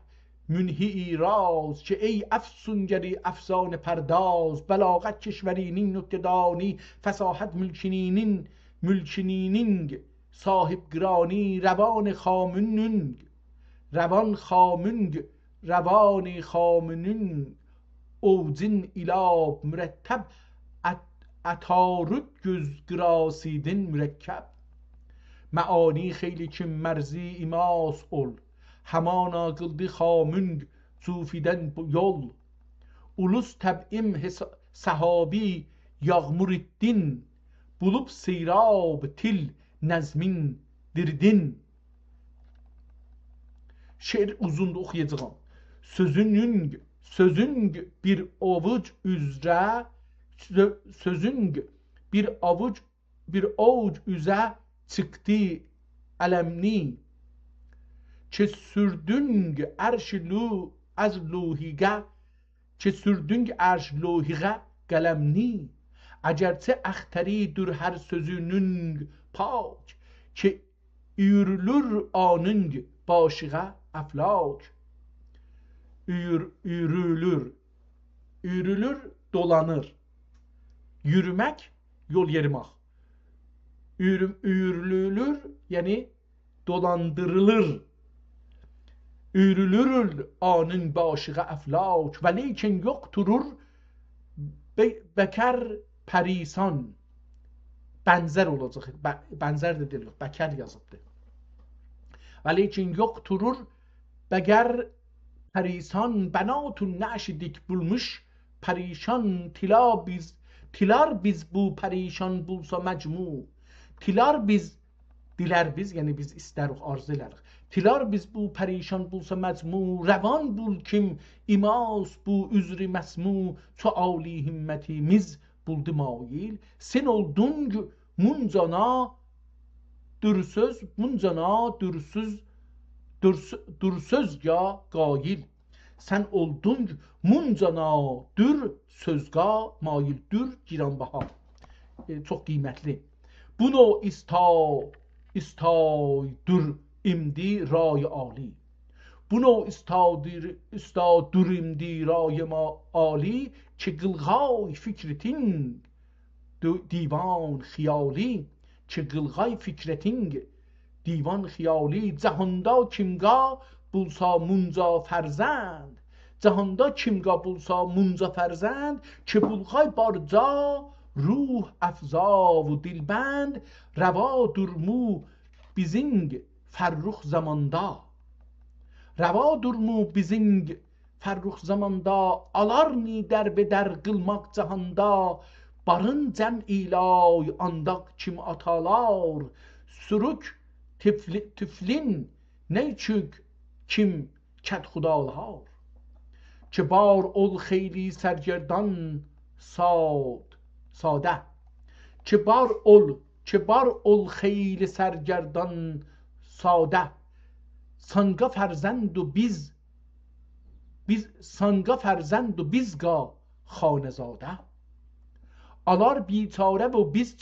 münhi raz ki ey efsungeri efsane perdaz belagat keşverinin nüktedani fesahat mülkininin sahip grani روان خامنün اوزین ilab müretteb اتارد göz grasiydin mürekkep meani خیلی که مرزی ایماس ol همانا قلدی خامنگ صوفیدن yol ulus teb'im sahabi yağmuriddin bulup seyrab til nezmin dirdin. Şiir uzundu okuyacağım. Sözün bir avuç üzre bir avuç üze çıktı elemni çe sürdün erş luhiga kalemni acerçe ahteri dur her sözünün pak ki yürülür anın başıga aflak yürülür dolanır yürümek yol yerimek yürülür yani dolandırılır yürülür anın başıga aflak ve lekin yokturur bekar perisan benzer olacak benzer de değil bekar yazıbdı ve lekin yokturur beger perisan benatun naş dik bulmuş perişan tilar biz bu perişan bulsa mecmu Tilar biz, dilər biz, yəni biz istərik, arzu elərik. Tilar biz bu pərişan bulsa məcmu, rəvan bul kim imas bu üzri məsmu, suali himmətimiz buldu mail. Sen oldun muncana dürsöz, muncana dürsöz ya gayil. Sen oldun muncana dür sözga mail, dür giranbaha. Çok qiymətli. Bunu istaydır imdi ray ali. Bunu istaydır imdi ray ali. Ki qılğay fikretin divan xiyali. Ki qılğay fikretin divan xiyali. Cahanda kimga bulsa munca ferzend. Cahanda kimga bulsa munca ferzend. Ki bulğay barca ruh افزا و دلبند روا درمو بیزینگ فرخ zamanda. Rava durmu bizing ferruh zamanda, alarni derbe der kılmak cahanda. Barın cem ilay andak kim atalar, sürük tüflin neyçük kim ket hudalar. Çebar ol xeyli sergerdan ساده چه بار ol خیل سرگردان ساده سانگا فرزند و سانگا فرزند و بیزگا خانزاده alar بیچاره و biz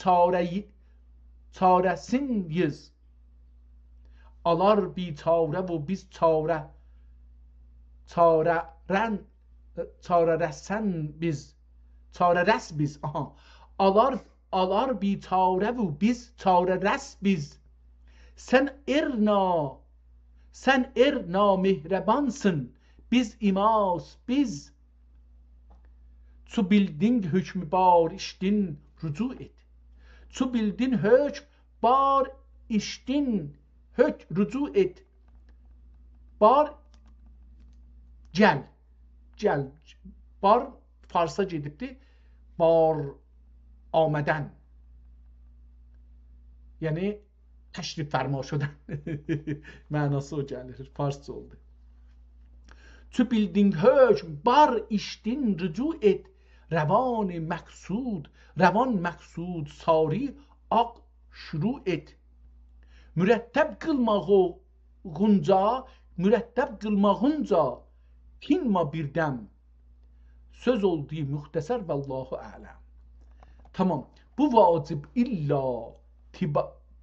çaresinyiz alar بیچاره و biz çareress biz aha alar bitare ve biz çareress biz sen erna mehrebansın biz imas biz tu bildin hükmü bar iştin rücu et tu bildin hükm bar iştin rücu et bar gel bar Fars'a gedibdi bar آمدن یعنی تشریف فرما شدن mənası o gəlir, farsça oldu. Tu bildin hükm bar iştin rücu et revan məqsud sari aq şuru et müretteb qılmağınca tinma birdem söz olduğu muhtasar vallahu alem. Tamam. Bu vacib illa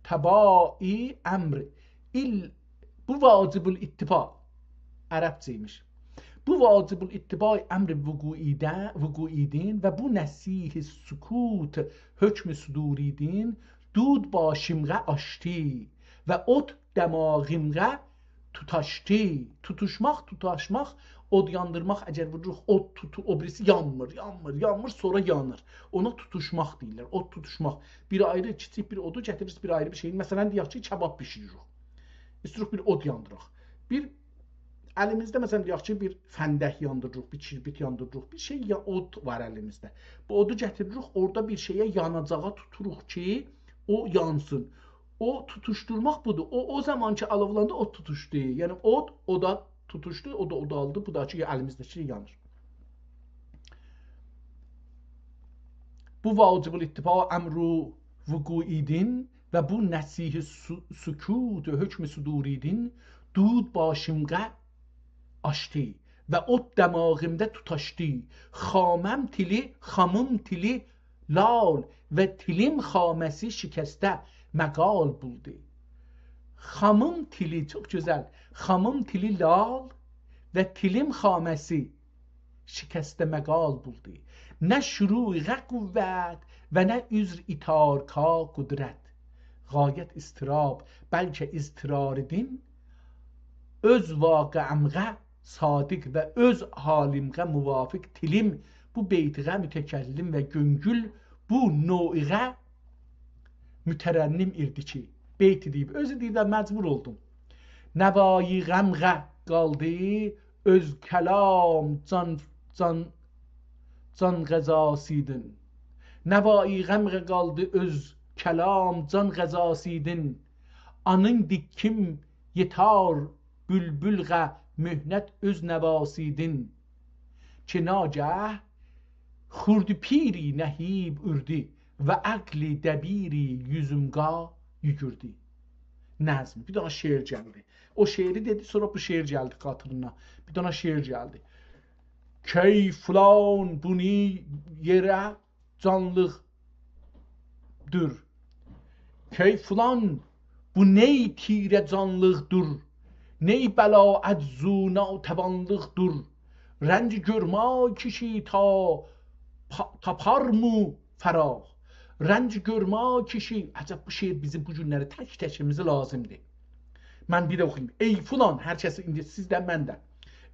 tebai emr. Bu vacibul ittiba. Arapçaymış. Bu vacibul ittiba emri vukuidin ve bu nesih sukut hükmü suduridin dud başimge açti ve ot demağimge tutaşti. Tutaşmak od yandırmaq, əgər vururuq, od tutur, o birisi yanmır, sonra yanır. Ona tutuşmaq deyirlər, od tutuşmaq. Bir ayrı, kiçik bir odu gətiririk, bir ayrı bir şeyin. Məsələn, deyək ki, kebab bişiririk. İstirik bir od yandırıq. Bir əlimizdə, məsələn, deyək ki, bir fəndək yandırırıq, bir kirbit yandırırıq, bir şey ya od var əlimizdə. Bu odu gətiririk, orada bir şeyə yanacağa tuturuq ki, o yansın. O tutuşturmaq budur. O zaman ki, alovlanda od tutuşdu. Yəni, oda tutuşdu, o da oda aldı, bu da ki, əlimizdəki yanır. Bu vacibul ittiba əmru vukuidin və bu nəsihi sükut hükmü suduridin dud başımqa açdı və ot dəmağımda tutaşdı. Xamım tili lal və tilim xaməsi şikəstə məqal buldu. Xamım tili çok güzel. Xamım tili lal ve tilim xaməsi şikəstə məqal buldu. Nə şuruğa qüvvət və nə üzr itarka qudrət. Gayet istirab, bəlkə istiraridin öz vaqiəmğə sadiq və öz halimğə muvafiq tilim bu beytiğə mütəkəllim və göngül bu noiğə mütərənnim irdi ki. Beyti deyib, özü deyib də məcbur oldum. Nəvayi qəmğə qaldı, öz kəlam can qəzasiydin. Nəvayi qəmğə qaldı, öz kelam can gazasiydin. Anın dikkim yetar bülbülğə mühnət öz nəvasiydin. Ki nagah xurdu piri nəhib ürdü və əqli dəbiri yüzümqa yügürdü. Nəzm. Bir dana şeir geldi. O şeiri dedi, sonra bu şeir geldi xatırına. Bir dana şeir geldi. Key filan buni yerə canlıqdır. Key filan bu ney tirə canlıqdır. Ney bəla əczu natəvanlıqdır. Rənc görmə kişi tapar mı fəraq. Rənc görmə kişi. Əcəb bu şeir bizim bu günləri tək-təkimizi lazımdır. Mən bir də oxuyayım. Ey filan, hər kəsi indi sizdən məndə.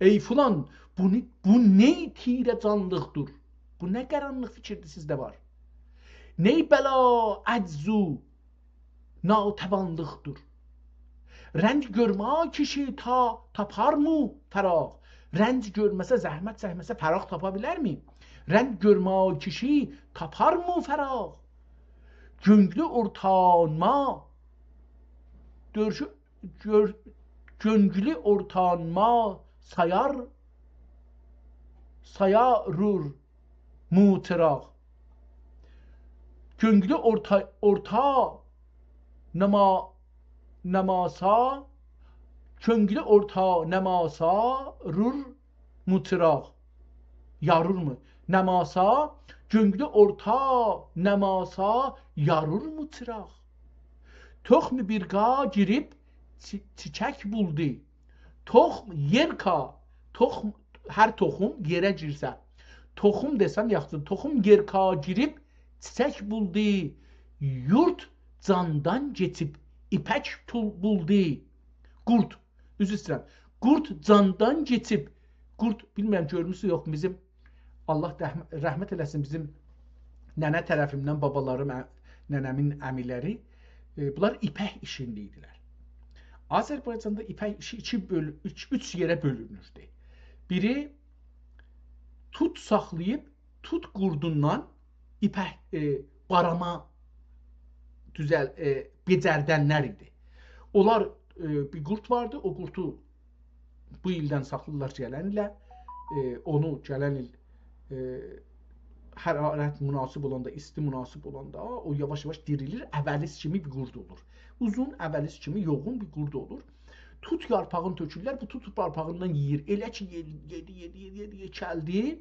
Ey filan, bu ney tirə canlıqdır. Bu nə qaranlıq fikirdir sizdə var. Ney bəla əczu natəvanlıqdır. Rənc görmə kişi tapar mı fəraq. Rənc görməsə, zəhmət çəkməsə fəraq tapa bilərmi? Rənc görmə kişi tapar mı fəraq. Gönglü ortanma gönglü ortanma sayarur mutiraq. Gönglü orta namasa gönglü orta namasa rur mutiraq. Yarur mu? Namasa gönglü orta namasa yarur mutiraq. Toxmu bir qa girib çiçək buldu. Toxm yerka. Toxm hər toxum yerə girsə. Toxum desəm yaxşı. Toxum yerka girib çiçək buldu. Yurt candan geçib ipək buldu. Qurd. Üzr istəyirəm. Qurd candan geçib. Qurd bilmirəm görmüsünüz yox bizim Allah rəhmət eləsin bizim nənə tərəfimdən babalarım, nənəmin əmiləri bunlar ipək işində idilər. Azərbaycanda ipək işi üç yerə bölünürdü. Biri tut saxlayıb tut qurdundan ipək barama becərdənlər idi. Onlar bir qurd vardı, o qurdu bu ildən saxlayırlar gələn ilə, onu gələn il hərarət münasib olanda, isti münasib olanda o yavaş-yavaş dirilir, əvəlis kimi bir qurd olur. Uzun əvəlis kimi yoğun bir qurd olur. Tut yarpağını tökürlər, bu tut yarpağından yeyir. Elə ki yedi, kəldi.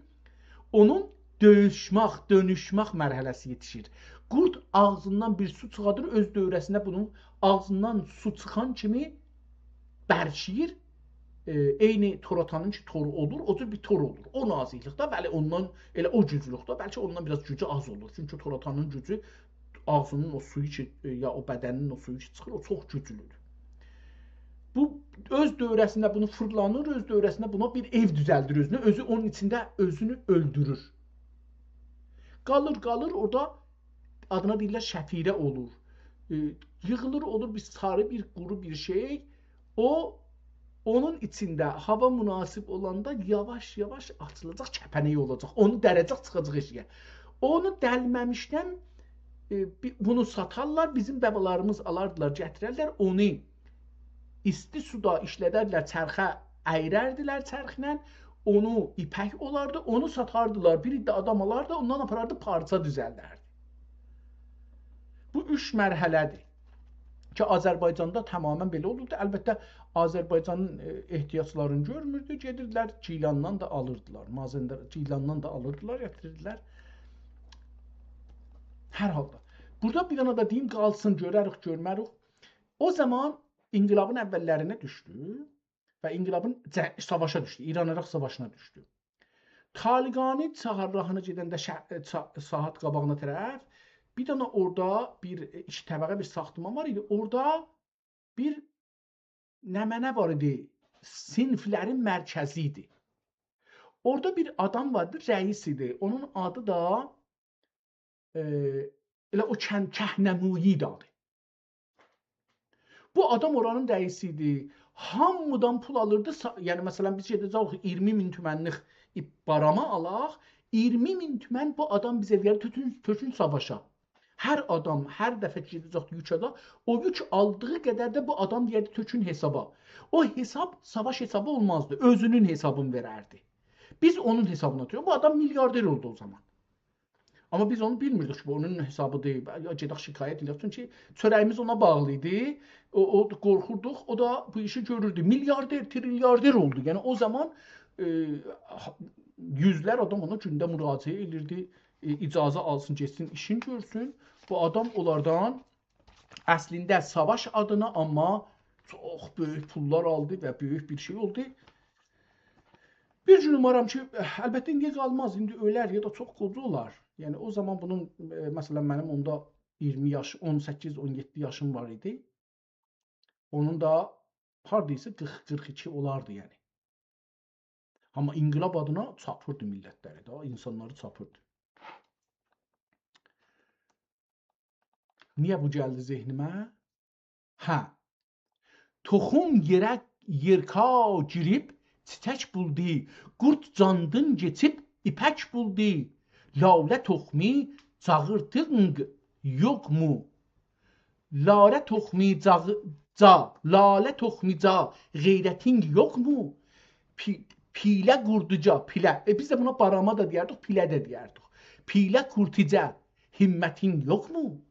Onun dönüşmək mərhələsi yetişir. Qurd ağzından bir su çıxadır, öz dövrəsində bunun ağzından su çıxan kimi bərşiyir. Eyni toratanın ki toru olur, o cür bir tor olur. O naziklikdə, bəli ondan elə o güclükdə, bəlkə ondan biraz gücü az olur. Çünki toratanın gücü ağzının o suyu ki, ya o bədənin o suyu ki çıxır, o çox güclüdür. Bu öz dövrəsində bunu fırlanır, öz dövrəsində buna bir ev düzəldir özünə, özü onun içində özünü öldürür. Qalır orada adına deyirlər şəfirə olur. Yığılır olur bir sarı bir quru bir şey. Onun içində hava münasib olanda yavaş-yavaş açılacaq, kəpənəyi olacaq. Onu dərəcək, çıxacaq eşiyə. Onu dəlməmişdən bunu satarlar, bizim bəbalarımız alardılar, gətirərlər. Onu isti suda işlədərlər, çərxə əyrərdilər çərxlə. Onu ipək olardı, onu satardılar. Bir iddə adam alardı, ondan aparardı, parça düzəldərdi. Bu üç mərhələdir. Ki Azərbaycanda tamamən belə olurdu. Əlbəttə Azərbaycanın ehtiyaclarını görmürdü. Gedirdilər Cilandan da alırdılar. Cilandan da alırdılar, gətirirdilər. Hər halda. Burada bir dana da deyim qalsın, görərik, görmərik. O zaman inqilabın əvvəllərinə düşdü və inqilabın savaşa düşdü. İran-İraq savaşına düşdü. Taliqani çağırrahına gedəndə saat qabağına tərəf bir dana orada bir iki təbəqə bir saxtıman var idi. Orada bir nəmənə var idi. Sinflərin mərkəzi idi. Orada bir adam vardı, rəis idi. Onun adı da elə o Kəhnəmuyi adı. Bu adam oranın rəisi idi. Hamıdan pul alırdı. Yəni məsələn biz gedəcək 20.000 tümənlik barama alaq. 20.000 tümən bu adam bizə verir tökün savaşa. Hər adam hər dəfə gedəcək yükədə, o yük aldığı qədər də bu adam deyərdi tökün hesaba. O hesab savaş hesabı olmazdı, özünün hesabını verərdi. Biz onun hesabına atıyoruz. Bu adam milyarder oldu o zaman. Amma biz onu bilmirdik ki, bu onun hesabı deyil. Gedək şikayət edək. Çünki çörəyimiz ona bağlı idi. O qorxurduq. O da bu işi görürdü. Milyarder, trilyarder oldu. Yəni o zaman yüzlər adam ona gündə müraciət edirdi. İcazə alsın, getsin, işin görsün. Bu adam onlardan əslində savaş adına amma çox böyük pullar aldı və böyük bir şey oldu. Bir gün umaram ki, əlbəttə indi qalmaz, indi ölər ya da çox qoca olar. Yəni o zaman bunun məsələn mənim onda 20 yaş, 18-17 yaşım var idi. Onun da hardaysa 40-42 olardı yəni. Amma inqilab adına çapırdı millətləri də, insanları çapırdı. Niyə bu gəldi zehnimə? Hə. Toxum yerka girib çiçək buldu. Qurd candın geçib ipək buldu. Lalə toxmi cağırtınq yox mu? Lalə toxmi lalə toxmica qeyrətin yox mu? Pilə qurduca, pilə. Biz də buna barama da deyərdik, pilə də deyərdik. Pilə kurtica himmətin yox mu?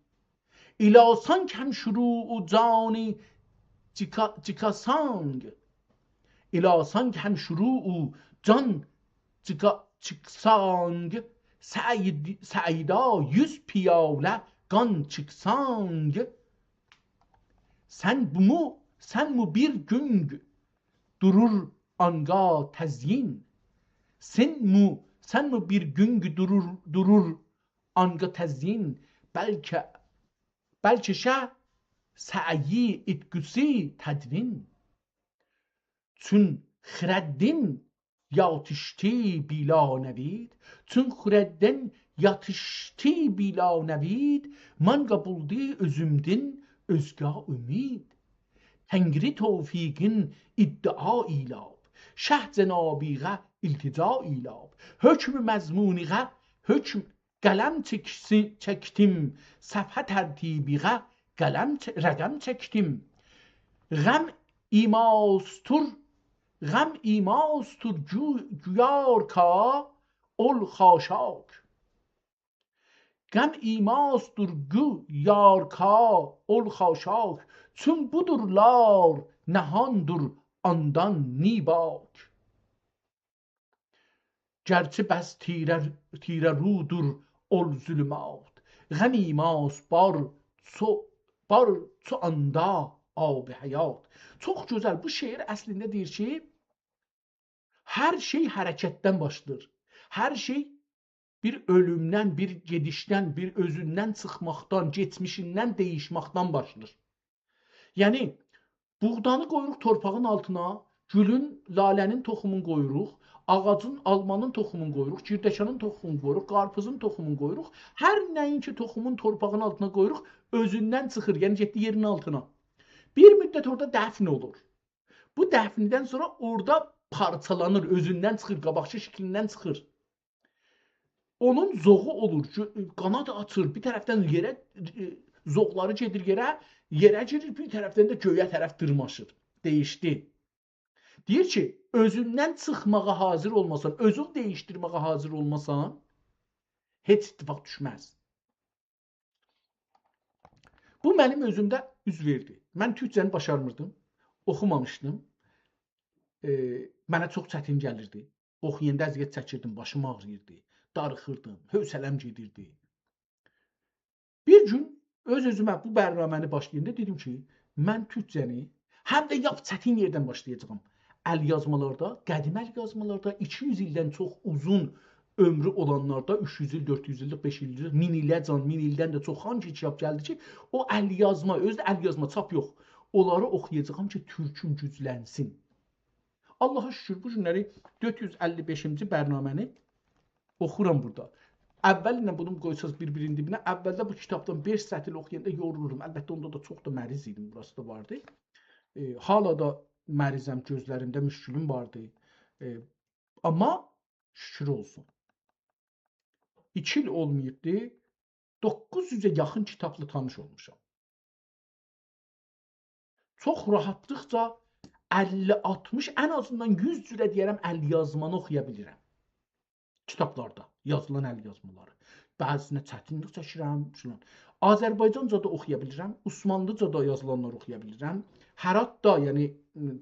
İlasan kəm şuru cani cikasang. İlasan kəm şuru can çıksang. Səida 100 piyalə qan çıksang. Sən mu bir gün durur anga təzyin. Sən mu bir gün durur anga təzyin. Bəlkə səyi itqüsi tədvin. Çün xirəddin yatışti bila nəvid. Çün xirəddin yatışti bila nəvid. Mən qabuldi özümdin özgə ümid. Təngri tevfiqin iddia ilab. Şəh cənabiğə iltica ilab. Hökm məzmuniğə hökm qələm çəkdim. Səfhə tərtibiğə rəqəm çəkdim. Ғəm imastur güyar ka ol xaşak. Ғəm imastur güyar ka ol xaşak. Çün budurlar nəhandur andan nibak. Gərçi bəs tirə rudur ol zülümat. Ғəm imas bar çu anda ab-i həyat. Çox gözəl. Bu şeir əslində deyir ki, hər şey hərəkətdən başlayır. Hər şey bir ölümdən, bir gedişdən, bir özündən çıxmaqdan, geçmişindən değişməkdən başlayır. Yəni, buğdanı qoyuruq torpağın altına, gülün, lalənin toxumunu qoyuruq, ağacın, almanın toxumunu qoyuruq, girdəkanın toxumunu qoyuruq, qarpızın toxumunu qoyuruq. Hər nəyin ki toxumun torpağın altına qoyuruq, özündən çıxır, yəni getdi yerin altına. Bir müddət orada dəfn olur. Bu dəfnidən sonra orada parçalanır, özündən çıxır, qabaqçı şəklindən çıxır. Onun zoğu olur, qanad açır, bir tərəfdən yerə, zoğları gedir yerə girir, bir tərəfdən də göyə tərəf dırmaşır. Değişdi. Deyir ki, özündən çıxmağa hazır olmasan, özün değişdirməyə hazır olmasan, heç ittifaq düşməz. Bu mənim özümdə üz verdi. Mən türkcəni başarmırdım, oxumamışdım. Mənə çox çətin gəlirdi. Oxuyanda əziyyət çəkirdim, başım ağrıyırdı, darıxırdım, hövsələm gedirdi. Bir gün öz-özümə bu bərnaməni başlayanda dedim ki, mən türkcəni həm də yap çətin yerdən başlayacağam. Əl yazmalarda, qədim əl yazmalarda 200 ildən çox uzun ömrü olanlarda 300 il, 400 illik, 500 illik, 1000 ildən də çox hangi kitab gəldi ki, o əl yazma, özdə əl yazma, çap yox. Onları oxuyacağam ki, türküm güclənsin. Allaha şükür, bu günləri 455-ci bərnaməni oxuram burada. Əvvəlinlə bunu qoysaz bir-birinin dibinə, əvvəldə bu kitabdan 5 sətil oxuyanda yorulurum. Əlbəttə, onda da çox da məriz idim, burası da vardı. Hala da mərizəm, gözlərimdə müşkülüm vardı. Amma şükür olsun. 2 il olmayıbdı, 900-ə yaxın kitabla tanış olmuşam. Çox rahatlıqca 50-60, ən azından 100 cürə deyərəm 50 yazmanı oxuya bilirəm. Kitablarda yazılan əl yazmaları. Bəzisinə çətinlik çəkirəm, filan. Azərbaycanca da oxuya bilirəm, Osmanlıca da yazılanları oxuya bilirəm. Hərat da, yəni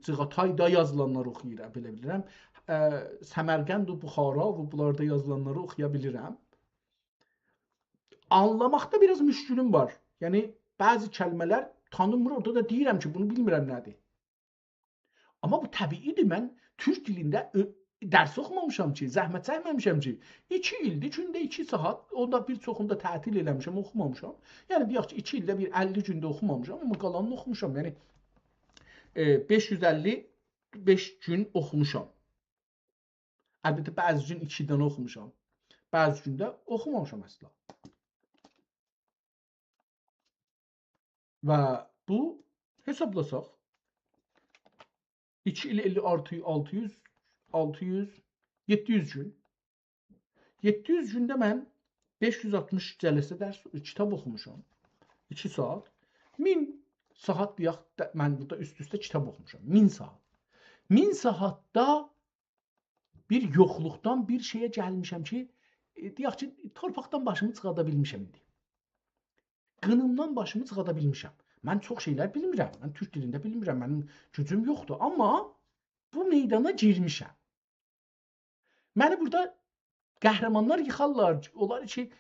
Cığatay da yazılanları oxuya bilirəm. Səmərqənd, Buxara və bunlarda yazılanları oxuya bilirəm. Anlamaqda biraz müşkülüm var. Yəni bəzi kəlmələr tanımır, orada da deyirəm ki, bunu bilmirəm nədir. Amma bu təbiidir. Mən türk dilində dərs oxumamışam ki, zəhmət çəkməmişəm ki. 2 ildir, gündə 2 saat, onda bir çoxunda tətil eləmişəm, oxumamışam. Yəni deyək ki, 2 ildə bir 50 gündə oxumamışam, amma qalanını oxumuşam. Yəni 555 gün oxumuşam. Əlbəttə bəzi gün 2 dənə oxumuşam. Bəzi gündə oxumamışam əsla. Və bu hesablasaq 2 il 50 600 700 gün. 700 gündə mən 560 cələsə dərs kitab oxumuşam. 2 saat. 1000 saat deyək, mən burada üst-üstə kitab oxumuşam. 1000 saat. 1000 saatda bir yoxluqdan bir şeyə gəlmişəm ki, deyək ki, torpaqdan başımı çıxarda bilmişəm indi. Qınımdan başımı çıxarda bilmişəm. Mən çox şeylər bilmirəm. Mən türk dilində bilmirəm. Mənim gücüm yoxdur. Amma bu meydana girmişəm. Məni burada qəhrəmanlar yıxarlar. Onlar ki,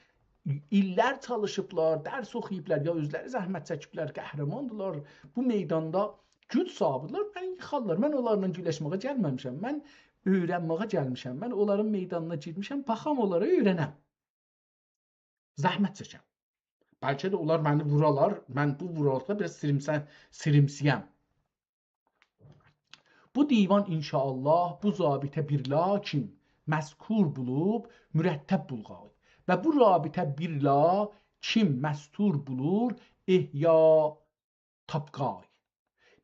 illər çalışıblar, dərs oxuyublar, ya özləri zəhmət çəkiblər, qəhrəmandırlar. Bu meydanda güc sahibidirlər, məni yıxarlar. Mən onlarla güləşməyə gəlməmişəm. Mən öyrənməyə gəlmişəm. Mən onların meydanına girmişəm, baxam onlara öyrənəm. Zəhmət çəkəm. Bəlkə də onlar məni vuralar, mən bu vuralıqda biraz sirimsiyəm. Bu divan inşallah bu zabitə bir lakin məzkur bulub, mürəttəb bulğay. Və bu rabitə bir la kim məstur bulur, ehya tapqay.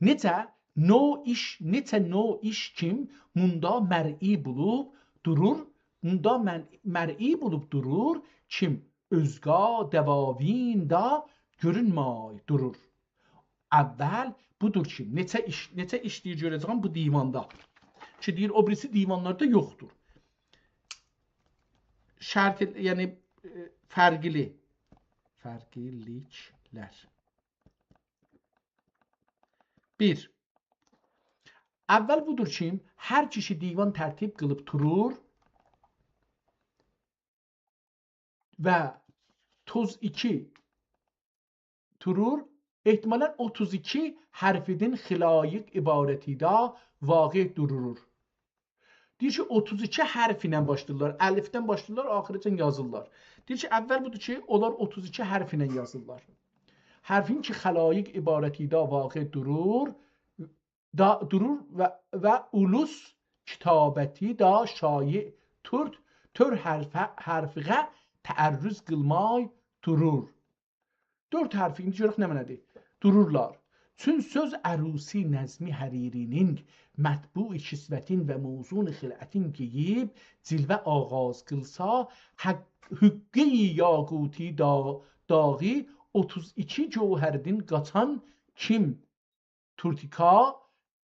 Necə no iş kim munda mər'i bulub durur, munda mər'i bulub durur, kim özqa dəvavin da görünmay durur. Əvvəl budur ki, neçə iş deyir görəcəm bu divanda. Ki deyir, o birisi divanlarda yoxdur. Şərt, yəni fərqliliklər. 1. Əvvəl budur ki, hər kişi divan tərtib qılıb durur və 32 durur, ehtimalən 32 hərfidin xilayiq ibarəti də vaqe durur. Deyir ki, 32 hərf ilə başlayırlar, əlifdən başlayırlar, axırıcan yazırlar. Deyir ki, əvvəl budur ki, onlar 32 hərf ilə yazırlar. Hərfin ki, xilayiq ibarəti də vaqe durur və ulus kitabəti də şayi tör hərfiqə təərrüz qılmay durur. 4 hərfi, indi görək nə mənədir? Dururlar. Çün söz ərusi nəzmi həririnin mətbu-i kisvətin və muzun xilətin geyib cilvə ağaz qılsa hüqqi-i yaquti dağı 32 cövhərdin qaçan kim turtika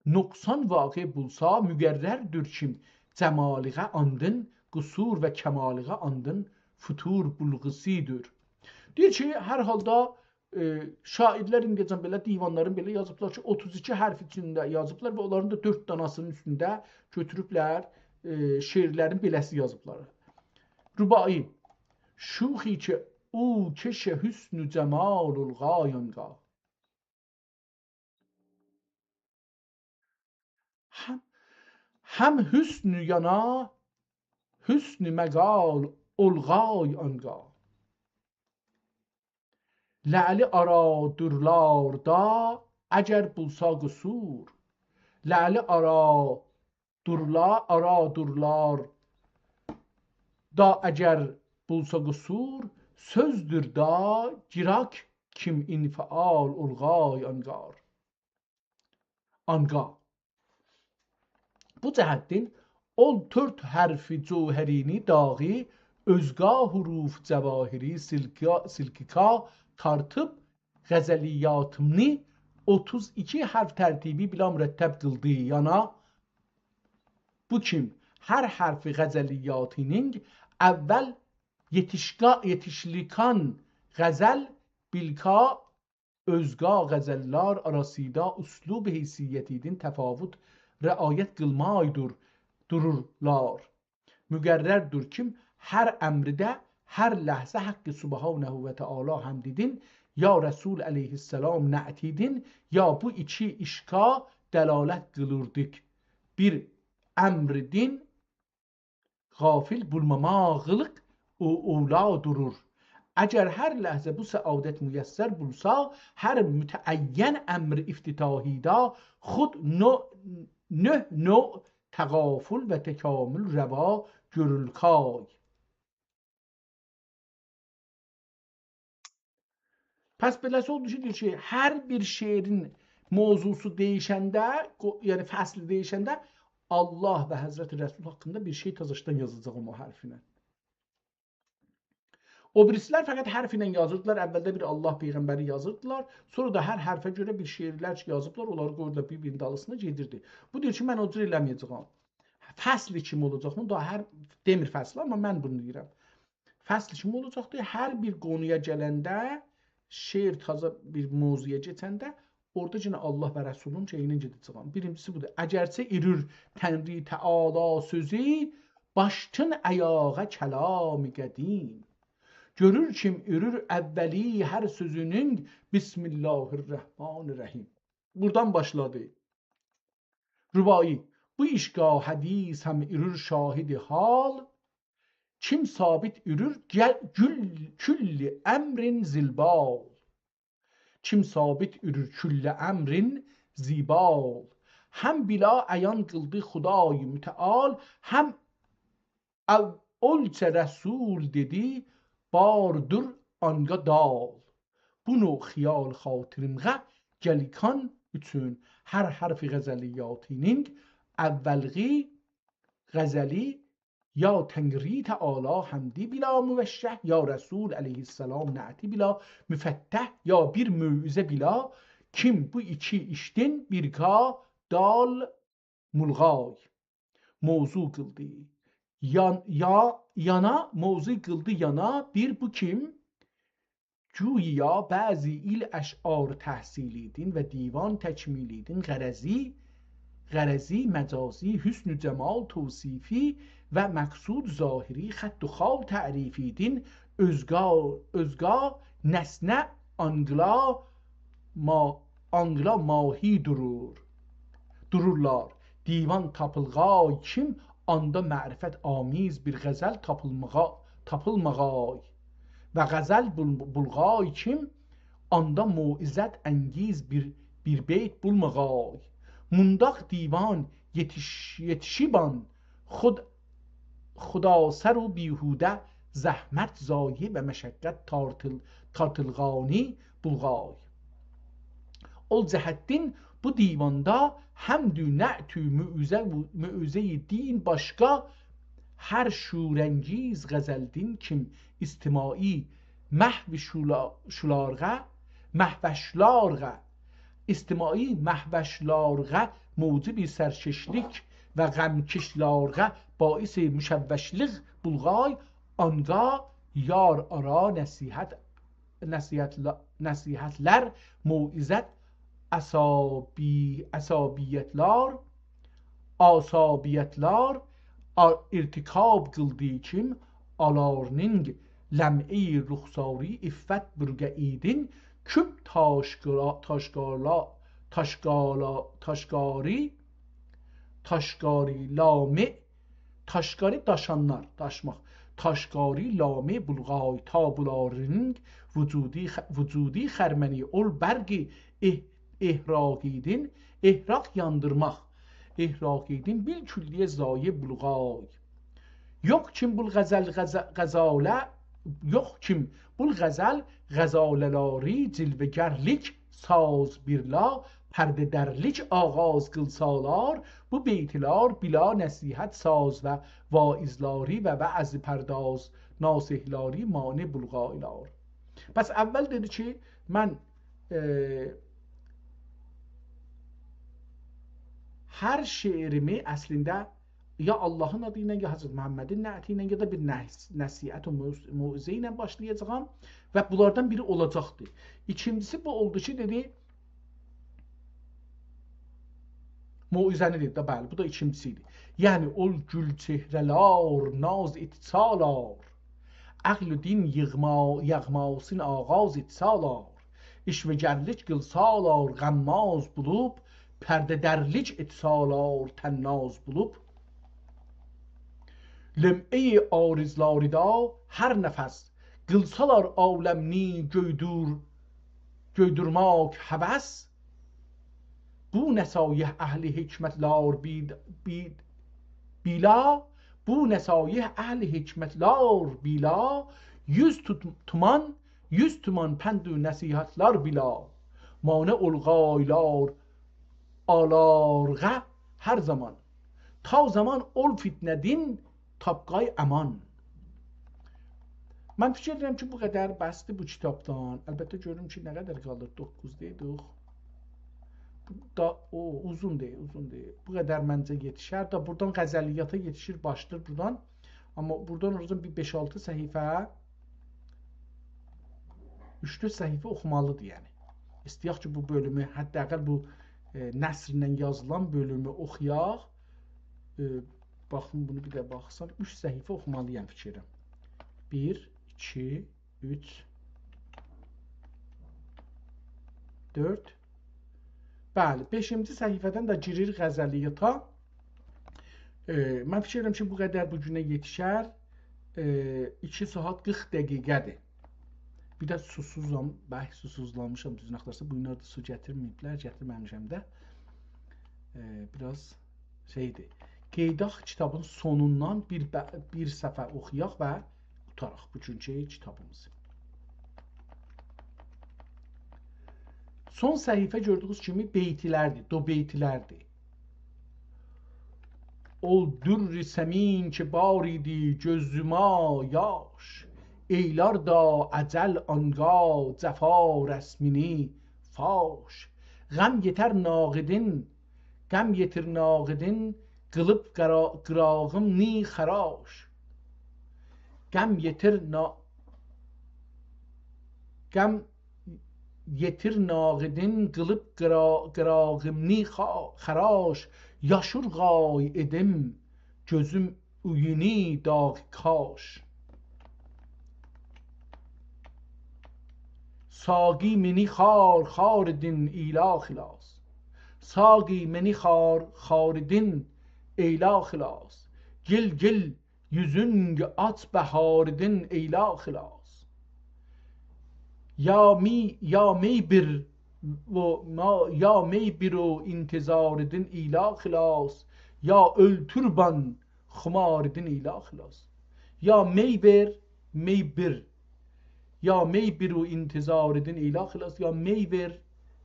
90 vaqe bulsa müqərrərdir kim cəmalığa andın qusur və kəmalığa andın futur bulğusidir. Deyir ki, hər halda şairlər indiyəcən belə divanların belə yazıblar ki, 32 hərf içində yazıblar və onların da 4 danasının üstündə götürüblər şeirlərin beləsi yazıblar. Rübai. Şuxi ki, o keşə hüsnü cəmalul qayanga. Həm hüsnü yana, hüsnü məqal olğay anga. Ləli aradurlarda əgər bulsa qusur, ləli aradurlar da əgər bulsa qusur, sözdür da girak kim infial olğay angar. Bu cəhəddin ol 4 hərfi cövhərini dağı özga huruf cevahiri silkika tartıp gazəliyatımni 32 harf tərtibi bila mürəttəb qıldı yana. Bu kim? Hər hərfi qəzəliyyatinin əvvəl yetişlikan qəzəl bilka özga qəzəllər arasında uslub heysiyyətinin təfavut rəayət qılmaydır dururlar. Müqərrərdir kim hər əmrdə hər ləhzə haqqı subhanahu və teala həmdidin ya Resul aleyhisselam nə'tidin ya bu iki işqa dəlalət qılırdık. Bir əmridin gafil bulmamağılıq o ola durur. Əgər hər ləhzə bu səadət müyəssər bulsa, hər mütəəyyən əmr iftitahida xud nöh təqaful və təkamül rəva görülkay. Pəs beləsi oldu ki, hər bir şeirin mövzusu değişəndə, yəni fəsli değişəndə Allah və Həzrəti Rəsul haqqında bir şey təzəşdən yazacağım o hərfinə. O birisilər fəqət hərf ilə yazırdılar. Əvvəldə bir Allah Peyğəmbəri yazırdılar. Sonra da hər hərfə görə bir şeirlər yazıblar. Onları qoyurlar bir-birinin dalısına gedirdi. Bu deyir ki, mən o cür eləməyəcəyəm. Fəsli kim olacaq? Daha hər demir fəsli, amma mən bunu deyirəm. Fəsli kim olacaqdır? Hər bir qonuya gələndə, şeir taza bir mövzuya keçəndə, orada yenə Allah və Rəsulun şeyinin gedəcəyəm. Birincisi budur. Əgərcə irür Tənri Təala sözü, başdın əyağa kəlami qədim. Görür kim ürür əvvəli hər sözünün Bismillahirrahmanirrahim. Buradan başladı. Rübai. Bu işqa hədis həm ürür şahidi hal. Kim sabit ürür külli əmrin zilbal. Kim sabit ürür külli əmrin zibal. Həm bila əyan qıldı Xuday müteal, həm olçə Rəsul dedi, bardır anqa dal. Bunu xiyal xatirimğə gəlikan üçün hər hərfi qəzəliyyatinin əvvəlği qəzəli ya Tengri Teala həmdi bila müvəşşəh ya Resul aleyhisselam nə'ti bila müfəttəh ya bir müizə bila kim bu iki işdən birka dal mulğay mövzu qıldı. Yana mövzu qıldı yana bir bu kim güya bəzi il əş'ar təhsilidin və divan təkmilidin qərəzi, məcazi, hüsnü cəmal, tavsifi və məqsud zahiri, xətt u xal tərifidin özga nəsnə angla mahi dururlar. Divan tapılğay kim anda mərifət amiz bir qəzəl tapılmağay və qəzəl bulğay kim anda muizzət əngiz bir beyt bulmağay. Mundaq divan yetişiban xudasər u bihudə zəhmət zayi və məşəqqət tartılğani bulğay. Ol cəhəddin bu divanda həmdü nə'tü müüzə-i din başqa hər şurəngiz qəzəldin kim istimai məhvəşlarğa istimai məhvəşlarğa mucibi sərkeşlik və qəmkeşlarğa baisi müşəvvəşlik bulğay anga yar ara nəsihətlər muizzət asabiyetlər irtikab qıldı kim alarning ləm'i ruxsari iffət bürgəidin küp taşqari lami taşqari daşanlar daşmaq taşqari lami bulğay tabularının vücudi xərməni ol bərqi ihraqidin ihraq yandırmaq ihraqidin bil külliyə zayi bulğay. Yox kim bul qəzalə yox kim bul qəzəl qəzalələri cilvəgərlik saz birla perdederlik ağaz qılsalar, bu beytlər bila nəsihət saz və vaizləri və vəz pərdaz nasihləri mani bulğaylar. Pəs əvvəl dedi ki, mən hər şeirimi əslində ya Allahın adı ilə, ya Hazreti Muhammedin nəti ilə, ya da bir nəsihət və mövzə ilə başlayacağam və bunlardan biri olacaqdır. İkincisi bu oldu ki, dedi, موعظəni dedi də, bəli, bu da ikincisidir. Yəni ol gül çehrələr, naz itisalar, əql din yığmasın ağaz itisalar, işvegərlik qılsalar, qəmmaz bulub, pərdədərlik itisalar, tənnaz bulub, ləm'ə-i arizlarida hər nəfəs, qılsalar aləmni göydürmək həvəs, bu nəsayih əhli hikmətlər bila, bu nəsayih əhli hikmətlər bila, 100 tuman pənd-ü nəsihətlər bila, manə olğaylar alarğa hər zaman, ta zaman ol fitnədin tapqay əman. Mən fikir edirəm ki, bu qədər bəsdir bu kitabdan. Əlbəttə görürüm ki, nə qədər qalır? 9 deyirik. Da o uzun deyil. Bu qədər məncə yetişər. Da buradan qəzəliyyata yetişir, başdır buradan. Amma buradan oradan bir 5-6 səhifə 3-4 səhifə oxumalıdır yəni. İstəyək ki, bu bölümü, hətta əgər bu nəsrlə yazılan bölümü oxuyaq. Baxın, bunu bir də baxsam 3 səhifə oxumalıyam fikirəm. 1, 2, 3, 4. Bəli, 5-ci səhifədən də girir qəzəliyyata. Mən fikir edirəm ki, bu qədər bu günə yetişər. 2 saat 40 dəqiqədir. Bir də susuzam, bəlkə susuzlanmışam, düzünü axtarsa. Bu günlər də su gətirməyiblər, gətirməmişəm də. Biraz şeydir. Qeydax kitabın sonundan bir səfər oxuyaq və tutaraq bugünkü kitabımızı. Son səhifə gördüyünüz kimi beytilərdir, do beytilərdir. Ol dürr-i səmin ki bar idi gözüma yaş, eylar da əcəl anqa cəfa rəsmini faş. Qəm yetir nağidin, qılıb qırağım ni xəraş. Qəm yetir nağidin, qılıb qırağımni xəraş. Yaşur qay edim, gözüm uyuni dağ kaş. Saqi meni xar-xaridin ila xilas. Saqi meni xar-xaridin ila xilas. Gil yüzüng at bəharidin ila xilas. Ya mi bir o intizardin ila xilas. Ya öltürban xumaridin ila xilas. Ya mi bir ya mi bir o intizardin ila xilas. Ya mi ver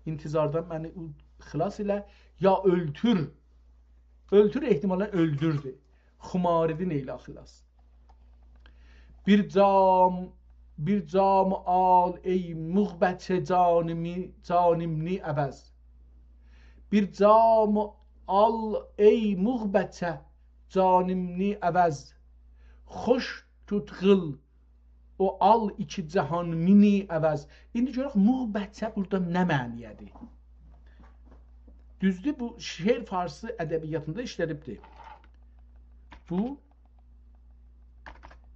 intizardan məni xilas ilə. Ya öltür ehtimalən öldürdü. Xumaridin ila xilas. Bir cam al ey muğbətə canimni əvəz. Bir cam al ey muğbətə canimni əvəz. Xoş tutqıl o al iki cahan mini əvəz. İndi görək muğbətə burada nə məniyədir? Düzdür, bu şeir farsı ədəbiyyatında işlədibdir. Bu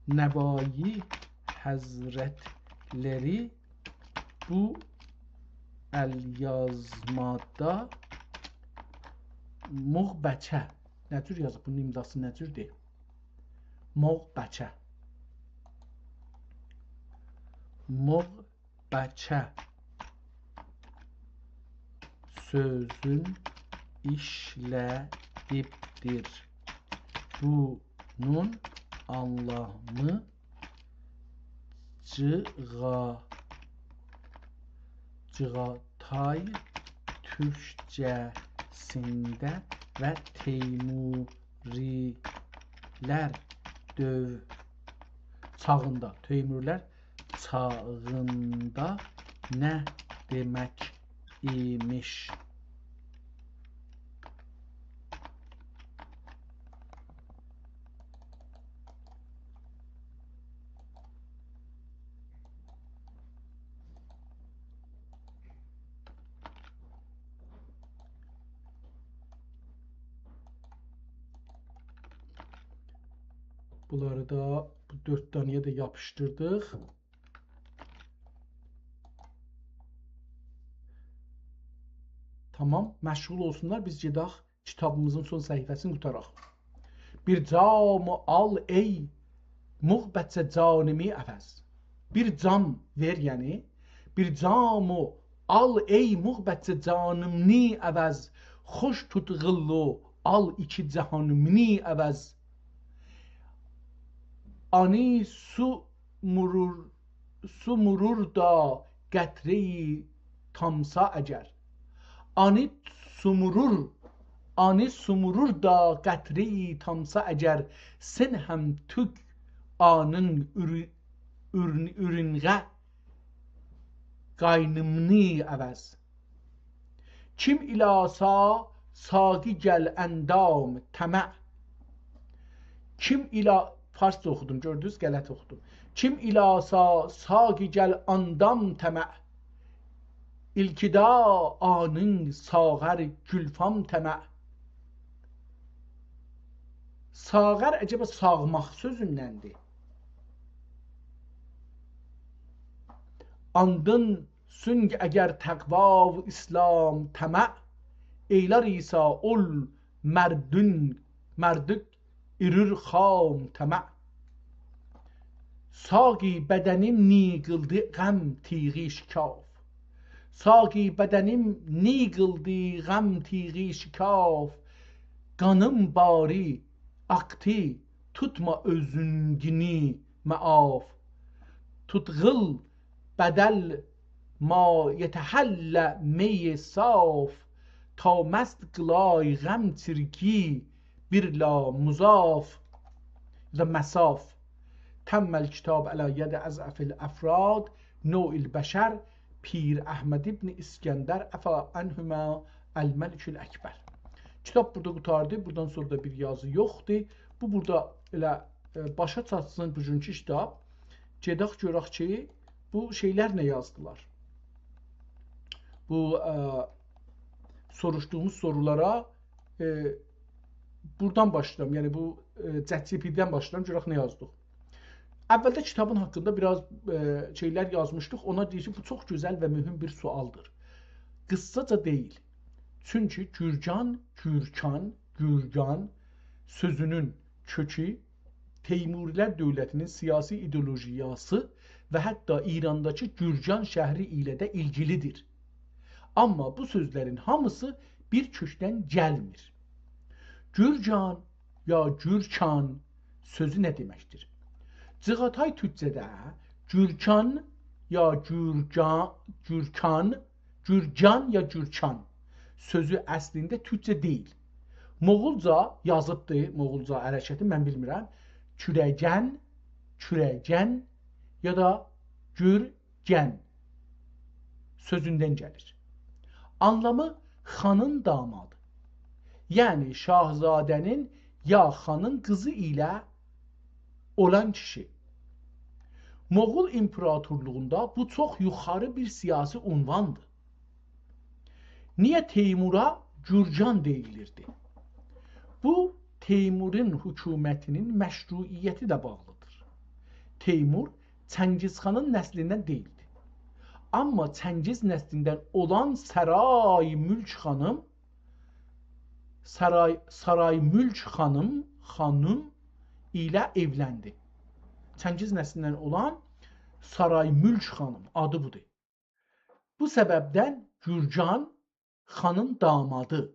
Nəvayi Həzrətləri bu əlyazmada muğbətə, nə cür yazıb, bunun imdası nə cürdür? Muğbətə sözün işlədibdir. Bunun anlamı Cığatay türkçəsində və Teymurilər çağında nə demək imiş? Bunları da bu 4 taneye de yapıştırdık. Tamam, məşğul olsunlar. Biz gedək kitabımızın son səhifəsini qutaraq. Bir camı al ey muğbətcə canimi əvəz. Bir cam ver, yəni bir camı al ey muğbətcə canımni əvəz. Xoş tutğıllu al iki cahanımni əvəz. Ani su murur da qətre-i tamsa əgər. Ani sumurur da qətre-i tamsa əgər. Sen həm tük anın ürünğə qaynımni əvəz. Kim ilasa saqi gəl əndam təmə. Kim ila Farsça oxudum, gördünüz, qələt oxudum. Kim ilasa saqi gəl andam təmə. İlkida anın sağər gülfam təmə. Sağər əcəbə sağmaq sözündəndir. Andın süng əgər təqva və İslam təmə. Eylər İsa ol mərdük İrür xam təmə. Saqi bədənim ni qıldı qəm tiği şikaf. Saqi bədənim ni qıldı qəm tiği şikaf. Qanım bari aqti tutma özüngini məaf. Tutğıl bədəl ma yetəhəllə meyi saf. Ta məst qılay qəm çirki bir la muzaf da məsaf. Təmməl kitab ələ yəd əzəfil əfrad No'il bəşər Pir Əhməd ibn İskəndər əfə ənhümə əl-məlikül əkbər. Kitab burada qutardı. Buradan sonra da bir yazı yoxdur. Bu burada elə başa çatsın bugünkü kitab. Gedək görək ki, bu şeylər nə yazdılar. Bu soruşduğumuz sorulara buradan başlayalım. Yəni bu ChatGPT-dən başlayalım, görək nə yazdıq. Əvvəldə kitabın haqqında biraz şeylər yazmışdıq. Ona deyir ki, bu çox gözəl və mühüm bir sualdır. Qıssaca deyil. Çünki Gürcan sözünün kökü Teymurilər dövlətinin siyasi ideologiyası və hətta İrandakı Gürcan şəhri ilə də ilgilidir. Amma bu sözlərin hamısı bir kökdən gəlmir. Gürcan ya Gürkan sözü nə deməkdir? Cığatay türkçədə Gürkan ya Gürcan ya Gürkan sözü əslində türkçə deyil. Moğulca yazıbdır, Moğulca hərəkəti mən bilmirəm. Kürəcən ya da Gürgən sözündən gəlir. Anlamı xanın damadı. Yəni şahzadənin ya xanın qızı ilə olan kişi. Moğul imperatorluğunda bu çox yuxarı bir siyasi unvandır. Niyə Teymura Gürcan deyilirdi? Bu Teymurun hökumətinin məşruiyyəti də bağlıdır. Teymur Çəngizxanın nəslindən deyildi. Amma Çəngiz nəslindən olan Saray Mülk xanım ilə evləndi. Çəngiz nəslindən olan Saray Mülk xanım adı budur. Bu səbəbdən Gürcan xanın damadı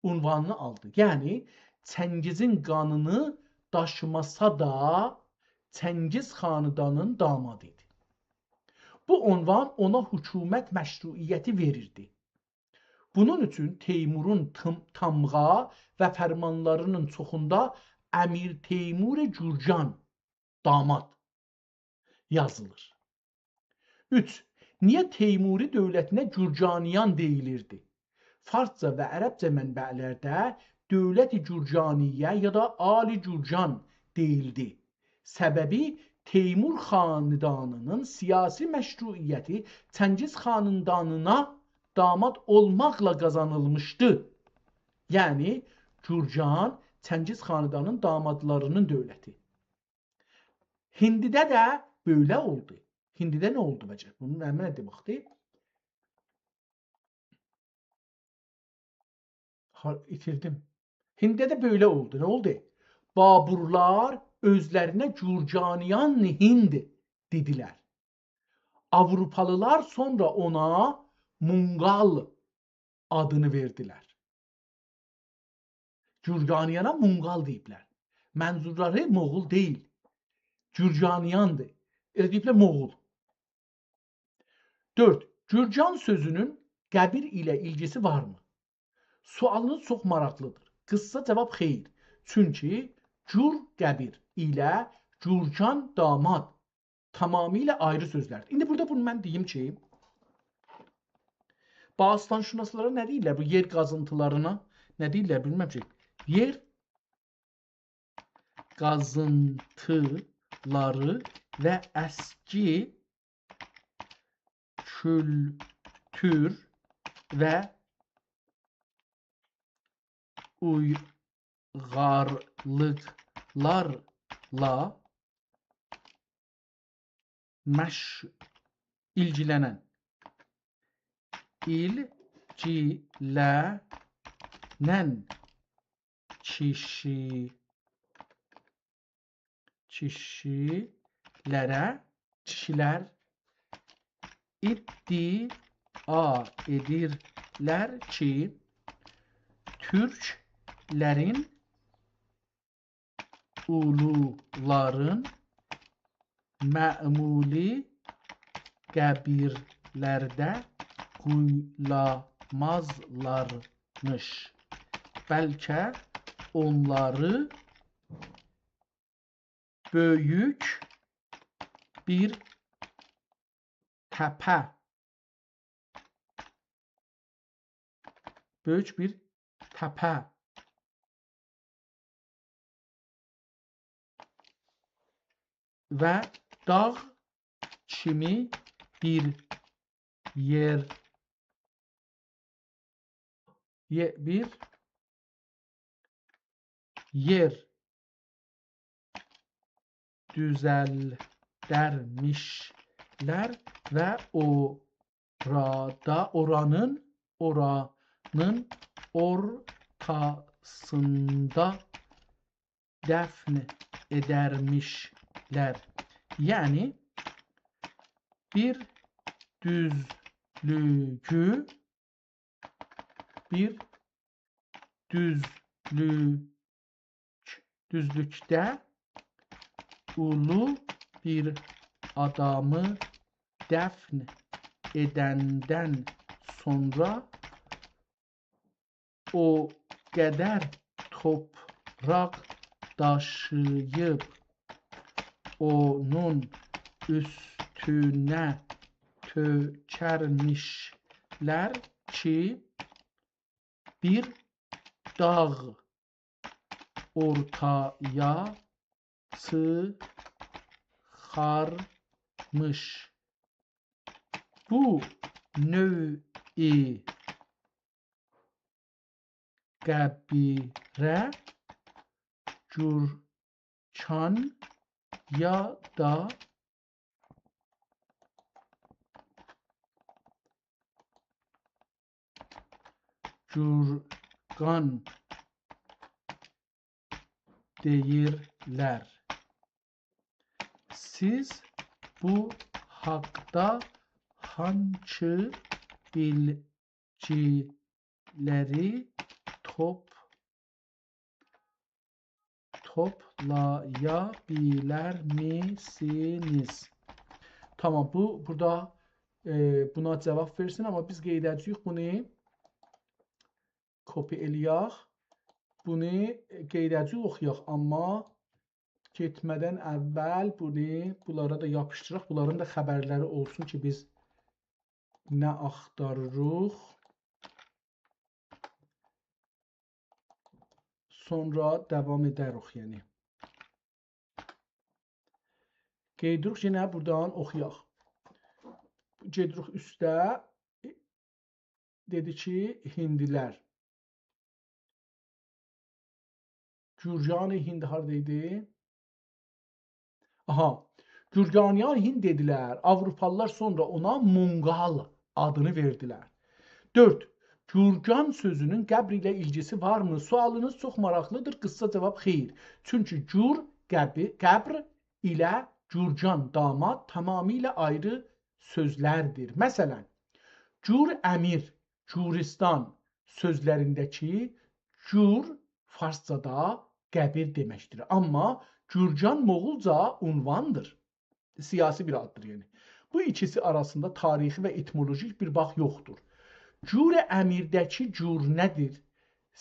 unvanını aldı. Yəni Çəngizin qanını daşımasa da Çəngiz xanıdanın damadı idi. Bu unvan ona hökumət məşruiyyəti verirdi. Bunun üçün Teymurun tamğa və fərmanlarının çoxunda Əmir Teymur Gürcan damad yazılır. 3. Niyə Teymuri dövlətinə Gürcaniyan deyilirdi? Farsca və ərəbcə mənbələrdə dövlət-i Gürcaniyə ya da Ali Gürcan deyildi. Səbəbi Teymur xanədanının siyasi məşruiyyəti Çəngiz xanədanına damad olmaqla qazanılmışdı. Yəni Gürcan Çəngiz xanədanının damadlarının dövləti. Hindidə də belə oldu. Hindidə nə oldu bəcə? Bunun əminə deməkdir. İtirdim. Hindidə də belə oldu. Nə oldu? Baburlar özlərinə Gürcaniyan Hind dedilər. Avropalılar sonra ona Mungal adını verdilər. Gürcaniyana Mungal deyiblər. Mənzurları Moğul deyil. Gürcaniyandır. Elə deyiblər Moğul. 4. Gürcan sözünün qəbir ilə ilgisi varmı? Sualınız çox maraqlıdır. Qısa cavab xeyr. Çünki Gür qəbir ilə Gürcan damad tamamilə ayrı sözlərdir. İndi burada bunu mən deyim ki, Bağıstanşünaslara nə deyirlər? Bu yer qazıntılarına nə deyirlər? Bilməm ki. Yer qazıntıları və əski kültür və uyğarlıqlarla ilgilənən kişilər iddia edirlər ki, türklərin uluların məmuli qəbirlərdə quyulamazlarmış. Bəlkə onları böyük bir təpə və dağ kimi bir yer düzəldərmişlər və oranın ortasında dəfn edərmişlər. Yəni bir düzlükdə ulu bir adamı dəfn edəndən sonra o qədər topraq daşıyıb onun üstünə tökərmişlər ki, bir dağ ortaya çıxarmış. Bu növ-i qəbirə Gürcan ya da Gürgan deyirlər. Siz bu haqda hansı bilgiləri toplaya bilərmisiniz? Tamam, burada buna cavab versin, amma biz qeyd edəcəyik bunu Copy eləyək. Bunu qeydəci oxuyaq, amma getmədən əvvəl bunlara da yapışdıraq. Bunların da xəbərləri olsun ki, biz nə axtarırıq. Sonra davam edərik, yəni. Qeydirik yenə buradan oxuyaq. Gedirik üstə. Dedi ki, hindilər. Gürcani Hind haradaydı? Aha. Gürcaniyan Hind dedilər. Avropalılar sonra ona Monqal adını verdilər. 4. Gürcan sözünün qəbr ilə ilgisi varmı? Sualınız çox maraqlıdır. Qısa cavab xeyr. Çünki gür, qəbr ilə Gürcan, damad tamamilə ayrı sözlərdir. Məsələn, Gür əmir, Gürcistan sözlərindəki Gür farscada qəbir deməkdir. Amma Gürcan Moğolca unvandır. Siyasi bir addır yəni. Bu ikisi arasında tarixi və etimolojik bir bağ yoxdur. Gür əmirdəki Gür nədir?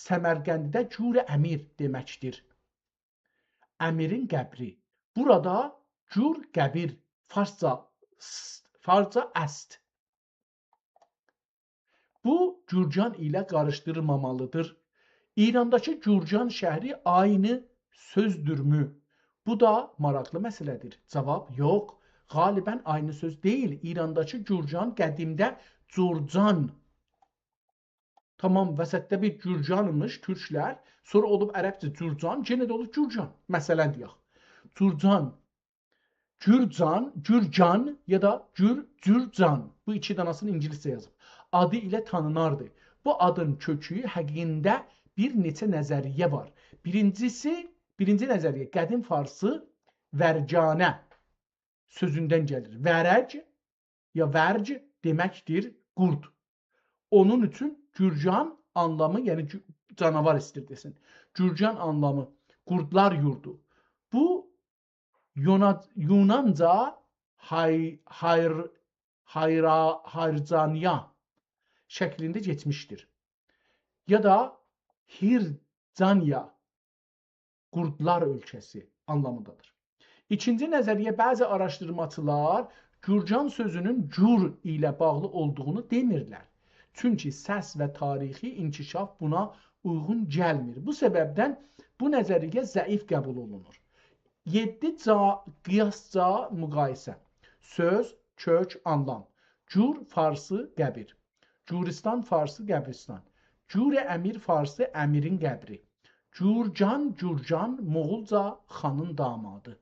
Səmərqəndidə Gür əmir deməkdir. Əmirin qəbri. Burada Gür qəbir, farsca əst. Bu Gürcan ilə qarışdırılmamalıdır. İrandakı Gürcan şəhri aynı sözdürmü? Bu da maraqlı məsələdir. Cavab yox. Qalibən aynı söz deyil. İrandakı Gürcan qədimdə Curcan. Tamam, vəsətdə bir Gürcanmış türklər. Sonra olub ərəbcə Gürcan, yenə də olub Gürcan. Məsələn deyək. Gürcan, Gürcan, Gürcan ya da Gürcan. Bu iki danasını ingiliscə yazıb. Adı ilə tanınardı. Bu adın kökü həqiqində bir neçə nəzəriyyə var. Birinci nəzəriyyə qədim farsı vərcanə sözündən gəlir. Vərəc ya vərc deməkdir qurd. Onun üçün Gürcan anlamı, yəni canavar istir desin. Gürcan anlamı qurdlar yurdu. Bu Yunanca Hayrcaniya şəklində keçmişdir. Ya da Hircaniya qurdlar ölkəsi anlamındadır. İkinci nəzəriyyə bəzi araşdırmaçılar Gürcan sözünün Gür ilə bağlı olduğunu demirlər. Çünki səs və tarixi inkişaf buna uyğun gəlmir. Bu səbəbdən bu nəzəriyyə zəif qəbul olunur. 7 qiyasca müqayisə. Söz, kök, anlam. Gür farsı qəbir. Gürcistan farsı qəbristan. Gür əmir farsı əmirin qəbri. Gürcan, Gürcan Moğolca xanın damadı.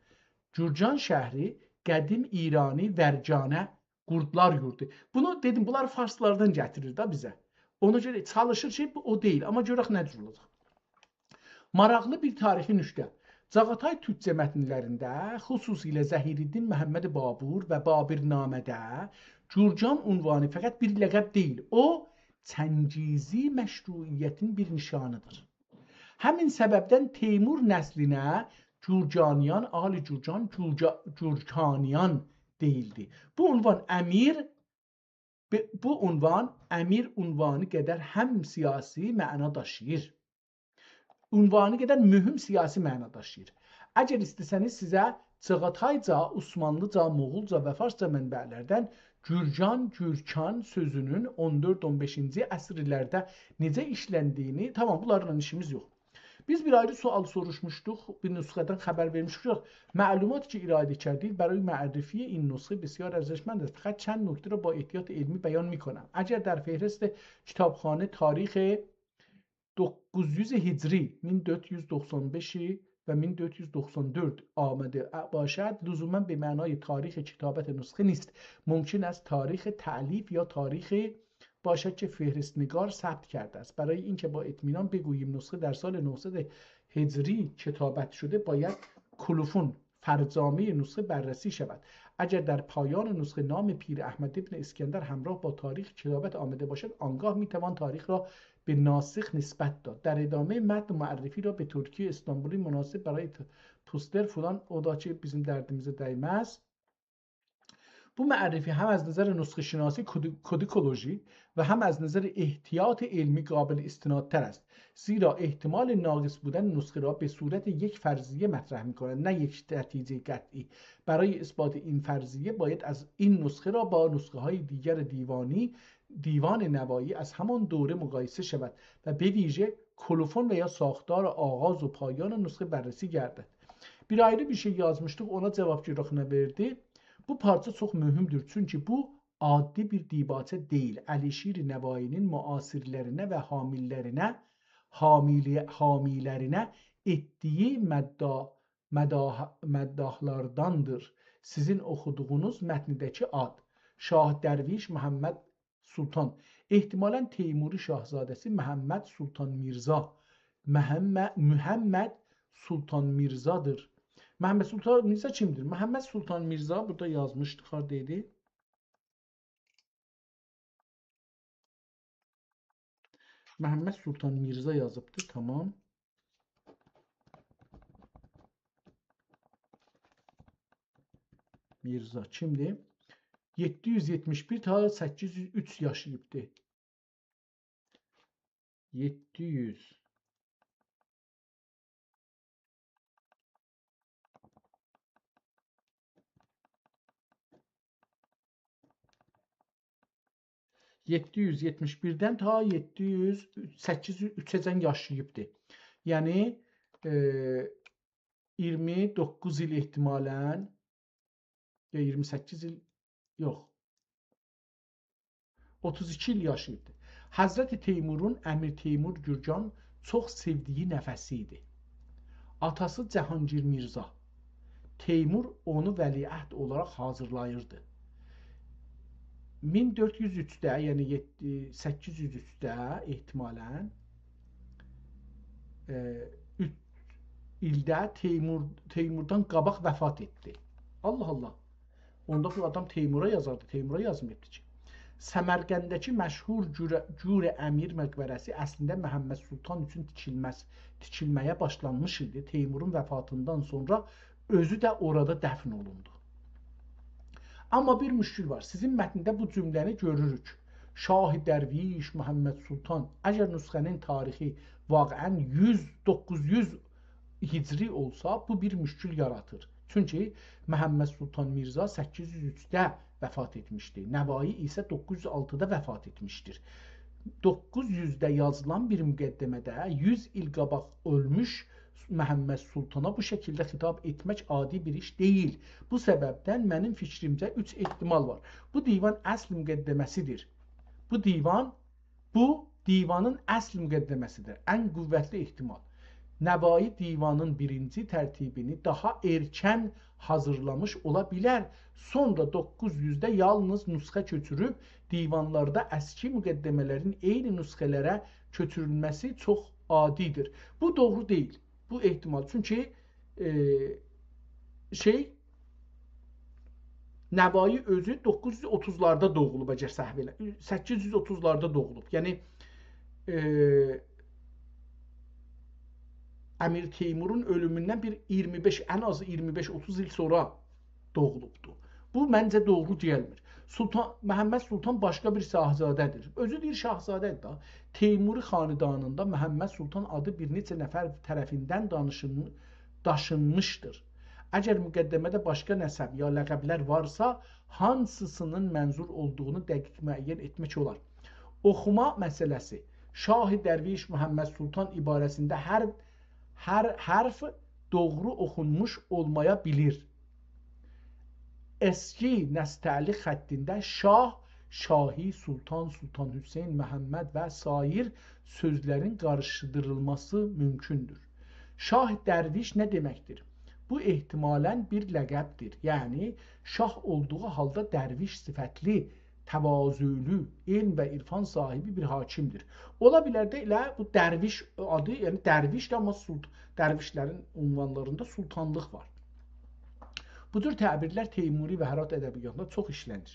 Gürcan şəhri qədim İrani vərcanə qurdlar yurdu. Bunu dedim, bunlar farslardan gətirir da bizə. Ona görə çalışır ki, bu o deyil. Amma görək nə cür olacaq. Maraqlı bir tarixi nüşdə. Cağatay türkcə mətnlərində, xüsusilə Zəhiriddin Məhəmməd Babur və Babirnamədə Gürcan unvanı fəqət bir ləqəb deyil. O, Çəngizi məşruiyyətin bir nişanıdır. Həmin səbəbdən Teymur nəslinə Gürcaniyan, Ali Gürcan, Gürcaniyan deyildi. Bu unvan əmir unvanı qədər həm siyasi məna daşıyır. Unvanı qədər mühüm siyasi məna daşıyır. Əgər istəsəniz sizə Çağatayca, Osmanlıca, Moğolca və Farsca mənbələrdən Gürcan, Gürkan sözünün 14-15-ci əsrlərdə necə işləndiyini, tamam, bunlarla işimiz yox. Biz bir ayrı sual soruşmuşduq, bir nüsxədən xəbər vermişdik. Məlumat ki irade kردید برای معرفی این نسخه بسیار ارزشمند است. فقط چند نکته را با احتیاط علمی بیان میکنم. اگر در فهرست کتابخانه تاریخ 900 هجری 1495 و 1494 آمده باشد لزوما به معنای تاریخ کتابت نسخه نیست. ممکن است تاریخ تألیف یا تاریخ باشد که فهرستنگار ثبت کرده است. برای اینکه با اطمینان بگوییم نسخه در سال 900 هجری کتابت شده باید کلوفون فرجامه نسخه بررسی شود. اگر در پایان نسخه نام پیر احمد ابن اسکندر همراه با تاریخ کتابت آمده باشد آنگاه میتوان تاریخ را به ناسخ نسبت داد. در ادامه متن معرفی را به ترکی استانبولی مناسب برای پوستر فلان o da ki bizim dərdimizə dəyməz. Bu معرفی هم از نظر نسخه شناسی کدیکولوژی و هم از نظر احتیاط علمی قابل استنادتر است، زیرا احتمال ناقص بودن نسخه را به صورت یک فرضیه مطرح می‌کند نه یک نتیجه قطعی. برای اثبات این فرضیه باید از این نسخه را با نسخه‌های دیگر دیوان نوایی از همان دوره مقایسه شود و به ویژه کلوفون و یا ساختار آغاز و payان nüsxe بررسی گردد. Bir ayrı bir şey yazmışdıq, ona cavabcılığına verdi. Bu parça çox mühümdür, çünki bu adi bir dibaçə deyil. Əlişir Nəvainin müasirlərinə və hamilərinə etdiyi məddahlardandır. Sizin oxuduğunuz mətnidəki ad Şah Dərviş Məhəmməd Sultan. İhtimalən Teymuri Şahzadəsi Məhəmməd Sultan Mirza. Məhəmməd Sultan Mirza'dır. Məhəmməd Sultan Mirza kimdir? Məhəmməd Sultan Mirza burada yazmışdıq, haradaydı? Məhəmməd Sultan Mirza yazıbdı, tamam. Mirza kimdir? 771 ta 803 yaşayıbdı. 700 771'dən ta 803-əcən yaşayıbdı. Yəni 29 il ehtimalən ya 28 il yox 32 il yaşayıbdı. Həzrəti Teymurun Əmir Teymur Gürcan çox sevdiyi nəfəsi idi. Atası Cahangir Mirza. Teymur onu vəliəhd olaraq hazırlayırdı. 1403'də, yəni 803'də ehtimalən ildə Teymurdan qabaq vəfat etdi. Allah Allah. Onda bu adam Teymura yazardı. Teymura yazmıydı ki. Səmərqəndəki məşhur Cür Əmir məqbərəsi əslində Məhəmməd Sultan üçün tikilməyə başlanmış idi. Teymurun vəfatından sonra özü də orada dəfn olundu. Amma bir müşkül var. Sizin mətndə bu cümləni görürük. Şah-ı Dərviş Məhəmməd Sultan. Əgər nüsxənin tarixi vaqəən 900 hicri olsa, bu bir müşkül yaratır. Çünki Məhəmməd Sultan Mirza 803'də vəfat etmişdi. Nəvai isə 906'da vəfat etmişdir. 900'də yazılan bir müqəddəmədə 100 il qabaq ölmüş Məhəmməd Sultana bu şəkildə xitab etmək adi bir iş deyil. Bu səbəbdən mənim fikrimcə 3 ehtimal var. Bu divan əsl müqəddəməsidir. Bu divanın əsl müqəddəməsidir. Ən qüvvətli ehtimal. Nəvai divanın birinci tərtibini daha erkən hazırlamış ola bilər. Sonra 900'də yalnız nüsxə köçürüb divanlarda əski müqəddəmələrin eyni nüsxələrə köçürülməsi çox adidir. Bu doğru deyil. Bu ehtimal. Çünki Nəvai özü 930'larda doğulub, əgər səhv elə. 830'larda doğulub. Yəni Əmir Teymurun ölümündən bir 25, ən azı 25-30 il sonra doğulubdu. Bu məncə doğru deyilmir. Məhəmməd Sultan başqa bir şahzadədir. Özü deyir şahzadədir da. Teymuri xanidanında Məhəmməd Sultan adı bir neçə nəfər tərəfindən daşınmışdır. Əgər müqəddəmədə başqa nəsəb ya ləqəblər varsa, hansısının mənzur olduğunu dəqiq müəyyən etmək olar. Oxuma məsələsi. Şah-ı Dərviş Məhəmməd Sultan ibarəsində hər hərf doğru oxunmuş olmaya bilir. Eski nəstəli xəttində Şah, Şahi, Sultan, Sultan Hüseyin, Məhəmməd və sair sözlərin qarışdırılması mümkündür. Şah Dərviş nə deməkdir? Bu ehtimalən bir ləqəbdir. Yəni, şah olduğu halda dərviş sifətli, təvazülü, elm və irfan sahibi bir hakimdir. Ola bilər də elə bu dərviş adı, yəni dərvişdir, amma dərvişlərin ünvanlarında sultanlıq var. Bu cür təbirlər Teymuri və Hərat ədəbiyyatında çox işlənir.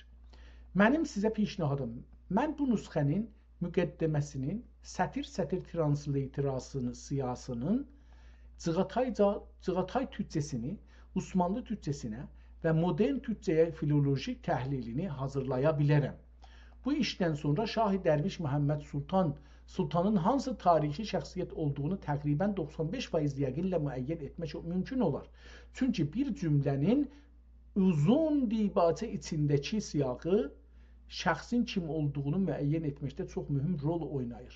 Mənim sizə pişnahadım, mən bu nüsxənin müqəddəməsinin sətir-sətir transliterasını, siyasının Cığatay türkçesini Osmanlı türkçesinə və modern türkcəyə filolojik təhlilini hazırlaya bilərəm. Bu işdən sonra Şah-ı Dərviş Məhəmməd Sultanın hansı tarixi şəxsiyyət olduğunu təqribən 95% yəqinlə müəyyən etmək mümkün olar. Çünki bir cümlənin uzun dibatə içindəki siyaqı şəxsin kim olduğunu müəyyən etməkdə çox mühüm rol oynayır.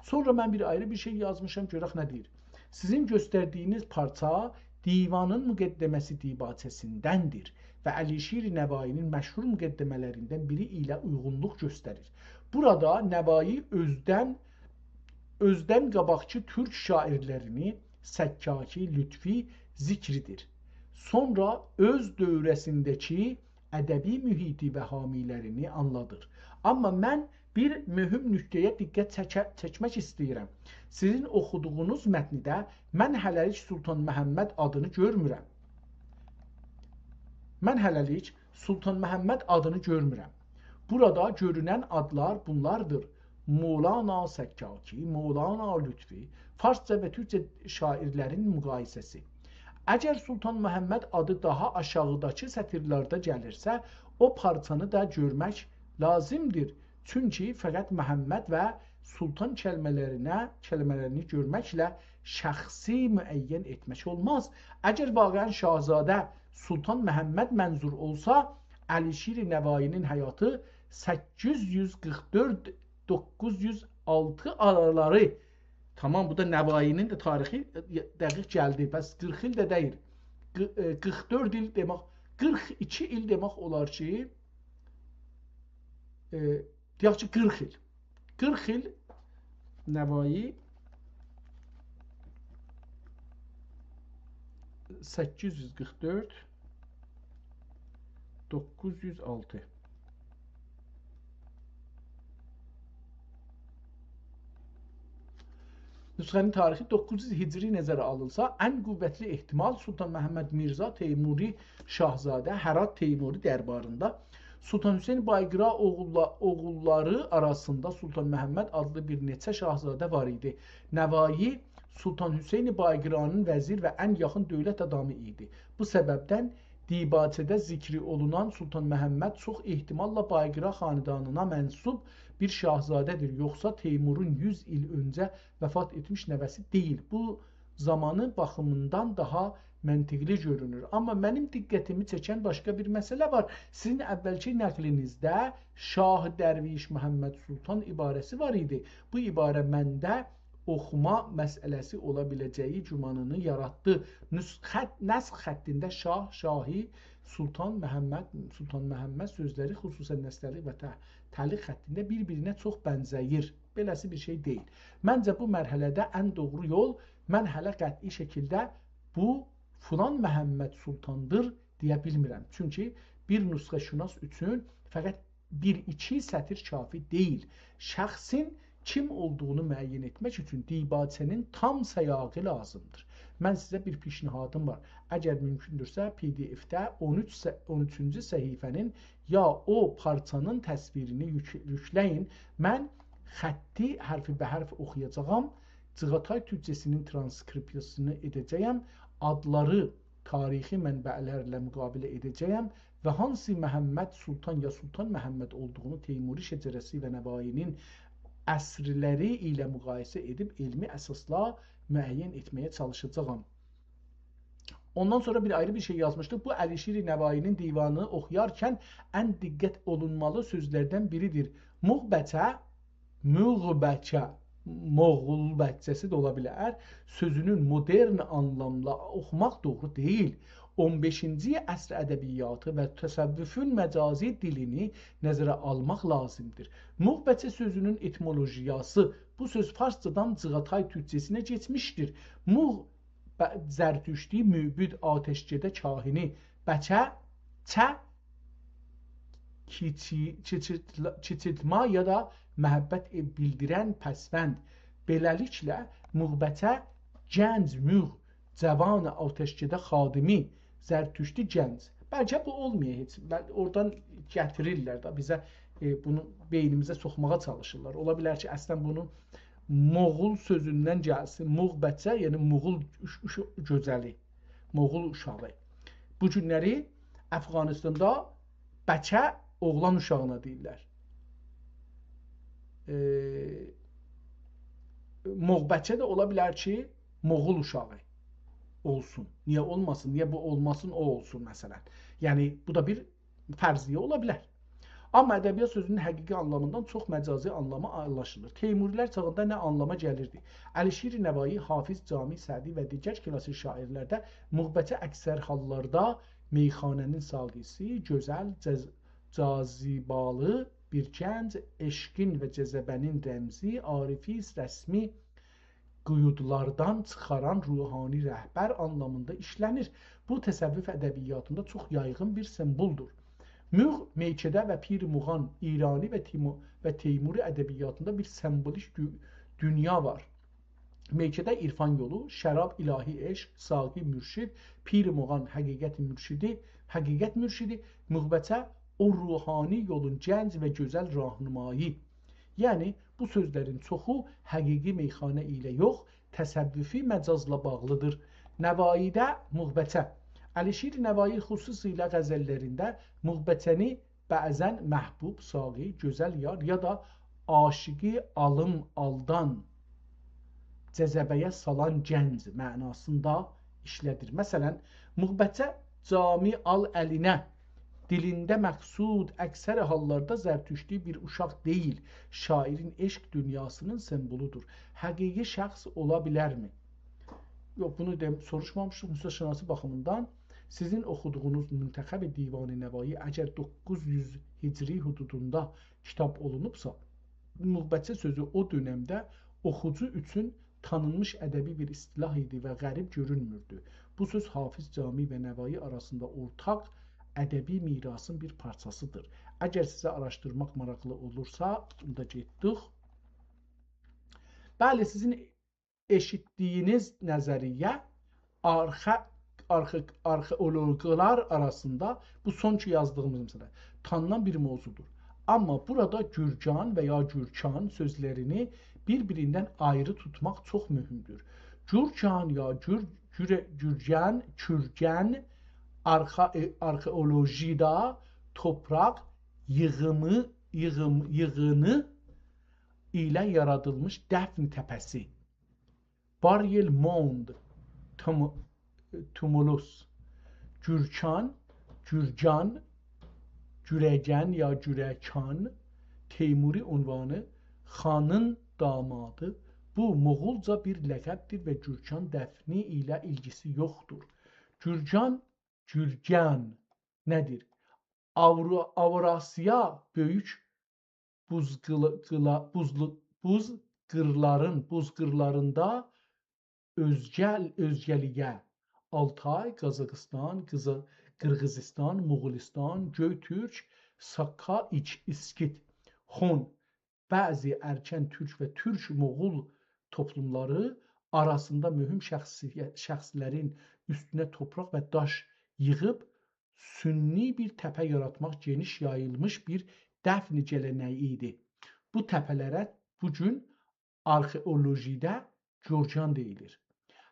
Sonra mən ayrı bir şey yazmışam, görək nə deyir. Sizin göstərdiyiniz parça divanın müqəddəməsi dibatəsindəndir və Əlişir Nəvainin məşhur müqəddəmələrindən biri ilə uyğunluq göstərir. Burada Nəvai özdən qabaqçı türk şairlərini Səkkaki, Lütfi zikridir. Sonra öz dövrəsindəki ədəbi mühiti və hamilərini anladır. Amma mən bir mühüm nüqtəyə diqqət çəkmək istəyirəm. Sizin oxuduğunuz mətnidə mən hələlik Sultan Məhəmməd adını görmürəm. Burada görünən adlar bunlardır. Mevlana Səkkaki, Mevlana Lütfi, Farsça və Türkçə şairlərin müqayisəsi. Əgər Sultan Məhəmməd adı daha aşağıdakı sətirlərdə gəlirsə, o parçanı da görmək lazımdır. Çünki fəqət Məhəmməd və Sultan kəlmələrini görməklə şəxsi müəyyən etmək olmaz. Əgər vaqəən Şahzadə Sultan Məhəmməd mənzur olsa, Əlişir Nəvainin həyatı 844-906 araları. Tamam, bu da Nəvainin də tarixi dəqiq gəldi. Bəs 40 il də deyil. 44 il demək, 42 il demək olar ki, deyək ki 40 il. 40 il Nəvai 844 906. Nüsxənin tarixi 900 Hicri nəzərə alınsa, ən qüvvətli ehtimal Sultan Məhəmməd Mirza Teymuri Şahzadə Hərat Teymuri dərbarında Sultan Hüseyn Bayqira oğulları arasında Sultan Məhəmməd adlı bir neçə şahzadə var idi. Nəvai Sultan Hüseyn Bayqiranın vəzir və ən yaxın dövlət adamı idi. Bu səbəbdən dibatədə zikri olunan Sultan Məhəmməd çox ehtimalla Bayqira xanədanına mənsub bir şahzadədir, yoxsa Teymurun 100 il öncə vəfat etmiş nəvəsi deyil. Bu zamanı baxımından daha məntiqli görünür. Amma mənim diqqətimi çəkən başqa bir məsələ var. Sizin əvvəlki nəqlinizdə Şah Dərviş Məhəmməd Sultan ibarəsi var idi. Bu ibarə məndə oxuma məsələsi ola biləcəyi gümanını yaratdı. Nəsx xəttində Şah, Şahi, Sultan Məhəmməd sözləri xüsusən nəsləlik və təliq xəttində bir-birinə çox bənzəyir. Beləsi bir şey deyil. Məncə bu mərhələdə ən doğru yol, mən hələ qəti şəkildə bu filan Məhəmməd Sultandır deyə bilmirəm. Çünki bir nüsxəşünas üçün fəqət 1-2 sətir kafi deyil. Şəxsin kim olduğunu müəyyən etmək üçün dibatənin tam səyağı lazımdır. Mən sizə bir pişnihadım var. Əgər mümkündürsə PDF-də 13-cü səhifənin ya o parçanın təsvirini yükləyin. Mən xətti hərfi bə hərf oxuyacağam. Cığatay türkcəsinin transkripsiyasını edəcəyəm. Adları tarixi mənbələrlə müqabilə edəcəyəm və hansı Məhəmməd Sultan ya Sultan Məhəmməd olduğunu Teymuri şəcərəsi və Nəvainin əsrləri ilə müqayisə edib elmi əsasla müəyyən etməyə çalışacağam. Ondan sonra bir ayrı bir şey yazmışdı. Bu Əlişir Nəvainin divanını oxuyarkən ən diqqət olunmalı sözlərdən biridir. Muğbətə, moğulbətçəsi də ola bilər. Sözünün modern anlamla oxumaq doğru deyil. 15-ci əsr ədəbiyyatı və təsəvvüfün məcazi dilini nəzərə almaq lazımdır. Muğbətçə sözünün etimolojiyası, bu söz Farscadan Cığatay türkcəsinə keçmişdir. Muğ zərtüşti, mübid, ateşçədə kahini, bəçə, çə, kiçiltma ya da məhəbbət bildirən pəsvənd. Beləliklə, muğbətə gənc, müğ, cavan, ateşçədə xadimi, zərtüşti gənc. Bəlkə bu olmuyor heç. Oradan gətirirlər da bizə bunu beynimizə soxmağa çalışırlar. Ola bilər ki, əslən bunu Moğul sözündən gəlsin. Muğbətçə, yəni Moğul gözəli, Moğul uşağı. Bu günləri Əfqanistanda bəkə oğlan uşağına deyirlər. Moğbəkə də ola bilər ki, Moğol uşağı olsun. Niyə olmasın? Niyə bu olmasın, o olsun məsələn. Yəni, bu da bir fərziyyə ola bilər. Amma ədəbiyyat sözünün həqiqi anlamından çox məcazi anlama anlaşılır. Teymurilər çağında nə anlama gəlirdi? Əlişir Nəvai, Hafiz Cami, Sədi və digər klassik şairlərdə Moğbəkə əksər hallarda meyxanənin saqisi, gözəl, cazibalı bir gənc, eşqin və cəzəbənin rəmzi, arifi, rəsmi quyudlardan çıxaran ruhani rəhbər anlamında işlənir. Bu təsəvvüf ədəbiyyatında çox yayğın bir simboldur. Müğ, Meyçədə və Pir Muğan İrani və Teymuri ədəbiyyatında bir sembolik dünya var. Meyçədə irfan yolu, şərab ilahi eşq, saqi mürşid, Pir Muğan həqiqət mürşidi, Moğbəkə o ruhani yolun gənc və gözəl rahnumayı. Yəni, bu sözlərin çoxu həqiqi meyxanə ilə yox, təsəvvüfi məcazla bağlıdır. Nəvaidə Moğbəkə. Əlişir Nəvai xüsusilə qəzəllərində Moğbəkəni bəzən məhbub, saqi, gözəl yar ya da aşiqi alım aldan cəzəbəyə salan gənc mənasında işlədir. Məsələn, Moğbəkə cami al əlinə dilində məqsud əksər hallarda zərtüşti bir uşaq deyil, şairin eşq dünyasının semboludur. Həqiqi şəxs ola bilərmi? Yox, bunu soruşmamışıq. Müstəşanası baxımından sizin oxuduğunuz Müntəxəb-i Divan-ı Nəvai əgər 900 hicri hududunda kitab olunubsa, Moğbəkə sözü o dönəmdə oxucu üçün tanınmış ədəbi bir istilah idi və qərib görünmürdü. Bu söz Hafiz Cami və Nəvai arasında ortaq ədəbi mirasın bir parçasıdır. Əgər sizə araşdırmaq maraqlı olursa, bunda getdik. Bəli, sizin eşitdiyiniz nəzəriyyə arxeologlar arasında bu son ki yazdığımız məsələ tanınan bir mövzudur. Amma burada Gürcan və ya Gürkan sözlərini bir-birindən ayrı tutmaq çox mühümdür. Gürcan ya Gürcan, Kürgən arxeolojida topraq yığını ilə yaradılmış dəfn təpəsi. Burial mound, tumulus. Gürkan, Gürcan, Güregen ya Gürəkan, Teymuri unvanı, xanın damadı. Bu Moğolca bir ləqəbdir və Gürkan dəfni ilə ilgisi yoxdur. Gürgan nədir? Avrasiya böyük buzqırlarında özgəliyə Altay, Qazaxıstan, Qırğızistan, Moğolistan, Göytürk, Sakka, İskit, Xon, bəzi erkən türk və türk-moğol toplumları arasında mühüm şəxslərin üstünə topraq və daş yığıb sünni bir təpə yaratmaq geniş yayılmış bir dəfn gələneyi idi. Bu təpələrə bugün arxeolojidə Gürcan deyilir.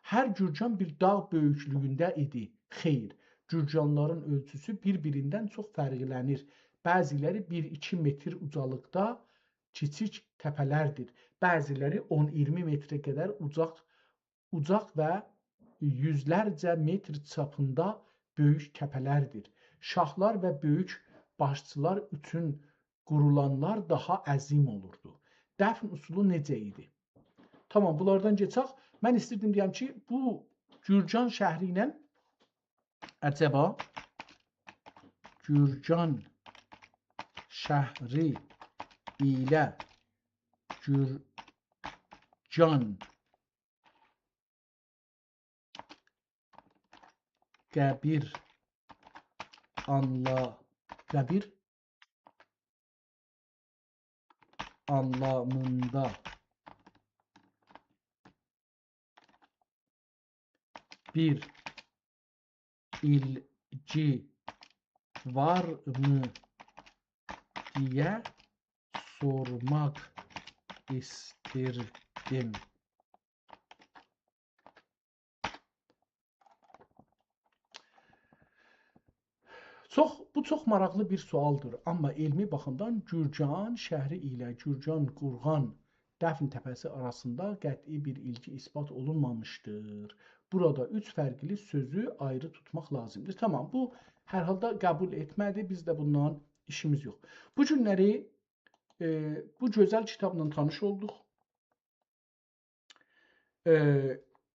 Hər Gürcan bir dağ böyüklüyündə idi. Xeyr, Gürcanların ölçüsü bir-birindən çox fərqlənir. Bəziləri 1-2 metr ucalıqda kiçik təpələrdir. Bəziləri 10-20 metrə qədər ucaq və yüzlərcə metr çapında böyük təpələrdir. Şahlar və böyük başçılar üçün qurulanlar daha əzim olurdu. Dəfn usulu necə idi? Tamam, bunlardan keçək. Mən istirdim deyəm ki, bu Gürcan şəhri ilə əcəba Gürcan şəhri ilə Gürcan qəbir anlamında bir ilgi var mı diye sormak isterdim. Bu çox maraqlı bir sualdır, amma elmi baxımdan Gürcan şəhəri ilə Gürcan Qurğan dəfn təpəsi arasında qəti bir ilgi isbat olunmamışdır. Burada üç fərqli sözü ayrı tutmaq lazımdır. Tamam, bu hər halda qəbul etmədi, biz də bundan işimiz yox. Bu günləri bu gözəl kitabla tanış olduq.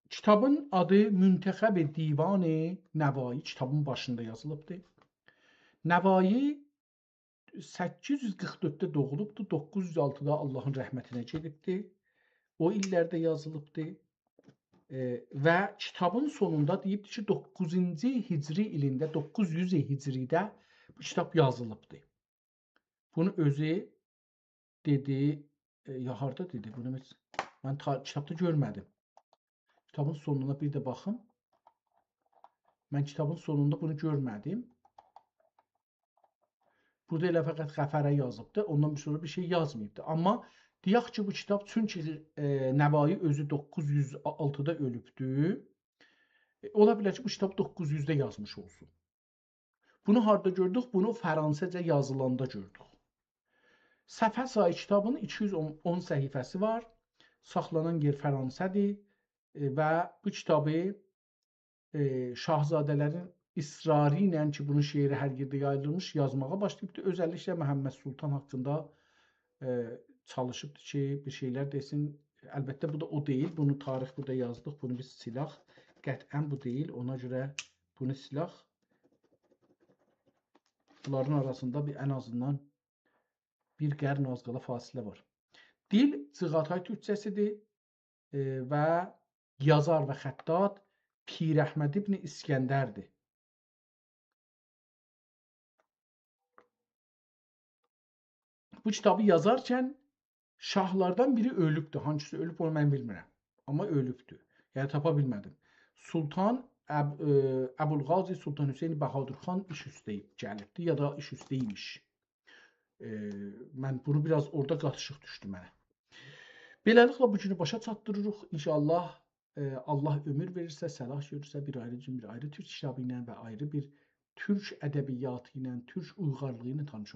Kitabın adı Müntəxəb Divan-ı Nəvai, kitabın başında yazılıbdır. Nəvai 844-də doğulubdur, 906-da Allahın rəhmətinə gedibdir. O illərdə yazılıbdır. Və kitabın sonunda deyibdir ki, 9-cu hicri ilində, 900 hicridə bu kitab yazılıbdır. Bunu özü dedi, ya harda dedi, bunu mən kitabda görmədim. Kitabın sonuna bir də baxın. Mən kitabın sonunda bunu görmədim. Burada elə fəqət Qəfərə yazıbdır, ondan bir sonra bir şey yazmayıbdır. Amma deyək ki, bu kitab çünki Nəvai özü 906-da ölübdür. Ola bilər ki, bu kitab 900-də yazmış olsun. Bunu harda gördük? Bunu Fransızca yazılanda gördük. Səfhə sayı kitabın 210 səhifəsi var. Saxlanan yer Fransədir və bu kitabı şahzadələrin israrı ilə ki, bunun şeiri hər yerdə yayılmış, yazmağa başlayıbdır. Özəlliklə Məhəmməd Sultan haqqında çalışıbdır ki, bir şeylər desin. Əlbəttə, bu da o deyil. Bunu tarix burada yazdıq. Bunu biz silaq. Qətən bu deyil. Ona görə bunu silaq. Bunların arasında ən azından bir qərn az qala fasilə var. Dil Cığatay türkçəsidir və yazar və xəttat Pirəhməd ibn İskəndərdir. Bu kitabı yazarkən şahlardan biri ölübdür. Hangisi ölüb onu mən bilmirəm. Amma ölübdür. Yəni tapa bilmədim. Sultan Əbulqazi Sultan Hüseyn Bəhadur xan iş üstə gəlibdi ya da iş üstə imiş. Mən bunu biraz orada qatışıq düşdü mənə. Beləliklə bu günü başa çatdırırıq. İnşallah Allah ömür verirsə, səlah görürsə bir ayrı türk kitabı ilə və ayrı bir türk ədəbiyyatı ilə, türk uyğarlığı ilə tanış oluruz.